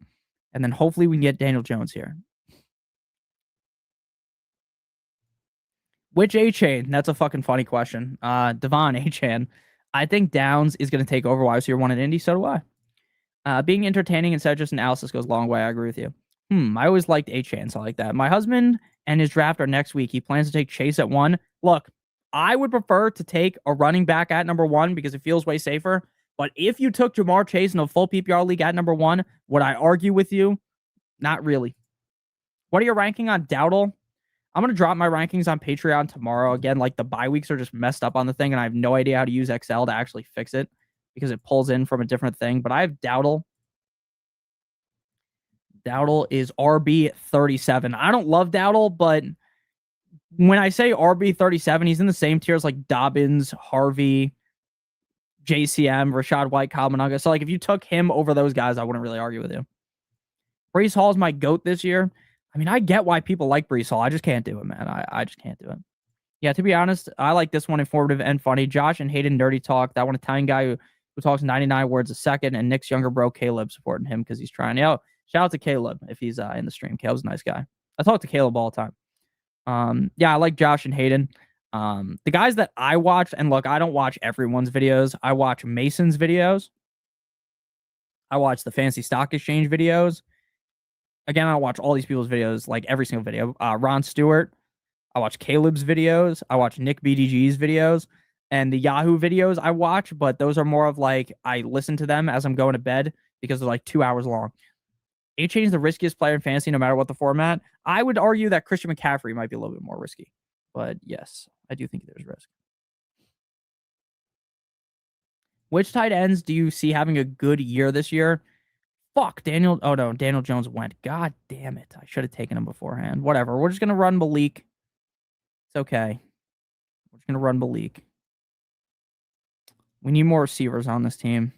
and then hopefully we can get Daniel Jones here. Which A-Chain? That's a fucking funny question. Devon A-Chain. I think Downs is going to take over wide receiver 1 at Indy. So do I. Being entertaining instead of just analysis goes a long way. I agree with you. I always liked A-Chain, so I like that. My husband and his draft are next week. He plans to take Chase at 1. Look, I would prefer to take a running back at number 1 because it feels way safer. But if you took Jamar Chase in a full PPR league at number 1, would I argue with you? Not really. What are you ranking on Dowdle? I'm going to drop my rankings on Patreon tomorrow. Again, like the bye weeks are just messed up on the thing, and I have no idea how to use Excel to actually fix it because it pulls in from a different thing. But I have Dowdle. Dowdle is RB 37. I don't love Dowdle, but when I say RB 37, he's in the same tier as like Dobbins, Harvey, JCM, Rashad White, Kyle Managa. So like if you took him over those guys, I wouldn't really argue with you. Breece Hall is my GOAT this year. I mean, I get why people like Breece Hall. I just can't do it, man. I just can't do it. Yeah, to be honest, I like this one informative and funny. Josh and Hayden Nerdy Talk. That one Italian guy who talks 99 words a second. And Nick's younger bro, Caleb, supporting him because he's trying. Shout out to Caleb if he's in the stream. Caleb's a nice guy. I talk to Caleb all the time. Yeah, I like Josh and Hayden. The guys that I watch, and look, I don't watch everyone's videos. I watch Mason's videos. I watch the Fantasy Stock Exchange videos. Again, I watch all these people's videos, like every single video. Ron Stewart. I watch Caleb's videos. I watch Nick bdge's videos. and the Yahoo videos I watch, but those are more of like I listen to them as I'm going to bed because they're like 2 hours long. A-Chain is the riskiest player in fantasy, no matter what the format. I would argue that Christian McCaffrey might be a little bit more risky, but yes, I do think there's risk. Which tight ends do you see having a good year this year? Fuck, Daniel. Oh no, Daniel Jones went. God damn it. I should have taken him beforehand. Whatever. We're just going to run Malik. It's okay. We're just going to run Malik. We need more receivers on this team.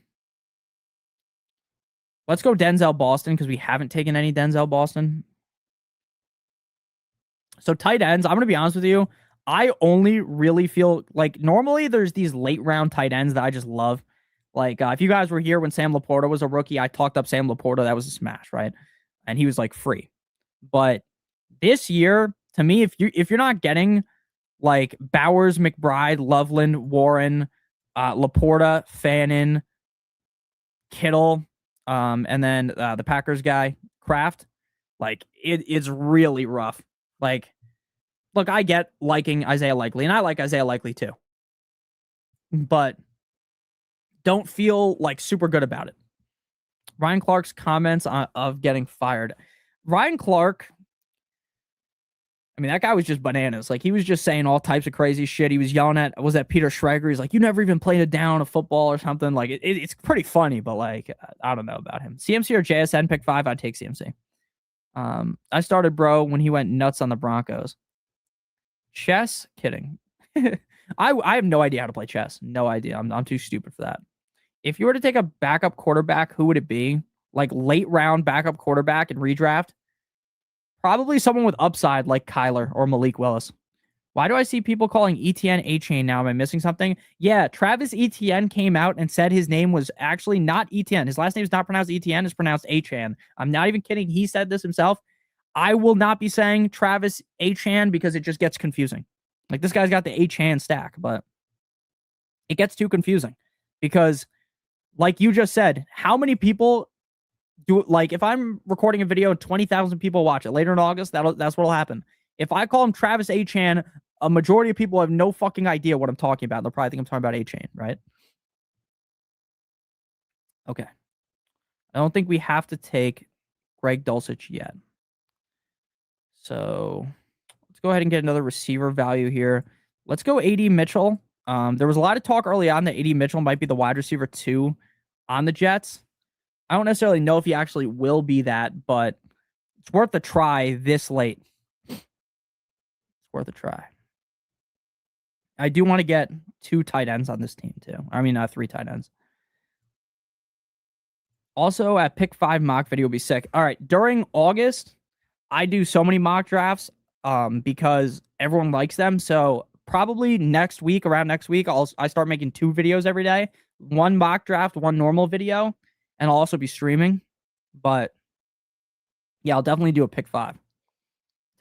Let's go Denzel Boston because we haven't taken any Denzel Boston. So tight ends, I'm going to be honest with you. I only really feel like normally there's these late round tight ends that I just love. Like if you guys were here when Sam Laporta was a rookie, I talked up Sam Laporta. That was a smash, right? And he was like free. But this year, to me, if you're not getting like Bowers, McBride, Loveland, Warren, Laporta, Fannin, Kittle, and then the Packers guy, Kraft, like it's really rough. Like, look, I get liking Isaiah Likely, and I like Isaiah Likely too. But don't feel like super good about it. Ryan Clark's comments of getting fired. Ryan Clark, I mean, that guy was just bananas. Like, he was just saying all types of crazy shit. He was yelling at, was that Peter Schrager? He's like, you never even played a down of football or something. Like, it's pretty funny, but like, I don't know about him. CMC or JSN, pick 5, I'd take CMC. I started bro when he went nuts on the Broncos. Chess? Kidding. I have no idea how to play chess. No idea. I'm too stupid for that. If you were to take a backup quarterback, who would it be? Like late round backup quarterback in redraft? Probably someone with upside like Kyler or Malik Willis. Why do I see people calling ETN A-Chain now? Am I missing something? Yeah, Travis Etienne came out and said his name was actually not Etienne. His last name is not pronounced Etienne, it's pronounced A-Chan. I'm not even kidding. He said this himself. I will not be saying Travis A-Chan because it just gets confusing. Like, this guy's got the A-Chan stack, but it gets too confusing because, like you just said, how many people do, like, if I'm recording a video and 20,000 people watch it later in August, that's what'll happen. If I call him Travis A-Chan, a majority of people have no fucking idea what I'm talking about. They'll probably think I'm talking about A-Chain, right? Okay. I don't think we have to take Greg Dulcich yet. So let's go ahead and get another receiver value here. Let's go AD Mitchell. There was a lot of talk early on that AD Mitchell might be the wide receiver 2 on the Jets. I don't necessarily know if he actually will be that, but it's worth a try this late. It's worth a try. I do want to get 2 tight ends on this team too. I mean, 3 tight ends. Also, at pick 5 mock video will be sick. All right, during August, I do so many mock drafts because everyone likes them. So probably next week, around next week, I start making 2 videos every day. 1 mock draft, 1 normal video, and I'll also be streaming. But yeah, I'll definitely do a pick 5.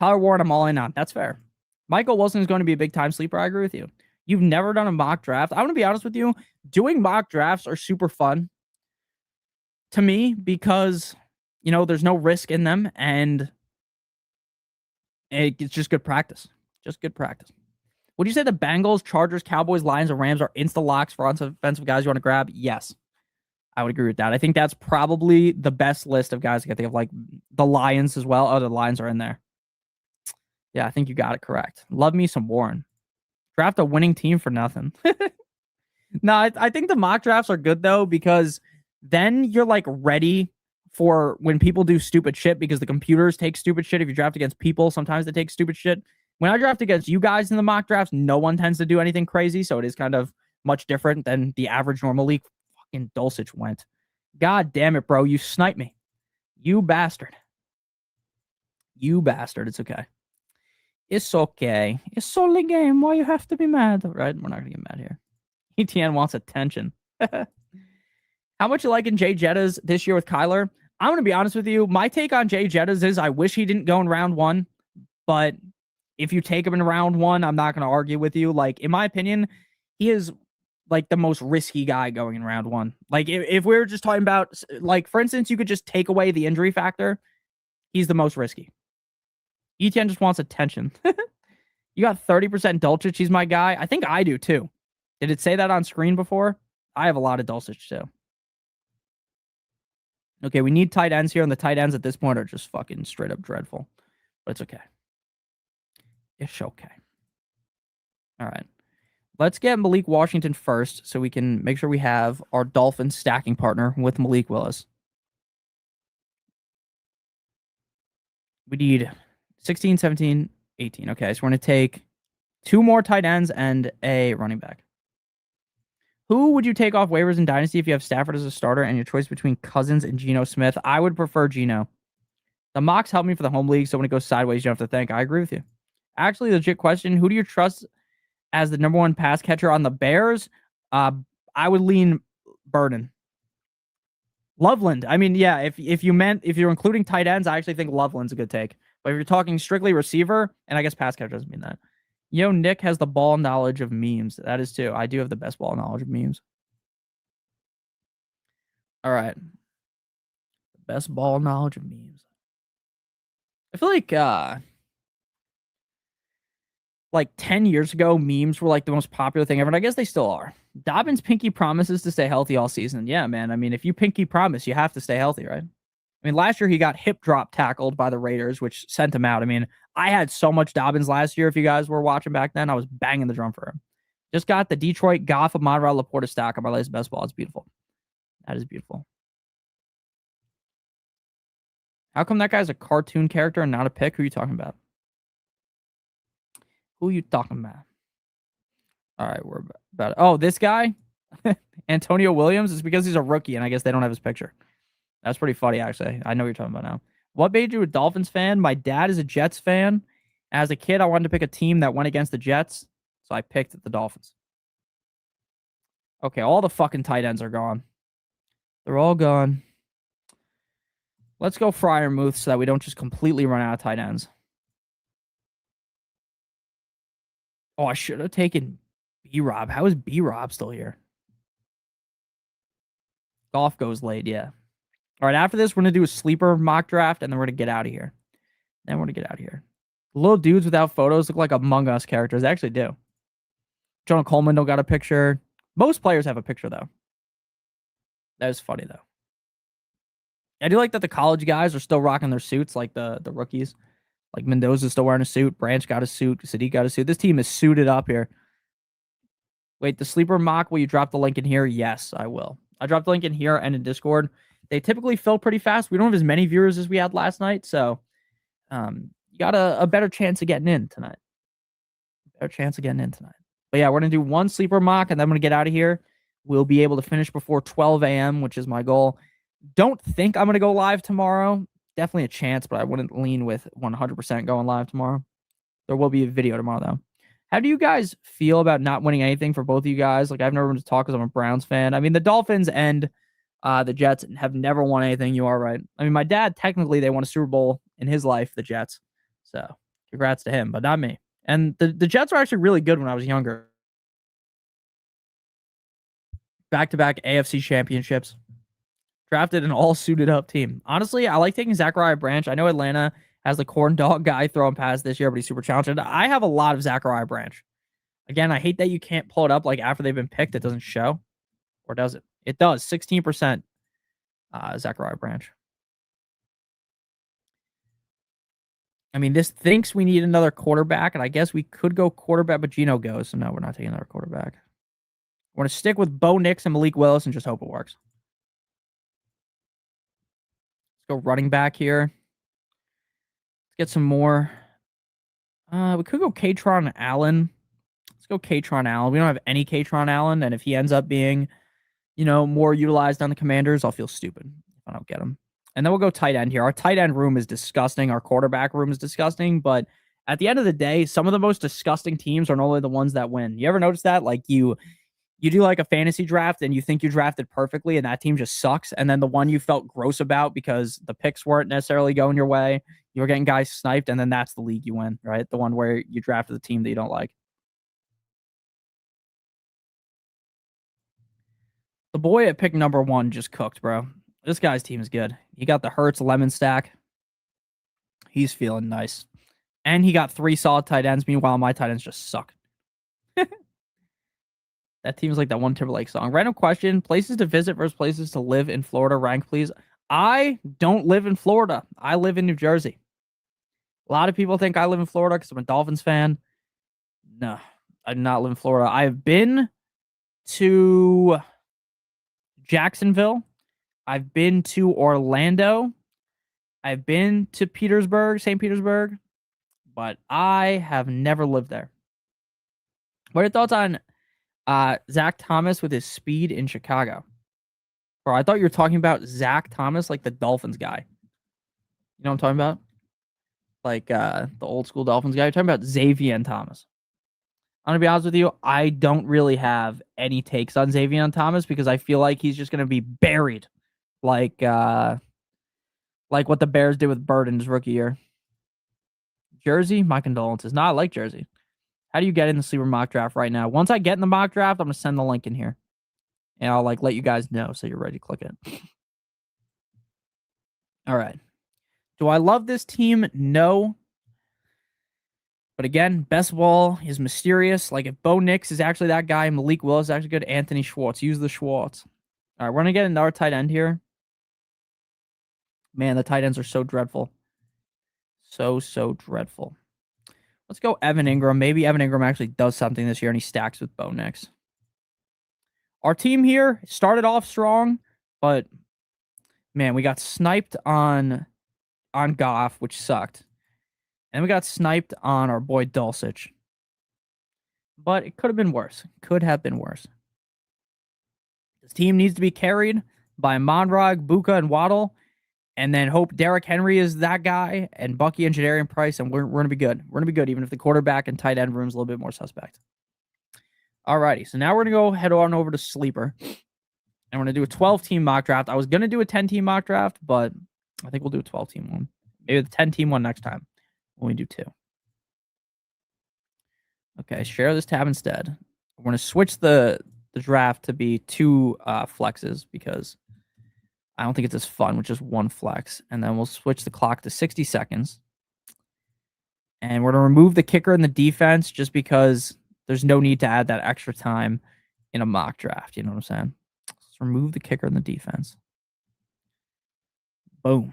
Tyler Warren, I'm all in on. That's fair. Michael Wilson is going to be a big time sleeper. I agree with you. You've never done a mock draft. I want to be honest with you. Doing mock drafts are super fun to me because, you know, there's no risk in them and it's just good practice. Just good practice. Would you say the Bengals, Chargers, Cowboys, Lions, or Rams are insta locks for offensive guys you want to grab? Yes. I would agree with that. I think that's probably the best list of guys I can think of, like the Lions as well. Oh, the Lions are in there. Yeah, I think you got it correct. Love me some Warren. Draft a winning team for nothing. No, I think the mock drafts are good, though, because then you're, like, ready for when people do stupid shit because the computers take stupid shit. If you draft against people, sometimes they take stupid shit. When I draft against you guys in the mock drafts, no one tends to do anything crazy, so it is kind of much different than the average normal league. Fucking Dulcich went. God damn it, bro. You sniped me. You bastard. You bastard. It's okay. It's okay. It's only game. Why you have to be mad? Right? We're not going to get mad here. ETN wants attention. How much you liking Jay Jettas this year with Kyler? I'm going to be honest with you. My take on Jay Jettas is I wish he didn't go in round 1. But if you take him in round 1, I'm not going to argue with you. Like, in my opinion, he is like the most risky guy going in round 1. Like, if we were just talking about, like, for instance, you could just take away the injury factor. He's the most risky. ETN just wants attention. You got 30% Dulcich. He's my guy. I think I do too. Did it say that on screen before? I have a lot of Dulcich too. Okay, we need tight ends here, and the tight ends at this point are just fucking straight up dreadful. But it's okay. It's okay. All right. Let's get Malik Washington first so we can make sure we have our Dolphins stacking partner with Malik Willis. We need 16, 17, 18. Okay, so we're going to take 2 more tight ends and a running back. Who would you take off waivers in Dynasty if you have Stafford as a starter and your choice between Cousins and Geno Smith? I would prefer Geno. The mocks help me for the home league, so when it goes sideways, you don't have to think. I agree with you. Actually, legit question. Who do you trust as the number 1 pass catcher on the Bears? I would lean Burden. Loveland. I mean, yeah, if you're including tight ends, I actually think Loveland's a good take. But if you're talking strictly receiver, and I guess pass catcher doesn't mean that. Nick has the ball knowledge of memes. That is too. I do have the best ball knowledge of memes. All right. Best ball knowledge of memes. I feel like 10 years ago, memes were like the most popular thing ever, and I guess they still are. Dobbins pinky promises to stay healthy all season. Yeah, man. I mean, if you pinky promise, you have to stay healthy, right? I mean, last year he got hip drop tackled by the Raiders, which sent him out. I mean, I had so much Dobbins last year. If you guys were watching back then, I was banging the drum for him. Just got the Detroit Goff of Monterey Laporta stack on my latest best ball. It's beautiful. That is beautiful. How come that guy's a cartoon character and not a pick? Who are you talking about? Who are you talking about? All right, we're about it. Oh, this guy, Antonio Williams, is because he's a rookie, and I guess they don't have his picture. That's pretty funny, actually. I know what you're talking about now. What made you a Dolphins fan? My dad is a Jets fan. As a kid, I wanted to pick a team that went against the Jets, so I picked the Dolphins. Okay, all the fucking tight ends are gone. They're all gone. Let's go Freiermuth so that we don't just completely run out of tight ends. Oh, I should have taken B-Rob. How is B-Rob still here? Golf goes late, yeah. All right, after this, we're going to do a sleeper mock draft, and then we're going to get out of here. Little dudes without photos look like Among Us characters. They actually do. Jonah Coleman don't got a picture. Most players have a picture, though. That is funny, though. I do like that the college guys are still rocking their suits, like the rookies. Like Mendoza's still wearing a suit. Branch got a suit. Sadiq got a suit. This team is suited up here. Wait, the sleeper mock, will you drop the link in here? Yes, I will. I dropped the link in here and in Discord. They typically fill pretty fast. We don't have as many viewers as we had last night, so you got a better chance of getting in tonight. But yeah, we're going to do one sleeper mock, and then I'm going to get out of here. We'll be able to finish before 12 a.m., which is my goal. Don't think I'm going to go live tomorrow. Definitely a chance, but I wouldn't lean with 100% going live tomorrow. There will be a video tomorrow, though. How do you guys feel about not winning anything for both of you guys? Like, I've never been to talk because I'm a Browns fan. I mean, the Dolphins and the Jets have never won anything. You are right. I mean, my dad, technically, they won a Super Bowl in his life, the Jets. So, congrats to him, but not me. And the Jets were actually really good when I was younger. Back-to-back AFC championships. Drafted an all-suited-up team. Honestly, I like taking Zachariah Branch. I know Atlanta has the corn dog guy throwing past this year, but he's super challenging. I have a lot of Zachariah Branch. Again, I hate that you can't pull it up like after they've been picked. It doesn't show. Or does it? It does. 16% Zachariah Branch. I mean, this thinks we need another quarterback, and I guess we could go quarterback, but Geno goes, so no, we're not taking another quarterback. We're going to stick with Bo Nix and Malik Willis and just hope it works. Let's go running back here. Let's get some more. We could go Katron Allen. Let's go Katron Allen. We don't have any Katron Allen, and if he ends up being, more utilized on the Commanders, I'll feel stupid if I don't get him. And then we'll go tight end here. Our tight end room is disgusting. Our quarterback room is disgusting. But at the end of the day, some of the most disgusting teams are normally the ones that win. You ever notice that? Like you do like a fantasy draft and you think you drafted perfectly and that team just sucks. And then the one you felt gross about because the picks weren't necessarily going your way, you were getting guys sniped, and then that's the league you win, right? The one where you drafted the team that you don't like. The boy at pick number 1 just cooked, bro. This guy's team is good. He got the Hurts lemon stack. He's feeling nice. And he got 3 solid tight ends. Meanwhile, my tight ends just suck. That team's like that one Timberlake song. Random question: places to visit versus places to live in Florida. Rank, please. I don't live in Florida. I live in New Jersey. A lot of people think I live in Florida because I'm a Dolphins fan. No, I do not live in Florida. I've been to Jacksonville. I've been to Orlando. I've been to Petersburg, St. Petersburg, but I have never lived there. What are your thoughts on Zach Thomas with his speed in Chicago? Bro, I thought you were talking about Zach Thomas, like the Dolphins guy. You know what I'm talking about? Like the old school Dolphins guy. You're talking about Xavier Thomas. I'm gonna be honest with you, I don't really have any takes on Xavier Thomas because I feel like he's just gonna be buried, like what the Bears did with Bird in his rookie year. Jersey, my condolences. No, I like Jersey. How do you get in the sleeper mock draft right now? Once I get in the mock draft, I'm gonna send the link in here, and I'll let you guys know so you're ready to click it. All right. Do I love this team? No. But again, best ball is mysterious. Like if Bo Nix is actually that guy, Malik Willis is actually good. Anthony Schwartz. Use the Schwartz. All right, we're gonna get another tight end here. Man, the tight ends are so dreadful. So dreadful. Let's go Evan Ingram. Maybe Evan Ingram actually does something this year and he stacks with Bo Nix. Our team here started off strong, but man, we got sniped on Goff, which sucked. And we got sniped on our boy Dulcich. But it could have been worse. Could have been worse. This team needs to be carried by Monrog, Buka, and Waddle. And then hope Derrick Henry is that guy and Bucky and Jadarian Price. And we're going to be good. We're going to be good even if the quarterback and tight end room is a little bit more suspect. Alrighty. So now we're going to go head on over to Sleeper. And we're going to do a 12-team mock draft. I was going to do a 10-team mock draft, but I think we'll do a 12-team one. Maybe the 10-team one next time. When we do 2. Okay, share this tab instead. We're going to switch the draft to be 2 flexes because I don't think it's as fun with just 1 flex. And then we'll switch the clock to 60 seconds. And we're going to remove the kicker and the defense just because there's no need to add that extra time in a mock draft. You know what I'm saying? Let's remove the kicker and the defense. Boom.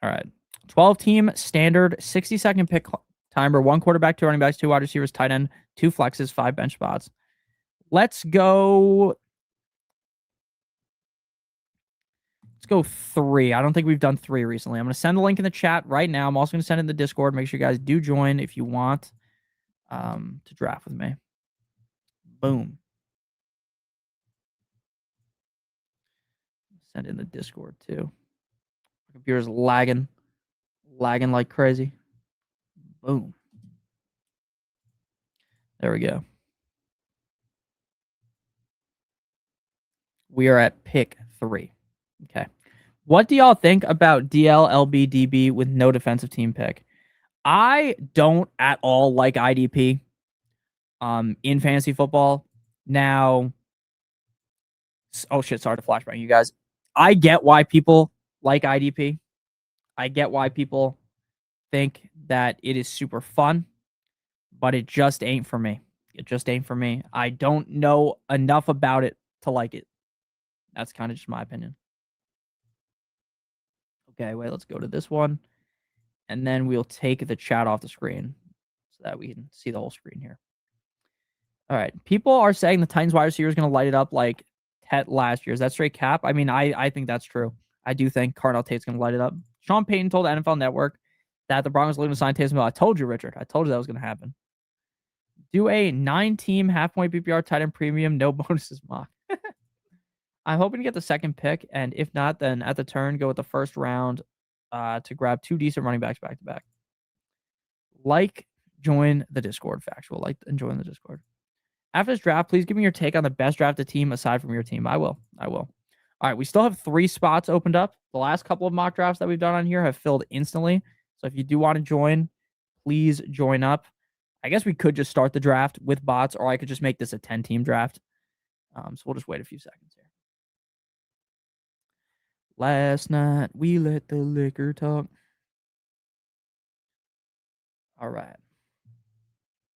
All right. 12-team standard 60-second pick timer, 1 quarterback, 2 running backs, 2 wide receivers, tight end, 2 flexes, 5 bench spots. Let's go 3. I don't think we've done 3 recently. I'm going to send the link in the chat right now. I'm also going to send it in the Discord. Make sure you guys do join if you want to draft with me. Boom. Send it in the Discord too. My computer's lagging like crazy. Boom. There we go. We are at pick 3. Okay. What do y'all think about DLLBDB with no defensive team pick? I don't at all like IDP in fantasy football. Now, oh shit, sorry to flashbang you guys. I get why people like IDP. I get why people think that it is super fun, but it just ain't for me. It just ain't for me. I don't know enough about it to like it. That's kind of just my opinion. Okay, wait, let's go to this one. And then we'll take the chat off the screen so that we can see the whole screen here. All right. People are saying the Titans wide receiver is going to light it up like Tet last year. Is that straight cap? I mean, I think that's true. I do think Cardinal Tate's going to light it up. Sean Payton told NFL Network that the Broncos looking to sign Taysom Hill. I told you, Richard. I told you that was going to happen. Do a 9-team half-point PPR tight end premium, no bonuses mock. I'm hoping to get the second pick, and if not, then at the turn, go with the first round to grab 2 decent running backs back-to-back. Join the Discord, factual. And join the Discord. After this draft, please give me your take on the best drafted team aside from your team. I will. All right, we still have 3 spots opened up. The last couple of mock drafts that we've done on here have filled instantly. So if you do want to join, please join up. I guess we could just start the draft with bots, or I could just make this a 10-team draft. So we'll just wait a few seconds here. Last night, we let the liquor talk. All right.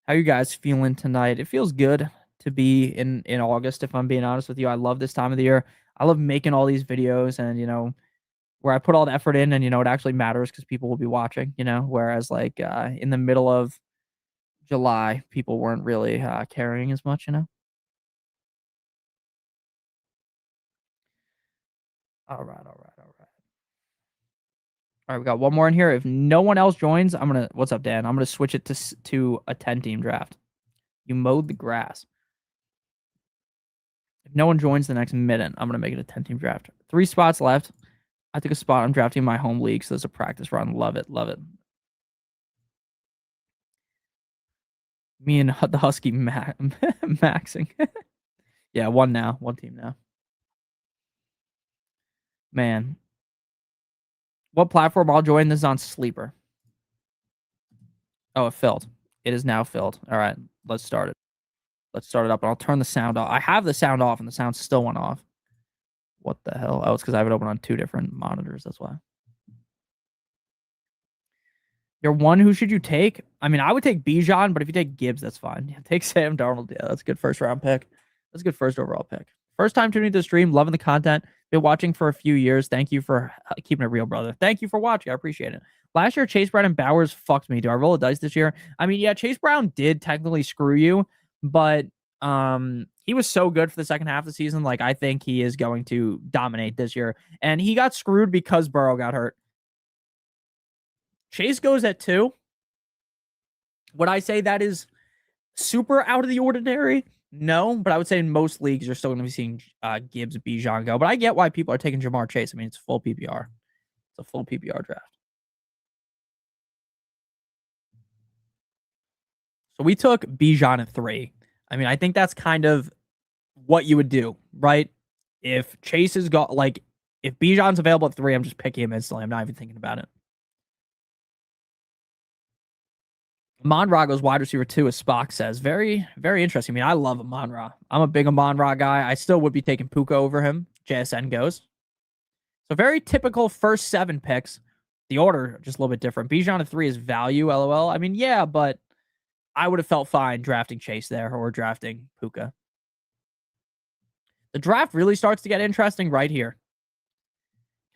How you guys feeling tonight? It feels good to to be in August, if I'm being honest with you. I love this time of the year. I love making all these videos and, where I put all the effort in and, it actually matters because people will be watching, whereas like in the middle of July, people weren't really caring as much. All right, all right, all right. All right, we got one more in here. If no one else joins, what's up, Dan? I'm gonna switch it to a 10-team draft. You mowed the grass. If no one joins the next minute, I'm gonna make it a 10-team draft. 3 spots left. I took a spot. I'm drafting my home league, so there's a practice run. Love it, love it. Me and the Husky maxing. Yeah, one team now. Man, what platform I'll join? This is on Sleeper. Oh, it filled. It is now filled. All right, let's start it. Let's start it up, and I'll turn the sound off. I have the sound off, and the sound still went off. What the hell? Oh, it's because I have it open on 2 different monitors. That's why. You're one. Who should you take? I mean, I would take Bijan, but if you take Gibbs, that's fine. Yeah, take Sam Darnold. Yeah, that's a good first round pick. That's a good first overall pick. First time tuning to the stream, loving the content. Been watching for a few years. Thank you for keeping it real, brother. Thank you for watching. I appreciate it. Last year, Chase Brown and Bowers fucked me. Do I roll a dice this year? I mean, yeah, Chase Brown did technically screw you, but he was so good for the second half of the season. Like, I think he is going to dominate this year. And he got screwed because Burrow got hurt. Chase goes at 2. Would I say that is super out of the ordinary? No, but I would say in most leagues you're still going to be seeing Gibbs, Bijan go. But I get why people are taking Jamar Chase. I mean, it's full PPR. It's a full PPR draft. So we took Bijan at 3. I mean, I think that's kind of what you would do, right? If Chase has got, like, if Bijan's available at 3, I'm just picking him instantly. I'm not even thinking about it. Amon-Ra goes wide receiver 2, as Spock says. Very, very interesting. I mean, I love Amon-Ra. I'm a big Amon-Ra guy. I still would be taking Puka over him. JSN goes. So very typical first 7 picks. The order just a little bit different. Bijan at 3 is value, LOL. I mean, yeah, but I would have felt fine drafting Chase there or drafting Puka. The draft really starts to get interesting right here.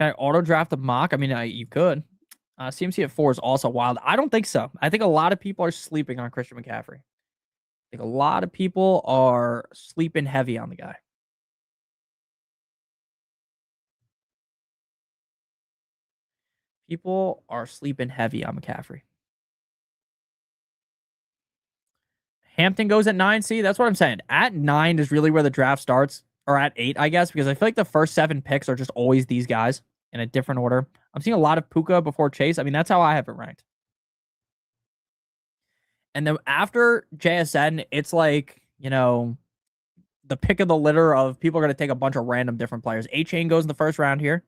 Can I auto draft a mock? I mean, you could. CMC at 4 is also wild. I don't think so. I think a lot of people are sleeping on Christian McCaffrey. I think a lot of people are sleeping heavy on the guy. People are sleeping heavy on McCaffrey. Hampton goes at 9. See, that's what I'm saying. At 9 is really where the draft starts, or at 8, I guess, because I feel like the first 7 picks are just always these guys in a different order. I'm seeing a lot of Puka before Chase. I mean, that's how I have it ranked. And then after JSN, it's like, the pick of the litter of people are going to take a bunch of random different players. A-Chain goes in the first round here.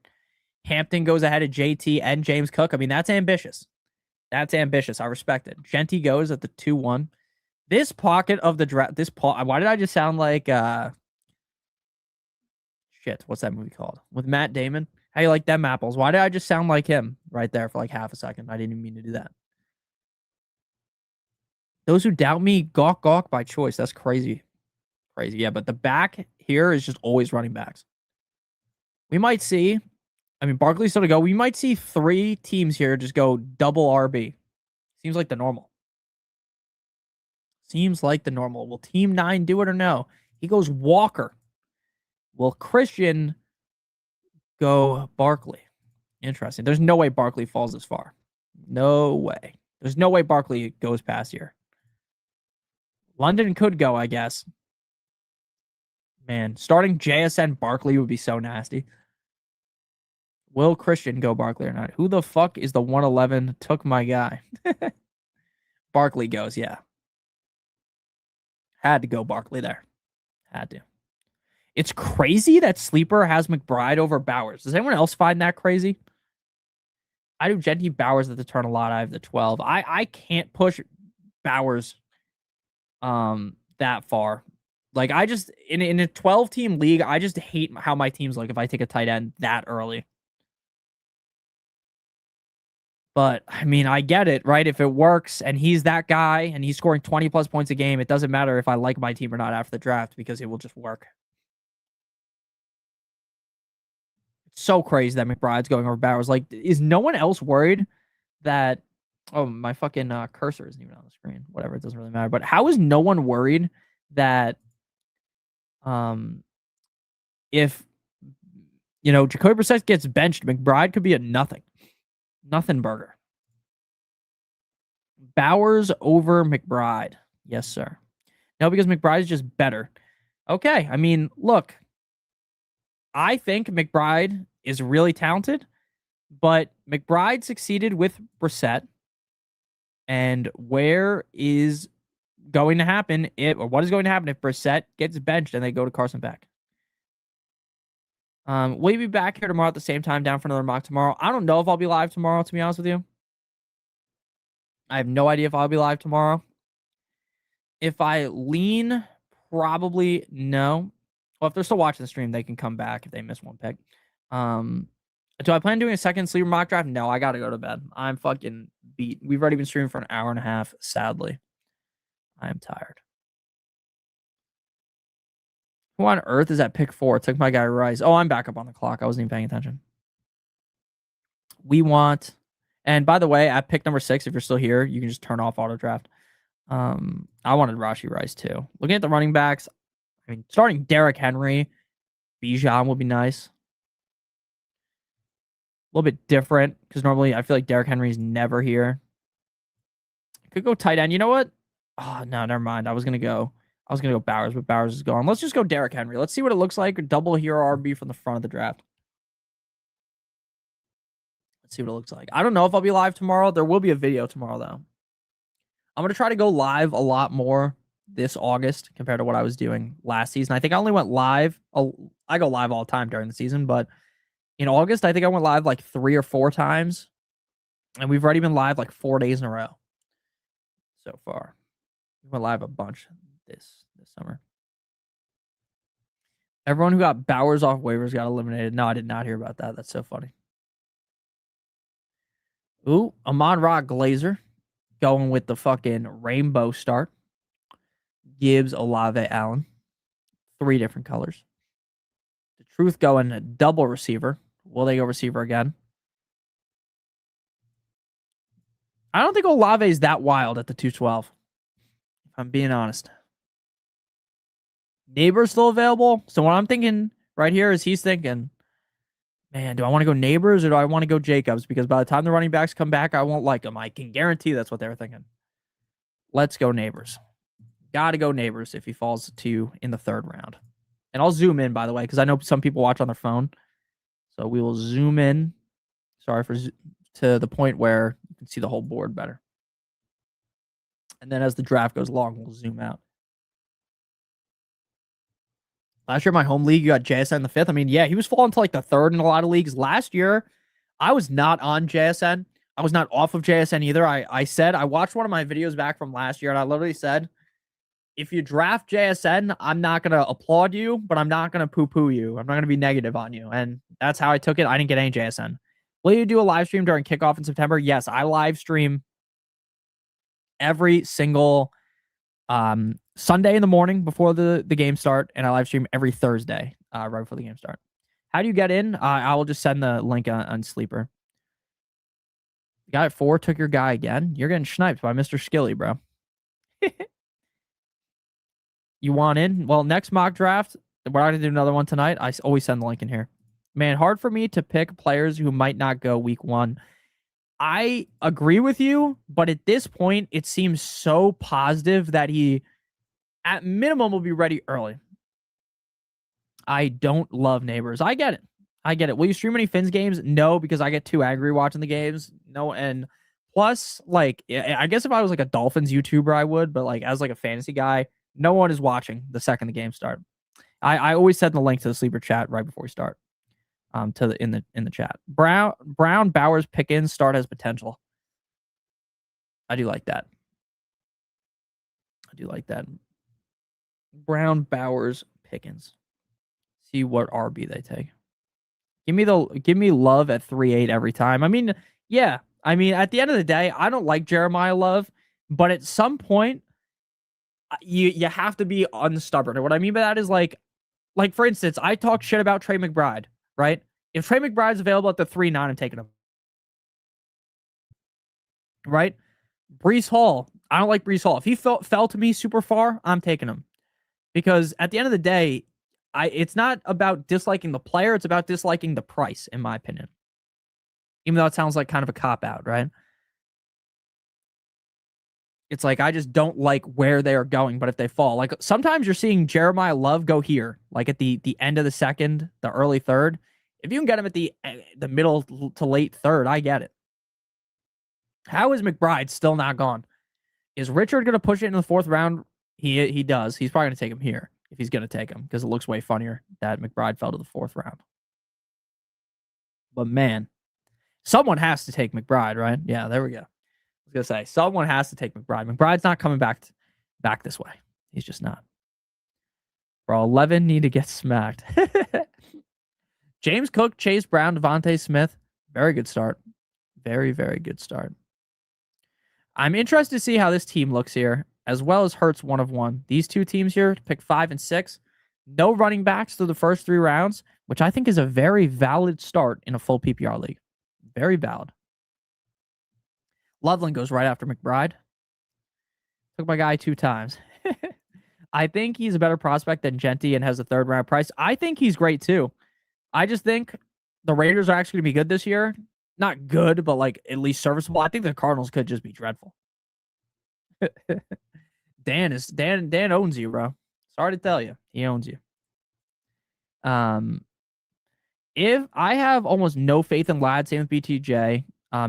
Hampton goes ahead of JT and James Cook. I mean, that's ambitious. That's ambitious. I respect it. Genty goes at the 2-1. This pocket of the draft, why did I just sound like, shit, what's that movie called? With Matt Damon? How you like them apples? Why did I just sound like him right there for like half a second? I didn't even mean to do that. Those who doubt me, gawk gawk by choice. That's crazy. Crazy. Yeah, but the back here is just always running backs. We might see, I mean, Barkley's still to go. We might see 3 teams here just go double RB. Seems like the normal. Seems like the normal. Will Team 9 do it or no? He goes Walker. Will Christian go Barkley? Interesting. There's no way Barkley falls this far. No way. There's no way Barkley goes past here. London could go, I guess. Man, starting JSN Barkley would be so nasty. Will Christian go Barkley or not? Who the fuck is the 111 took my guy? Barkley goes, yeah. Had to go Barkley there. Had to. It's crazy that Sleeper has McBride over Bowers. Does anyone else find that crazy? I do Genty Bowers at the turn a lot. I have the 12. I can't push Bowers that far. Like, I just, in a 12-team league, I just hate how my teams look if I take a tight end that early. But I mean, I get it, right? If it works and he's that guy and he's scoring 20 plus points a game, it doesn't matter if I like my team or not after the draft because it will just work. It's so crazy that McBride's going over Bowers. Like, is no one else worried that? Oh, my fucking cursor isn't even on the screen. Whatever, it doesn't really matter. But how is no one worried that if Jacoby Brissett gets benched, McBride could be a nothing burger. Bowers over McBride. Yes, sir. No, because McBride is just better. Okay. I mean, look, I think McBride is really talented, but McBride succeeded with Brissett. And where is going to happen what is going to happen if Brissett gets benched and they go to Carson Beck? Will you be back here tomorrow at the same time down for another mock tomorrow? I don't know if I'll be live tomorrow, to be honest with you. I have no idea if I'll be live tomorrow. If I lean, probably no. Well, if they're still watching the stream, they can come back if they miss one pick. Do I plan on doing a second sleeper mock draft? No, I gotta go to bed. I'm fucking beat. We've already been streaming for an hour and a half, sadly. I am tired. Who on earth is at pick 4? Took my guy Rice. Oh, I'm back up on the clock. I wasn't even paying attention. We want, and by the way, at pick number 6, if you're still here, you can just turn off auto draft. I wanted Rashee Rice too. Looking at the running backs, I mean, starting Derrick Henry, Bijan would be nice. A little bit different because normally I feel like Derrick Henry is never here. Could go tight end. You know what? Oh no, never mind. I was gonna go Bowers, but Bowers is gone. Let's just go Derrick Henry. Let's see what it looks like. Double hero RB from the front of the draft. Let's see what it looks like. I don't know if I'll be live tomorrow. There will be a video tomorrow though. I'm gonna try to go live a lot more this August compared to what I was doing last season. I think I only went live. I go live all the time during the season, but in August, I think I went live like 3 or 4 times, and we've already been live like 4 days in a row so far. We went live a bunch this summer. Everyone who got Bowers off waivers got eliminated. No, I did not hear about that. That's so funny. Ooh, Amon-Ra Glazer going with the fucking rainbow start. Gibbs, Olave, Allen. 3 different colors. The Truth going a double receiver. Will they go receiver again? I don't think Olave is that wild at the 212. If I'm being honest. Neighbor's still available. So what I'm thinking right here is he's thinking, man, do I want to go Neighbors or do I want to go Jacobs? Because by the time the running backs come back, I won't like them. I can guarantee that's what they were thinking. Let's go Neighbors. Got to go Neighbors if he falls to in the 3rd round. And I'll zoom in, by the way, because I know some people watch on their phone. So we will zoom in. Sorry for to the point where you can see the whole board better. And then as the draft goes along, we'll zoom out. Last year, my home league, you got JSN in the 5th. I mean, yeah, he was falling to like the 3rd in a lot of leagues. Last year, I was not on JSN. I was not off of JSN either. I said, I watched one of my videos back from last year, and I literally said, if you draft JSN, I'm not going to applaud you, but I'm not going to poo-poo you. I'm not going to be negative on you. And that's how I took it. I didn't get any JSN. Will you do a live stream during kickoff in September? Yes, I live stream every single Sunday in the morning before the game start, and I live stream every Thursday right before the game start. How do you get in? I will just send the link on Sleeper. The guy at 4 took your guy again. You're getting sniped by Mr. Skilly, bro. You want in? Well, next mock draft, we're not going to do another one tonight. I always send the link in here. Man, hard for me to pick players who might not go week 1. I agree with you, but at this point, it seems so positive that he, at minimum, will be ready early. I don't love Neighbors. I get it. Will you stream any Finns games? No, because I get too angry watching the games. No, and plus, like, I guess if I was like a Dolphins YouTuber, I would, but like as like a fantasy guy, no one is watching the second the game start. I always send the link to the sleeper chat right before we start. In the chat. Brown Bowers Pickens start has potential. I do like that. Brown Bowers Pickens. See what RB they take. Give me love at 3.8 every time. I mean, yeah, I mean, at the end of the day, I don't like Jeremiah Love, but at some point, you have to be unstubborn. And what I mean by that is like for instance, I talk shit about Trey McBride, right? If Trey McBride's available at the 3-9, I'm taking him. Right? Breece Hall. I don't like Breece Hall. If he fell to me super far, I'm taking him. Because at the end of the day, it's not about disliking the player, it's about disliking the price, in my opinion. Even though it sounds like kind of a cop-out, right? It's like I just don't like where they are going, but if they fall, like sometimes you're seeing Jeremiah Love go here, like at the end of the second, the early third. If you can get him at the middle to late third, I get it. How is McBride still not gone? Is Richard going to push it in the fourth round? He does. He's probably going to take him here if he's going to take him because it looks way funnier that McBride fell to the fourth round. But man, someone has to take McBride, right? Yeah, there we go. I was going to say, someone has to take McBride. McBride's not coming back this way. He's just not. Bro, 11 need to get smacked. James Cook, Chase Brown, Devontae Smith. Very good start. Very, very good start. I'm interested to see how this team looks here, as well as Hurts 1 of 1. These two teams here pick 5 and 6. No running backs through the first 3 rounds, which I think is a very valid start in a full PPR league. Very valid. Loveland goes right after McBride. Took my guy 2 times. I think he's a better prospect than Genty and has a 3rd round price. I think he's great too. I just think the Raiders are actually going to be good this year. Not good, but like at least serviceable. I think the Cardinals could just be dreadful. Dan owns you, bro. Sorry to tell you, he owns you. If I have almost no faith in Lad, same with btj.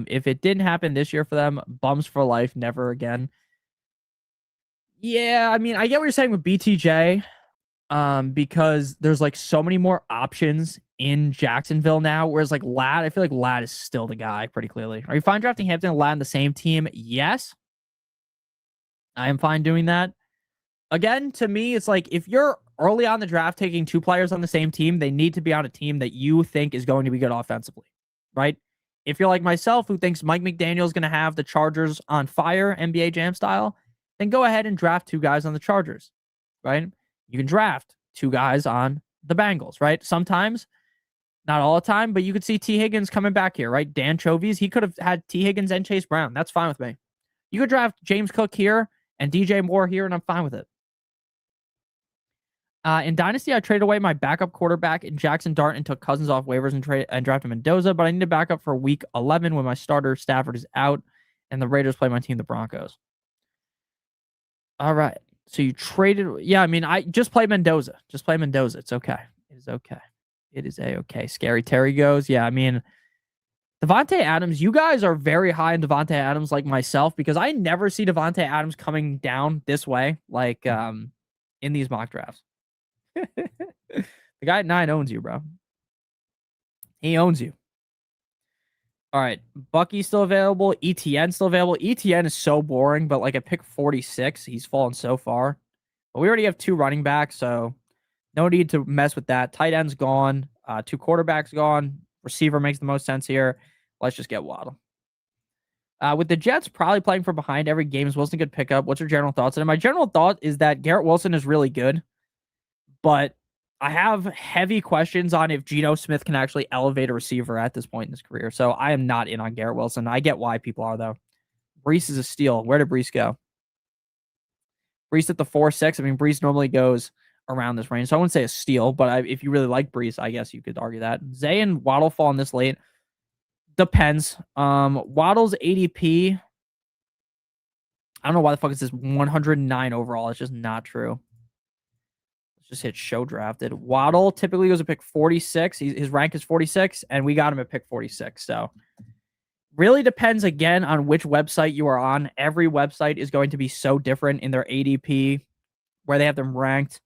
If it didn't happen this year for them, bums for life, never again. Yeah, I mean, I get what you're saying with btj. Because there's like so many more options in Jacksonville now, whereas like Lad, I feel like Lad is still the guy pretty clearly. Are you fine drafting Hampton and Lad on the same team? Yes. I am fine doing that. Again, to me, it's like if you're early on the draft taking 2 players on the same team, they need to be on a team that you think is going to be good offensively, right? If you're like myself, who thinks Mike McDaniel is going to have the Chargers on fire, NBA Jam style, then go ahead and draft 2 guys on the Chargers, right? You can draft 2 guys on the Bengals, right? Sometimes, not all the time, but you could see T. Higgins coming back here, right? Dan Chovies, he could have had T. Higgins and Chase Brown. That's fine with me. You could draft James Cook here and DJ Moore here, and I'm fine with it. In Dynasty, I traded away my backup quarterback in Jackson Dart and took Cousins off waivers and drafted Mendoza, but I need a backup for week 11 when my starter Stafford is out and the Raiders play my team, the Broncos. All right. So you traded. Yeah, I mean, I just play Mendoza. Just play Mendoza. It's okay. It is okay. It is a-okay. Scary Terry goes. Yeah, I mean, Devontae Adams, you guys are very high in Devontae Adams like myself because I never see Devontae Adams coming down this way, like in these mock drafts. The guy at 9 owns you, bro. He owns you. All right. Bucky's still available. ETN still available. ETN is so boring, but like at pick 46, he's fallen so far. But we already have 2 running backs, so no need to mess with that. Tight end's gone. 2 quarterbacks gone. Receiver makes the most sense here. Let's just get Waddle. With the Jets probably playing from behind every game, is Wilson a good pickup? What's your general thoughts? And my general thought is that Garrett Wilson is really good, but I have heavy questions on if Geno Smith can actually elevate a receiver at this point in his career. So I am not in on Garrett Wilson. I get why people are, though. Brees is a steal. Where did Brees go? Brees at the 4-6. I mean, Brees normally goes around this range. So I wouldn't say a steal, but if you really like Brees, I guess you could argue that. Zay and Waddle fall in this late. Depends. Waddle's ADP, I don't know why the fuck it says 109 overall. It's just not true. Let's just hit show drafted. Waddle typically goes to pick 46. His rank is 46, and we got him at pick 46. So really depends, again, on which website you are on. Every website is going to be so different in their ADP, where they have them ranked.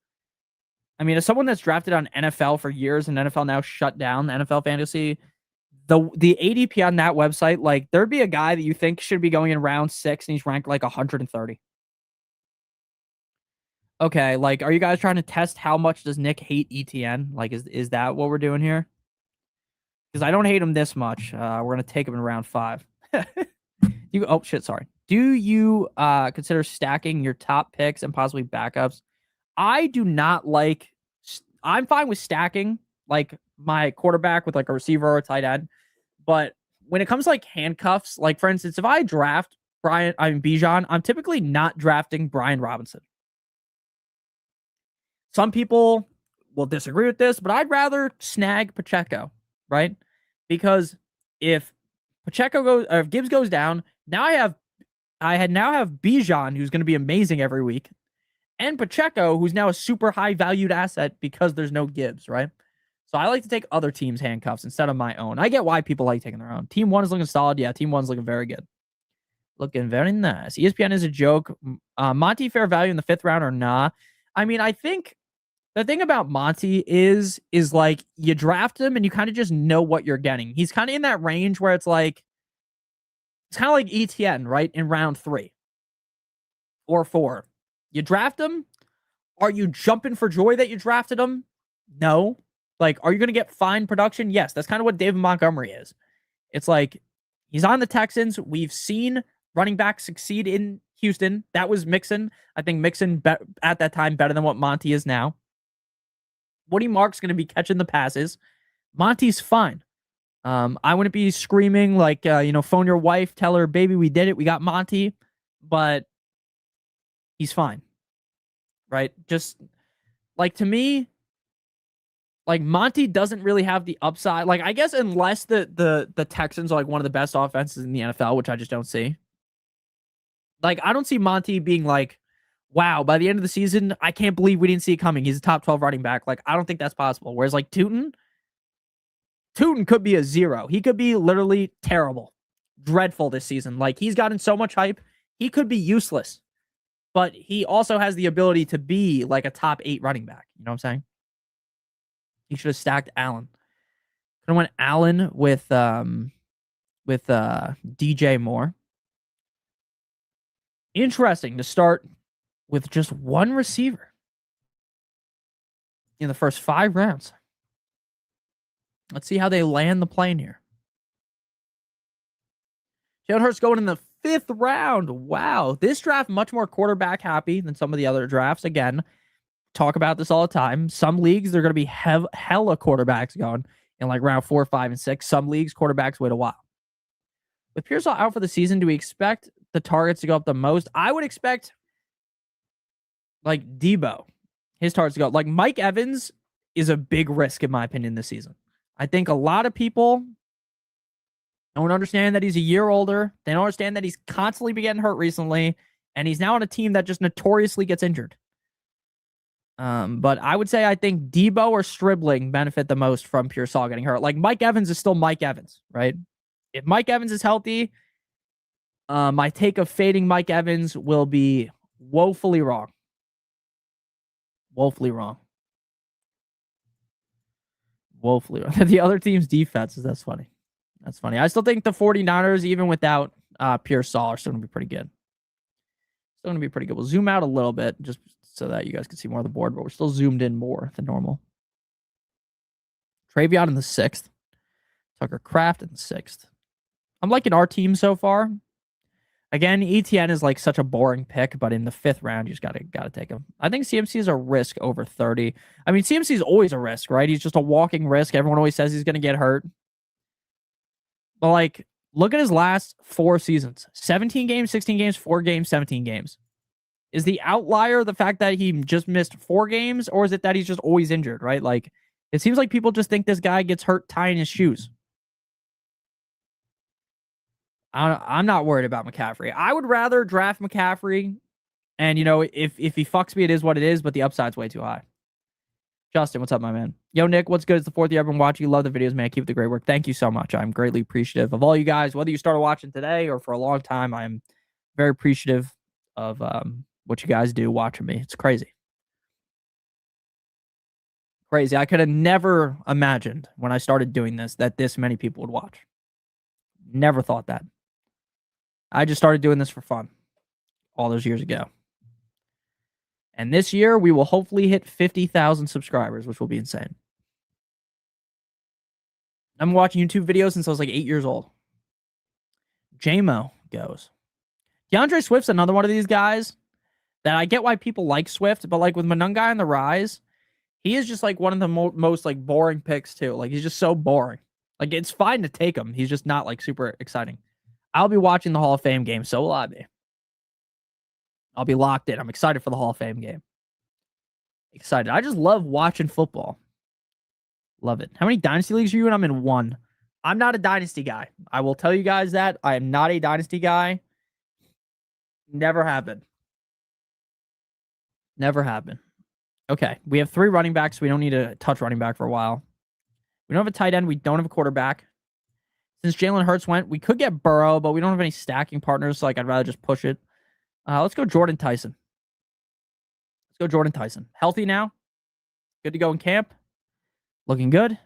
I mean, as someone that's drafted on NFL for years and NFL now shut down NFL fantasy, the ADP on that website, like there'd be a guy that you think should be going in round 6 and he's ranked like 130. Okay, like, are you guys trying to test how much does Nick hate ETN? Like, is that what we're doing here? Because I don't hate him this much. We're gonna take him in round 5. Oh shit, sorry. Do you consider stacking your top picks and possibly backups? I do not like. I'm fine with stacking like my quarterback with like a receiver or a tight end, but when it comes to like handcuffs, like for instance, if I draft Bijan, I'm typically not drafting Brian Robinson. Some people will disagree with this, but I'd rather snag Pacheco, right? Because if Pacheco goes, or if Gibbs goes down, now I now have Bijan, who's going to be amazing every week, and Pacheco, who's now a super high valued asset because there's no Gibbs, right? So I like to take other teams' handcuffs instead of my own. I get why people like taking their own. Team 1 is looking solid. Yeah, Team 1 is looking very good. Looking very nice. ESPN is a joke. Monty fair value in the 5th round or nah? I mean, I think the thing about Monty is like you draft him and you kind of just know what you're getting. He's kind of in that range where it's kind of like ETN, right? In round 3 or 4. You draft him. Are you jumping for joy that you drafted him? No. Like, are you going to get fine production? Yes. That's kind of what David Montgomery is. It's like he's on the Texans. We've seen running backs succeed in Houston. That was Mixon. I think Mixon at that time better than what Monty is now. Woody Mark's going to be catching the passes. Monty's fine. I wouldn't be screaming like, phone your wife, tell her, baby, we did it. We got Monty. But he's fine. Right? Just like to me, like Monty doesn't really have the upside. Like I guess unless the Texans are like one of the best offenses in the NFL, which I just don't see. Like I don't see Monty being like, wow, by the end of the season, I can't believe we didn't see it coming. He's a top 12 running back. Like I don't think that's possible. Whereas like Tootin could be a 0. He could be literally terrible, dreadful this season. Like he's gotten so much hype. He could be useless. But he also has the ability to be like a top 8 running back. You know what I'm saying? He should have stacked Allen. Could have went Allen with DJ Moore. Interesting to start with just one receiver in the first 5 rounds. Let's see how they land the plane here. Jalen Hurts going in the 5th round. Wow. This draft much more quarterback happy than some of the other drafts. Again, talk about this all the time. Some leagues, they're going to be hella quarterbacks going in like round 4, 5, and 6. Some leagues, quarterbacks wait a while. With Pearsall out for the season, do we expect the targets to go up the most? I would expect like Debo, his targets to go up. Like Mike Evans is a big risk in my opinion this season. I think a lot of people don't understand that he's a year older. They don't understand that he's constantly been getting hurt recently, and he's now on a team that just notoriously gets injured. But I would say I think Debo or Stribling benefit the most from Pearsall getting hurt. Like Mike Evans is still Mike Evans, right? If Mike Evans is healthy, my take of fading Mike Evans will be woefully wrong. Woefully wrong. Woefully wrong. The other team's defenses, that's funny. That's funny. I still think the 49ers, even without Pearsall, are still going to be pretty good. Still going to be pretty good. We'll zoom out a little bit just so that you guys can see more of the board, but we're still zoomed in more than normal. Travion in the 6th. Tucker Kraft in the 6th. I'm liking our team so far. Again, ETN is like such a boring pick, but in the 5th round, you just gotta take him. I think CMC is a risk over 30. I mean, CMC is always a risk, right? He's just a walking risk. Everyone always says he's gonna get hurt. But like, look at his last 4 seasons. 17 games, 16 games, 4 games, 17 games. Is the outlier the fact that he just missed 4 games, or is it that he's just always injured, right? Like, it seems like people just think this guy gets hurt tying his shoes. I'm not worried about McCaffrey. I would rather draft McCaffrey, and if he fucks me, it is what it is. But the upside's way too high. Justin, what's up, my man? Yo, Nick, what's good? It's the 4th year I've been watching. You love the videos, man. Keep the great work. Thank you so much. I'm greatly appreciative of all you guys. Whether you started watching today or for a long time, I'm very appreciative of what you guys do watching me. It's crazy. Crazy. I could have never imagined when I started doing this that this many people would watch. Never thought that. I just started doing this for fun all those years ago. And this year, we will hopefully hit 50,000 subscribers, which will be insane. I'm watching YouTube videos since I was like 8 years old. JMO goes. DeAndre Swift's another one of these guys that I get why people like Swift, but like with Monungai on the rise, he is just like one of the most like boring picks too. Like he's just so boring. Like it's fine to take him. He's just not like super exciting. I'll be watching the Hall of Fame game. So will I be. I'll be locked in. I'm excited for the Hall of Fame game. Excited. I just love watching football. Love it. How many Dynasty leagues are you in? I'm in one. I'm not a Dynasty guy. I will tell you guys that. I am not a Dynasty guy. Never happened. Never happened. Okay. We have 3 running backs. We don't need to touch running back for a while. We don't have a tight end. We don't have a quarterback. Since Jalen Hurts went, we could get Burrow, but we don't have any stacking partners, so like I'd rather just push it. Let's go Jordan Tyson. Healthy now. Good to go in camp. Looking good.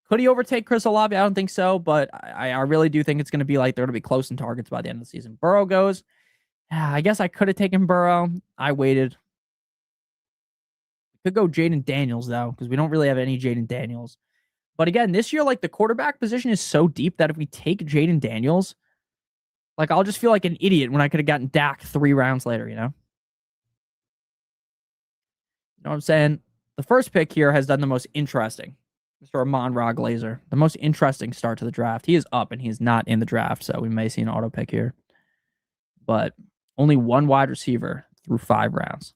Could he overtake Chris Olave? I don't think so, but I really do think it's going to be like they're going to be close in targets by the end of the season. Burrow goes. I guess I could have taken Burrow. I waited. Could go Jaden Daniels, though, because we don't really have any Jaden Daniels. But again, this year, like the quarterback position is so deep that if we take Jaden Daniels, like I'll just feel like an idiot when I could have gotten Dak 3 rounds later, you know? You know what I'm saying? The first pick here has done the most interesting. Mr. Amon-Ra Glazer. The most interesting start to the draft. He is up and he is not in the draft, so we may see an auto pick here. But only 1 wide receiver through 5 rounds.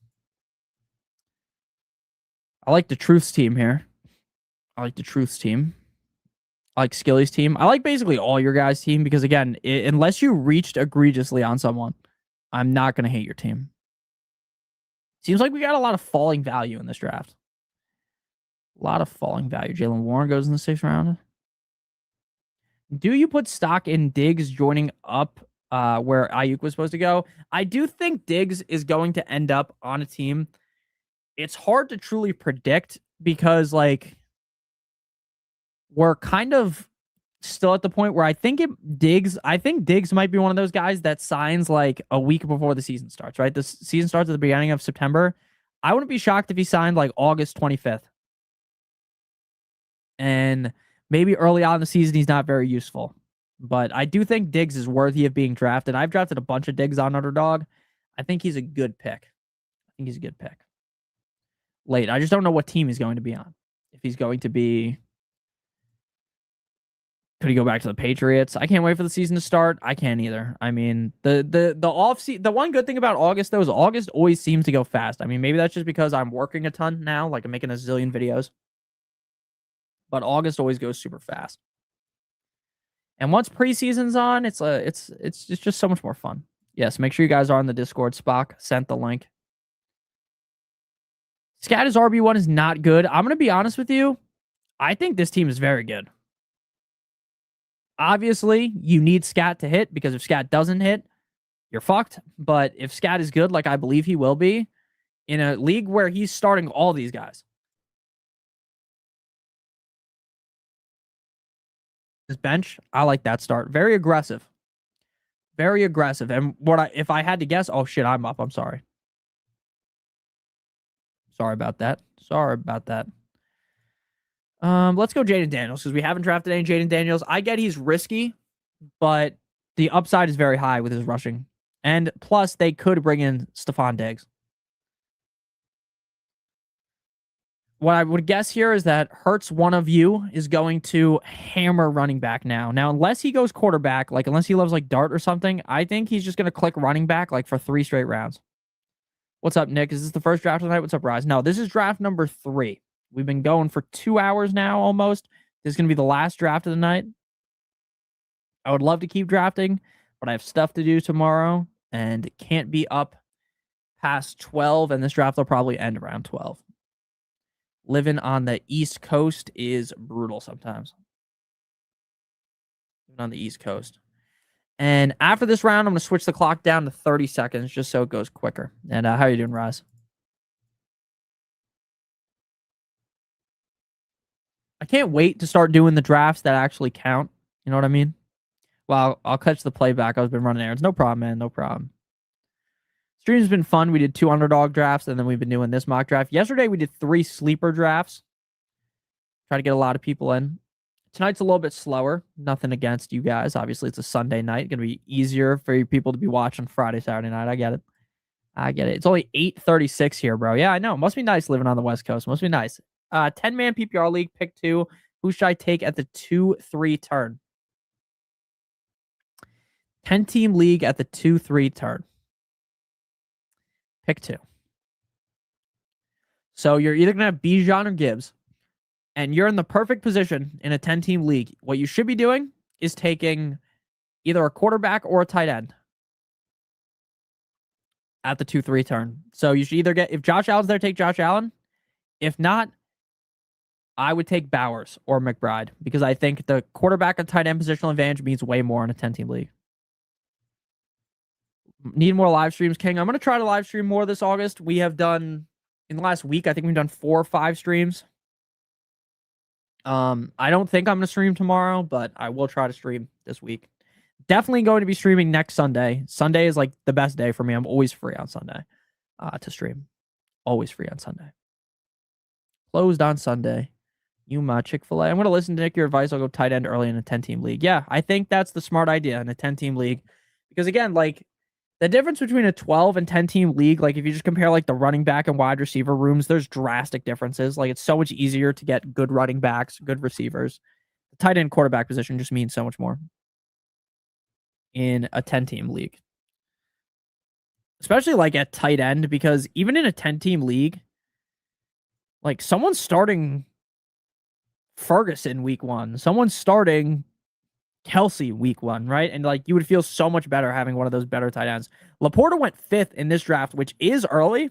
I like the Truth's team here. I like Skilly's team. I like basically all your guys' team because, again, unless you reached egregiously on someone, I'm not going to hate your team. Seems like we got a lot of falling value in this draft. A lot of falling value. Jalen Warren goes in the 6th round. Do you put stock in Diggs joining up where Ayuk was supposed to go? I do think Diggs is going to end up on a team. It's hard to truly predict because, like, we're kind of still at the point where I think Diggs might be one of those guys that signs like a week before the season starts, right? The season starts at the beginning of September. I wouldn't be shocked if he signed like August 25th. And maybe early on in the season, he's not very useful. But I do think Diggs is worthy of being drafted. I've drafted a bunch of Diggs on Underdog. I think he's a good pick. Late. I just don't know what team he's going to be on. If he's going to be... Could he go back to the Patriots? I can't wait for the season to start. I can't either. I mean, the off-season... The one good thing about August, though, is August always seems to go fast. I mean, maybe that's just because I'm working a ton now. Like, I'm making a zillion videos. But August always goes super fast. And once preseason's on, it's just so much more fun. Yes, make sure you guys are on the Discord. Spock sent the link. Scat as RB1 is not good. I'm going to be honest with you. I think this team is very good. Obviously, you need Scat to hit because if Scat doesn't hit, you're fucked. But if Scat is good, like I believe he will be, in a league where he's starting all these guys, his bench, I like that start. Very aggressive. And if I had to guess, oh shit, I'm up. I'm sorry. Sorry about that. Let's go Jaden Daniels because we haven't drafted any Jaden Daniels. I get he's risky, but the upside is very high with his rushing. And plus, they could bring in Stephon Diggs. What I would guess here is that Hurts, one of you, is going to hammer running back now. Now, unless he goes quarterback, like unless he loves like Dart or something, I think he's just going to click running back like for 3 straight rounds. What's up, Nick? Is this the first draft of the night? What's up, Rise? No, this is draft number 3. We've been going for 2 hours now almost. This is going to be the last draft of the night. I would love to keep drafting, but I have stuff to do tomorrow and can't be up past 12, and this draft will probably end around 12. Living on the East Coast is brutal sometimes. Living on the East Coast. And after this round, I'm going to switch the clock down to 30 seconds just so it goes quicker. And how are you doing, Raz? I can't wait to start doing the drafts that actually count. You know what I mean? Well, I'll catch the playback. I've been running errands. No problem, man. No problem. Stream's been fun. We did 2 underdog drafts, and then we've been doing this mock draft. Yesterday, we did 3 sleeper drafts. Try to get a lot of people in. Tonight's a little bit slower. Nothing against you guys. Obviously, it's a Sunday night. Going to be easier for you people to be watching Friday, Saturday night. I get it. I get it. It's only 8:36 here, bro. Yeah, I know. Must be nice living on the West Coast. Must be nice. 10-man PPR league, pick 2. Who should I take at the 2-3 turn? 10-team league at the 2-3 turn. Pick 2. So you're either going to have Bijan or Gibbs, and you're in the perfect position in a 10-team league. What you should be doing is taking either a quarterback or a tight end at the 2-3 turn. So you should either get, if Josh Allen's there, take Josh Allen. If not, I would take Bowers or McBride because I think the quarterback and tight end positional advantage means way more in a 10-team league. Need more live streams, King. I'm going to try to live stream more this August. We have done, in the last week, I think we've done 4 or 5 streams. I don't think I'm going to stream tomorrow, but I will try to stream this week. Definitely going to be streaming next Sunday. Sunday is like the best day for me. I'm always free on Sunday to stream. Always free on Sunday. Closed on Sunday. Yuma, Chick-fil-A. I'm going to listen to Nick, your advice. I'll go tight end early in a 10-team league. Yeah, I think that's the smart idea in a 10-team league. Because again, like the difference between a 12 and 10-team league, like if you just compare like the running back and wide receiver rooms, there's drastic differences. Like it's so much easier to get good running backs, good receivers. The tight end quarterback position just means so much more in a 10-team league. Especially like at tight end, because even in a 10-team league, like someone's starting Ferguson week 1. Someone's starting Kelsey week 1, right? And like you would feel so much better having one of those better tight ends. Laporta went 5th in this draft, which is early.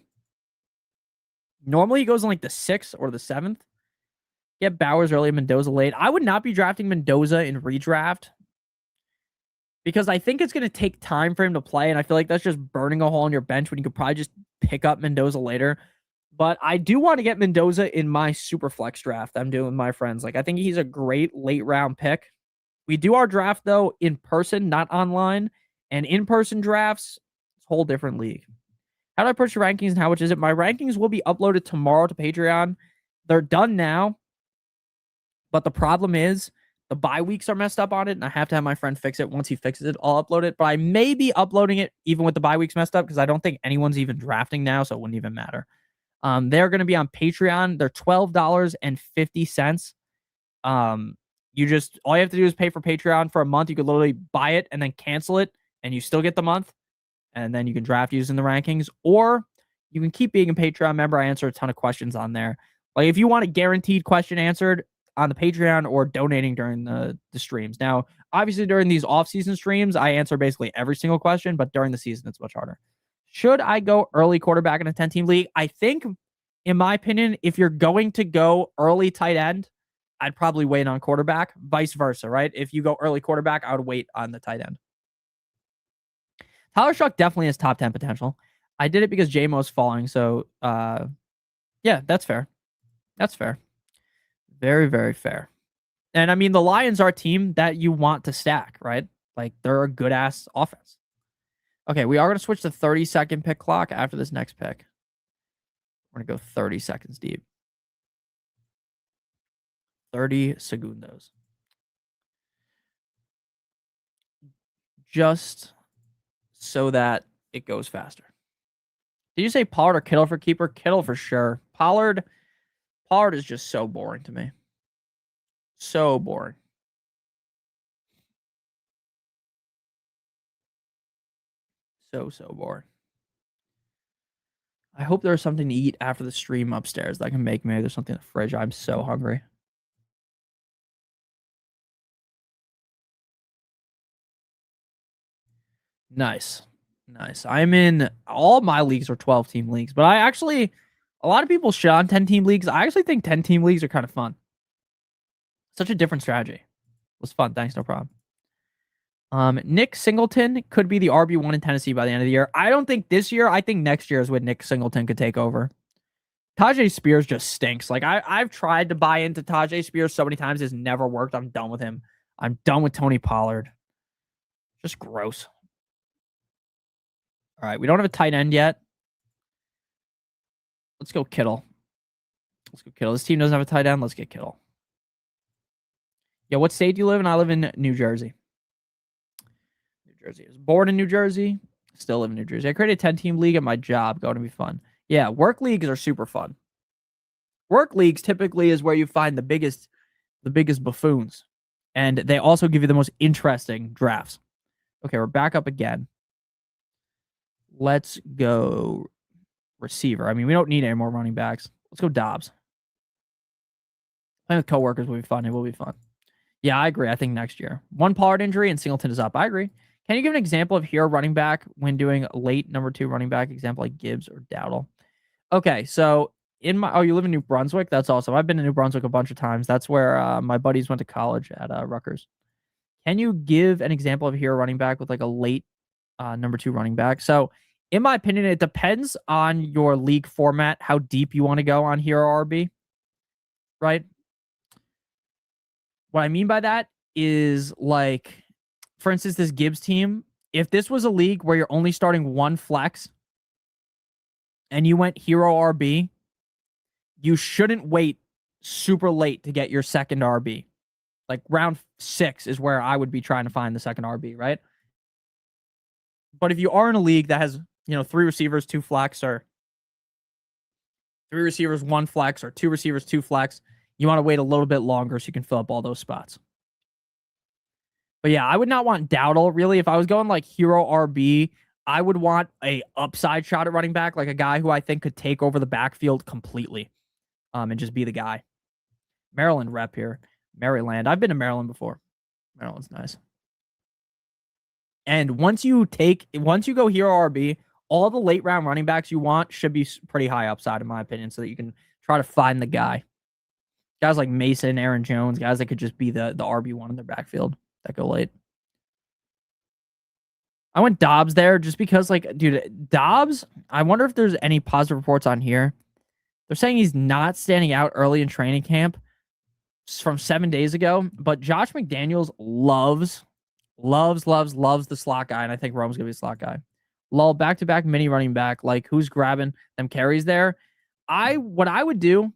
Normally he goes in like the 6th or the 7th. Get Bowers early, Mendoza late. I would not be drafting Mendoza in redraft because I think it's going to take time for him to play, and I feel like that's just burning a hole on your bench when you could probably just pick up Mendoza later. But I do want to get Mendoza in my super flex draft I'm doing with my friends. Like I think he's a great late round pick. We do our draft, though, in person, not online. And in-person drafts, it's a whole different league. How do I approach your rankings and how much is it? My rankings will be uploaded tomorrow to Patreon. They're done now. But the problem is the bye weeks are messed up on it, and I have to have my friend fix it. Once he fixes it, I'll upload it. But I may be uploading it even with the bye weeks messed up because I don't think anyone's even drafting now, so it wouldn't even matter. They're going to be on Patreon. They're $12.50. You just, all you have to do is pay for Patreon for a month. You could literally buy it and then cancel it, and you still get the month. And then you can draft using the rankings, or you can keep being a Patreon member. I answer a ton of questions on there. Like if you want a guaranteed question answered on the Patreon or donating during the streams. Now, obviously during these off-season streams, I answer basically every single question, but during the season, it's much harder. Should I go early quarterback in a 10-team league? I think, in my opinion, if you're going to go early tight end, I'd probably wait on quarterback, vice versa, right? If you go early quarterback, I would wait on the tight end. Tyler Shuck definitely has top 10 potential. I did it because J-Mo's falling, so yeah, that's fair. That's fair. Very, very fair. And I mean, the Lions are a team that you want to stack, right? Like they're a good-ass offense. Okay, we are going to switch to 30-second pick clock after this next pick. We're going to go 30 seconds deep. 30 segundos. Just so that it goes faster. Did you say Pollard or Kittle for keeper? Kittle for sure. Pollard is just so boring to me. So boring. So boring. I hope there's something to eat after the stream upstairs that I can make. Maybe there's something in the fridge. I'm so hungry. Nice. Nice. I'm in all my leagues are 12-team leagues, but I actually, a lot of people shit on 10-team leagues. I actually think 10-team leagues are kind of fun. Such a different strategy. It was fun. Thanks. No problem. Nick Singleton could be the RB1 in Tennessee by the end of the year. I don't think this year. I think next year is when Nick Singleton could take over. Tajay Spears just stinks. Like I've tried to buy into Tajay Spears so many times. It's never worked. I'm done with him. I'm done with Tony Pollard. Just gross. All right. We don't have a tight end yet. Let's go Kittle. Let's go Kittle. This team doesn't have a tight end. Let's get Kittle. Yeah, what state do you live in? I live in New Jersey. New Jersey. I was born in New Jersey. Still live in New Jersey. I created a 10-team league at my job. Going to be fun. Yeah, work leagues are super fun. Work leagues typically is where you find the biggest buffoons. And they also give you the most interesting drafts. Okay, we're back up again. Let's go receiver. I mean, we don't need any more running backs. Let's go Dobbs. Playing with coworkers will be fun. It will be fun. Yeah, I agree. I think next year. One Pollard injury and Singleton is up. I agree. Can you give an example of hero running back when doing late number 2 running back? Example like Gibbs or Dowdle. Okay, so you live in New Brunswick? That's awesome. I've been to New Brunswick a bunch of times. That's where my buddies went to college at Rutgers. Can you give an example of a hero running back with like a late number 2 running back? So, in my opinion, it depends on your league format, how deep you want to go on hero RB, right? What I mean by that is like, for instance, this Gibbs team, if this was a league where you're only starting one flex and you went hero RB, you shouldn't wait super late to get your second RB. Like round 6 is where I would be trying to find the second RB, right? But if you are in a league that has, 3 receivers, 2 flex, or 3 receivers, 1 flex, or 2 receivers, 2 flex, you want to wait a little bit longer so you can fill up all those spots. But yeah, I would not want Dowdle, really. If I was going like hero RB, I would want a upside shot at running back, like a guy who I think could take over the backfield completely, and just be the guy. Maryland rep here. Maryland. I've been to Maryland before. Maryland's nice. And once you go hero RB, all the late round running backs you want should be pretty high upside, in my opinion, so that you can try to find the guy. Guys like Mason, Aaron Jones, guys that could just be the RB1 in their backfield that go late. I went Dobbs there just because, like, dude, Dobbs, I wonder if there's any positive reports on here. They're saying he's not standing out early in training camp from 7 days ago, but Josh McDaniels loves the slot guy, and I think Rome's going to be a slot guy. Lull, back-to-back mini running back. Like, who's grabbing them carries there? What I would do,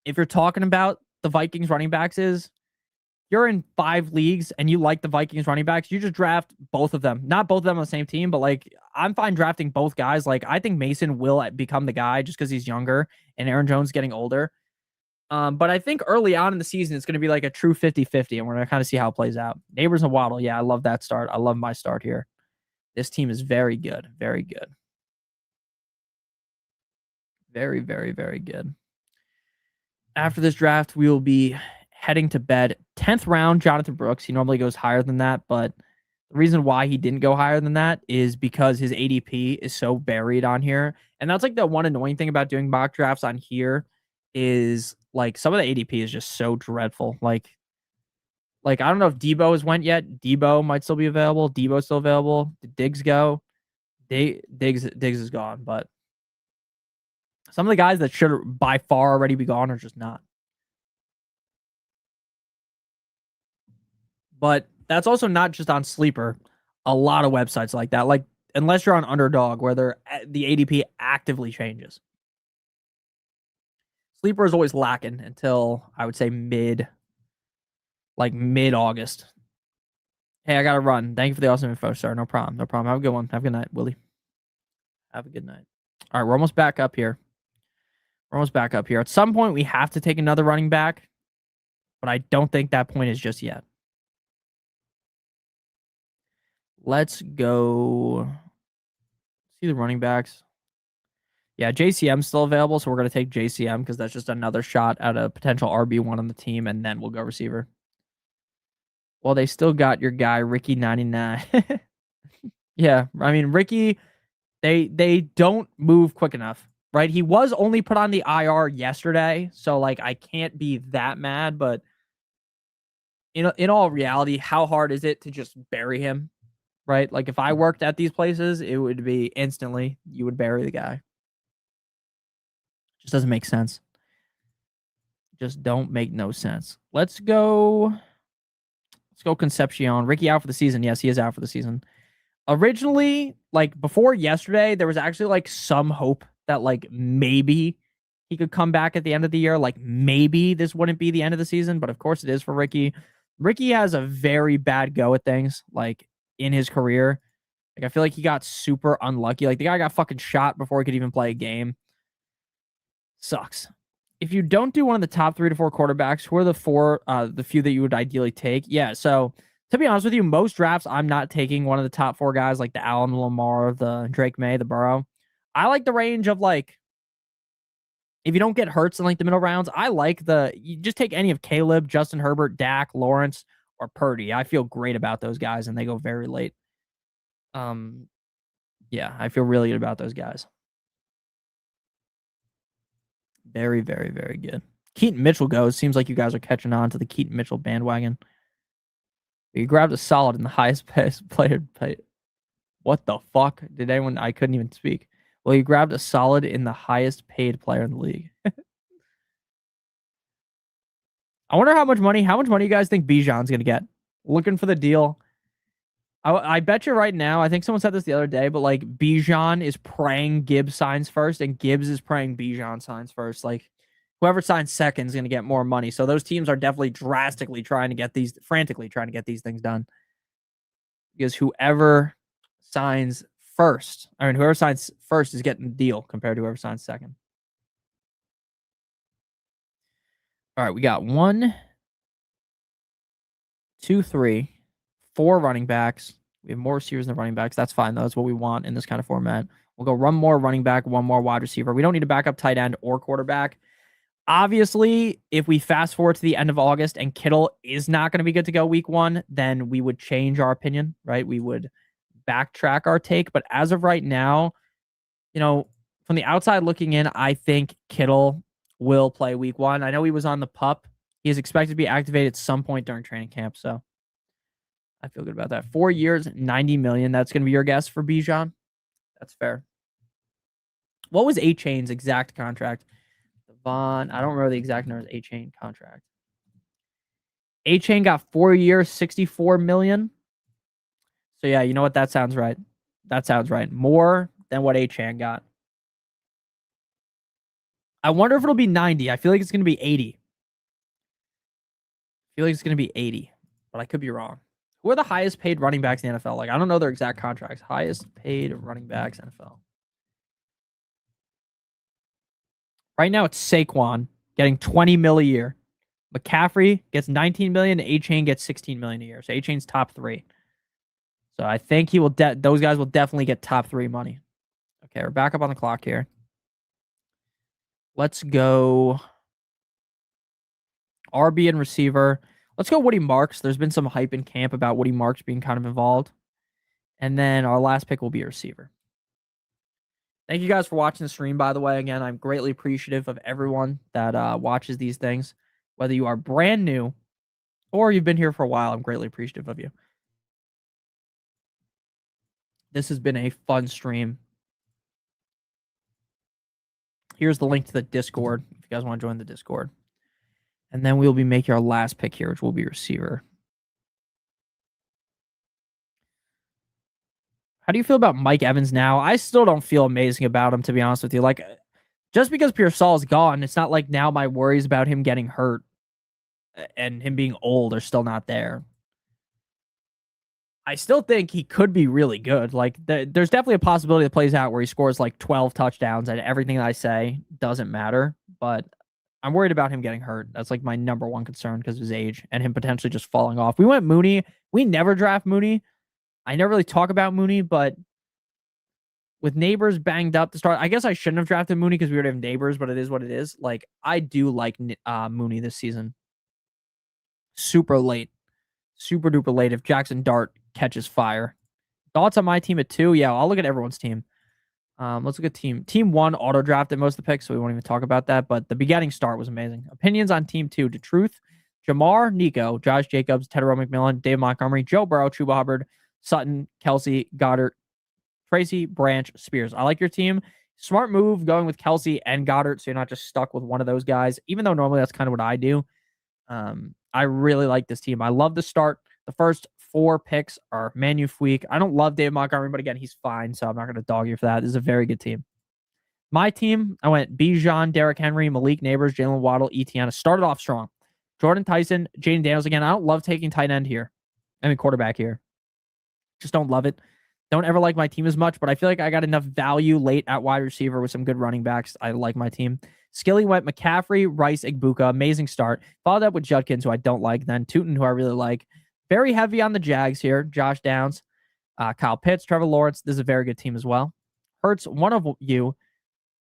if you're talking about the Vikings running backs, is you're in 5 leagues and you like the Vikings running backs, you just draft both of them. Not both of them on the same team, but like I'm fine drafting both guys. Like I think Mason will become the guy just because he's younger and Aaron Jones getting older. But I think early on in the season, it's going to be like a true 50-50, and we're going to kind of see how it plays out. Neighbors and Waddle. Yeah, I love that start. I love my start here. This team is very good. Very good. Very, very, very good. After this draft, we will be heading to bed. 10th round, Jonathan Brooks. He normally goes higher than that, but the reason why he didn't go higher than that is because his ADP is so buried on here. And that's like the one annoying thing about doing mock drafts on here is like some of the ADP is just so dreadful. Like I don't know if Debo has went yet. Debo might still be available. Debo's still available. Did Diggs go? Diggs is gone, but some of the guys that should by far already be gone are just not. But that's also not just on Sleeper. A lot of websites like that. Like unless you're on Underdog, where the ADP actively changes. Sleeper is always lacking until I would say mid-August. Hey, I gotta run. Thank you for the awesome info, sir. No problem. No problem. Have a good one. Have a good night, Willie. Have a good night. All right, we're almost back up here. At some point, we have to take another running back, but I don't think that point is just yet. Let's go see the running backs. Yeah, JCM's still available, so we're going to take JCM because that's just another shot at a potential RB1 on the team, and then we'll go receiver. Well, they still got your guy, Ricky 99. Yeah, I mean, Ricky, they don't move quick enough, right? He was only put on the IR yesterday, so, like, I can't be that mad, but in all reality, how hard is it to just bury him, right? Like, if I worked at these places, it would be instantly, you would bury the guy. Just doesn't make sense. Just don't make no sense. Let's go Concepcion. Ricky out for the season. Yes, he is out for the season. Originally, like before yesterday, there was actually like some hope that like maybe he could come back at the end of the year. Like maybe this wouldn't be the end of the season, but of course it is for Ricky. Ricky has a very bad go at things, like in his career. Like I feel like he got super unlucky. Like the guy got fucking shot before he could even play a game. Sucks. If you don't do one of the top 3 to 4 quarterbacks, who are the few that you would ideally take? Yeah, so to be honest with you, most drafts I'm not taking one of the top 4 guys like the Allen, the Lamar, the Drake May, the Burrow. I like the range of like if you don't get Hurts in like the middle rounds, you just take any of Caleb, Justin Herbert, Dak, Lawrence, or Purdy. I feel great about those guys, and they go very late. Yeah, I feel really good about those guys. Very, very, very good. Keaton Mitchell goes. Seems like you guys are catching on to the Keaton Mitchell bandwagon. You grabbed a solid in the highest player. What the fuck? Did anyone? I couldn't even speak. Well, you grabbed a solid in the highest paid player in the league. I wonder how much money you guys think Bijan's going to get? Looking for the deal. I bet you right now, I think someone said this the other day, but like Bijan is praying Gibbs signs first, and Gibbs is praying Bijan signs first. Like whoever signs second is going to get more money. So those teams are definitely frantically trying to get these things done. Because whoever signs first is getting the deal compared to whoever signs second. All right, we got 1, 2, 3, 4 running backs. We have more receivers than running backs. That's fine, though. That's what we want in this kind of format. We'll go one more running back, one more wide receiver. We don't need a backup tight end or quarterback. Obviously, if we fast forward to the end of August and Kittle is not going to be good to go week 1, then we would change our opinion, right? We would backtrack our take. But as of right now, from the outside looking in, I think Kittle will play week 1. I know he was on the PUP. He is expected to be activated at some point during training camp. So I feel good about that. 4 years, $90 million. That's going to be your guess for Bijan. That's fair. What was A-Chain's exact contract? I don't remember the exact numbers. A-Chain contract. A-Chain got 4 years, $64 million. So yeah, you know what? That sounds right. More than what A-Chain got. I wonder if it'll be 90. I feel like it's going to be 80. But I could be wrong. Who are the highest paid running backs in the NFL? Like, I don't know their exact contracts. Highest paid running backs NFL. Right now, it's Saquon getting $20 million a year. McCaffrey gets $19 million. A-Chain gets $16 million a year. So A-Chain's top 3. So I think he will. Those guys will definitely get top 3 money. Okay, we're back up on the clock here. Let's go RB and receiver. Let's go Woody Marks. There's been some hype in camp about Woody Marks being kind of involved. And then our last pick will be a receiver. Thank you guys for watching the stream, by the way. Again, I'm greatly appreciative of everyone that watches these things. Whether you are brand new or you've been here for a while, I'm greatly appreciative of you. This has been a fun stream. Here's the link to the Discord if you guys want to join the Discord. And then we'll be making our last pick here, which will be receiver. How do you feel about Mike Evans now? I still don't feel amazing about him, to be honest with you. Like, just because Pearsall is gone, it's not like now my worries about him getting hurt and him being old are still not there. I still think he could be really good. Like, there's definitely a possibility that plays out where he scores like 12 touchdowns and everything that I say doesn't matter. But I'm worried about him getting hurt. That's like my number one concern because of his age and him potentially just falling off. We went Mooney. We never draft Mooney. I never really talk about Mooney, but with Neighbors banged up to start, I guess I shouldn't have drafted Mooney because we already have Neighbors, but it is what it is. Like, I do like Mooney this season. Super late. Super duper late if Jackson Dart catches fire. Thoughts on my team at 2? Yeah, I'll look at everyone's team. Let's look at team. Team 1 auto drafted most of the picks, so we won't even talk about that. But the beginning start was amazing. Opinions on team 2: DeTruth, Jamar, Nico, Josh Jacobs, Tedero McMillan, Dave Montgomery, Joe Burrow, Chuba Hubbard, Sutton, Kelsey, Goddard, Tracy, Branch, Spears. I like your team. Smart move going with Kelsey and Goddard, so you're not just stuck with one of those guys. Even though normally that's kind of what I do. I really like this team. I love the start. The first 4 picks are Manu Fuik. I don't love Dave Montgomery, but again, he's fine, so I'm not going to dog you for that. This is a very good team. My team, I went Bijan, Derrick Henry, Malik Neighbors, Jalen Waddle, Etienne. Started off strong. Jordan Tyson, Jaden Daniels again. I don't love taking tight end here. I mean, quarterback here. Just don't love it. Don't ever like my team as much, but I feel like I got enough value late at wide receiver with some good running backs. I like my team. Skilly went McCaffrey, Rice, Igbuka. Amazing start. Followed up with Judkins, who I don't like. Then Tootin, who I really like. Very heavy on the Jags here. Josh Downs, Kyle Pitts, Trevor Lawrence. This is a very good team as well. Hurts, one of you.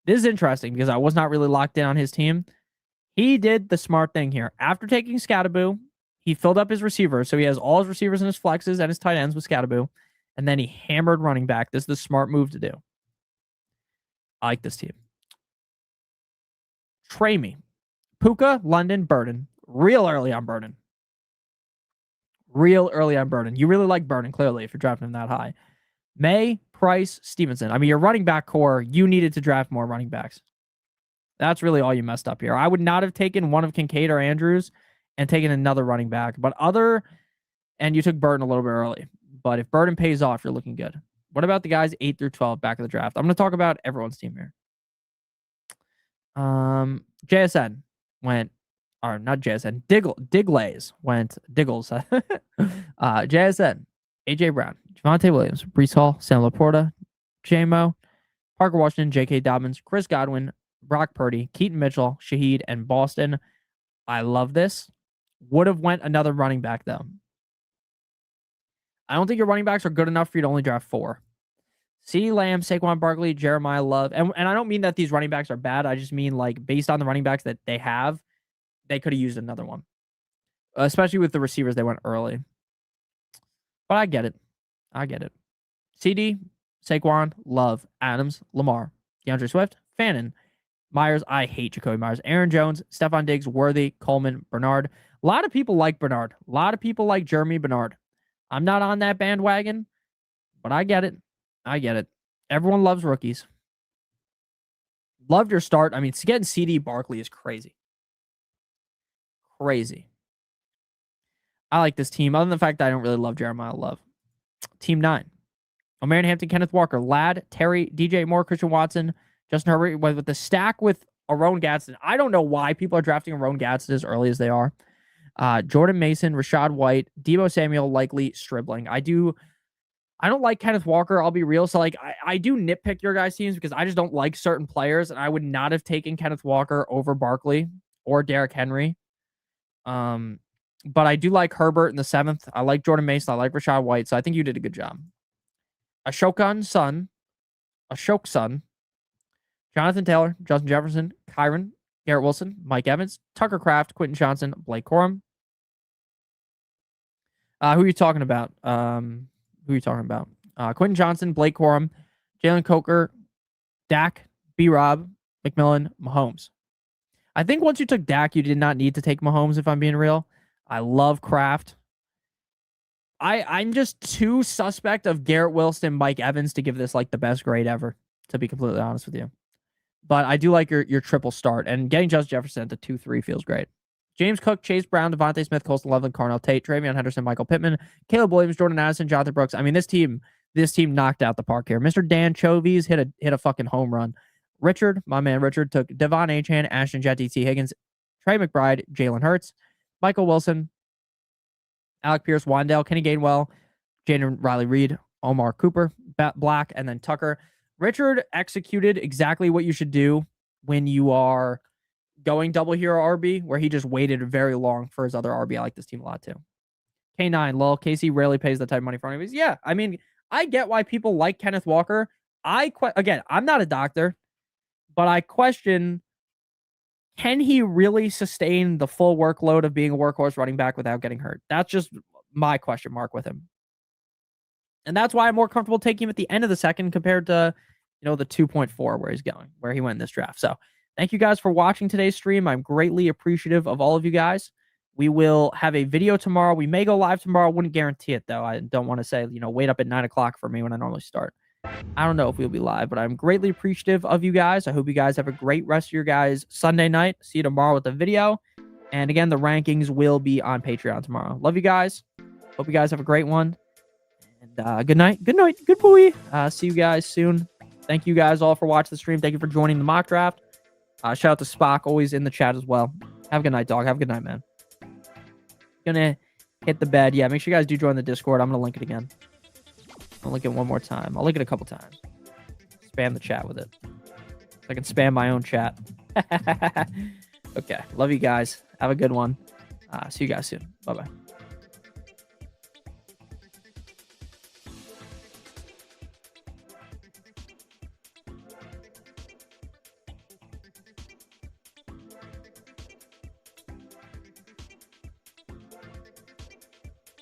This is interesting because I was not really locked in on his team. He did the smart thing here. After taking Scatterboo, he filled up his receivers. So he has all his receivers and his flexes and his tight ends with Scatterboo. And then he hammered running back. This is the smart move to do. I like this team. Trey me. Puka, London, Burden. Real early on Burden. You really like Burden, clearly, if you're drafting him that high. May, Price, Stevenson. I mean, your running back core, you needed to draft more running backs. That's really all you messed up here. I would not have taken one of Kincaid or Andrews and taken another running back. And you took Burden a little bit early. But if Burden pays off, you're looking good. What about the guys 8 through 12 back of the draft? I'm going to talk about everyone's team here. JSN went, or not JSN, Diglays went, Diggles. JSN, AJ Brown, Javonte Williams, Breece Hall, Sam Laporta, J-Mo, Parker Washington, J.K. Dobbins, Chris Godwin, Brock Purdy, Keaton Mitchell, Shaheed, and Boston. I love this. Would have went another running back, though. I don't think your running backs are good enough for you to only draft 4. CeeDee Lamb, Saquon Barkley, Jeremiah Love. And I don't mean that these running backs are bad. I just mean, like, based on the running backs that they have, they could have used another one. Especially with the receivers, they went early. But I get it. CD, Saquon, Love, Adams, Lamar, DeAndre Swift, Fannin, Myers. I hate Jacoby Myers. Aaron Jones, Stephon Diggs, Worthy, Coleman, Bernard. A lot of people like Bernard. A lot of people like Jeremy Bernard. I'm not on that bandwagon, but I get it. Everyone loves rookies. Loved your start. I mean, getting CD Barkley is crazy. I like this team, other than the fact that I don't really love Jeremiah Love. Team 9. O'Marion Hampton, Kenneth Walker, Ladd, Terry, DJ Moore, Christian Watson, Justin Herbert with the stack with Aaron Gadsden. I don't know why people are drafting Aaron Gadsden as early as they are. Jordan Mason, Rashad White, Deebo Samuel, likely Stribling. I don't like Kenneth Walker, I'll be real. So, like, I do nitpick your guys' teams because I just don't like certain players, and I would not have taken Kenneth Walker over Barkley or Derrick Henry. But I do like Herbert in the 7th. I like Jordan Mason. I like Rashad White. So I think you did a good job. Ashok son, Jonathan Taylor, Justin Jefferson, Kyron, Garrett Wilson, Mike Evans, Tucker Kraft, Quentin Johnson, Blake Corum. Who are you talking about? Quentin Johnson, Blake Corum, Jalen Coker, Dak, B-Rob, McMillan, Mahomes. I think once you took Dak, you did not need to take Mahomes, if I'm being real. I love Kraft. I'm just too suspect of Garrett Wilson, Mike Evans to give this like the best grade ever, to be completely honest with you. But I do like your triple start, and getting Justin Jefferson at the 2-3 feels great. James Cook, Chase Brown, Devontae Smith, Colston Loveland, Carnell Tate, Travion Henderson, Michael Pittman, Caleb Williams, Jordan Addison, Jonathan Brooks. I mean, this team knocked out the park here. Mr. Dan Chovies hit a fucking home run. Richard, my man Richard, took Devon Achane, Ashton Jetty, T. Higgins, Trey McBride, Jalen Hurts, Michael Wilson, Alec Pierce, Wandale, Kenny Gainwell, Jaden Riley Reed, Omar Cooper, Black, and then Tucker. Richard executed exactly what you should do when you are going double hero RB, where he just waited very long for his other RB. I like this team a lot too. K9, lol. Casey rarely pays that type of money for anyways. Yeah, I mean, I get why people like Kenneth Walker. Again, I'm not a doctor, but I question, can he really sustain the full workload of being a workhorse running back without getting hurt? That's just my question mark with him. And that's why I'm more comfortable taking him at the end of the second compared to, the 2.4 where he went in this draft. So thank you guys for watching today's stream. I'm greatly appreciative of all of you guys. We will have a video tomorrow. We may go live tomorrow. I wouldn't guarantee it, though. I don't want to say, wait up at 9 o'clock for me when I normally start. I don't know if we'll be live, but I'm greatly appreciative of you guys. I hope you guys have a great rest of your guys' Sunday night. See you tomorrow with the video. And again, the rankings will be on Patreon tomorrow. Love you guys. Hope you guys have a great one. And good night. Good boy. See you guys soon. Thank you guys all for watching the stream. Thank you for joining the mock draft. Shout out to Spock, always in the chat as well. Have a good night, dog. Have a good night, man. Gonna hit the bed. Yeah, make sure you guys do join the Discord. I'm gonna link it again. I'll link it one more time. I'll link it a couple times. Spam the chat with it. So I can spam my own chat. Okay. Love you guys. Have a good one. See you guys soon. Bye-bye.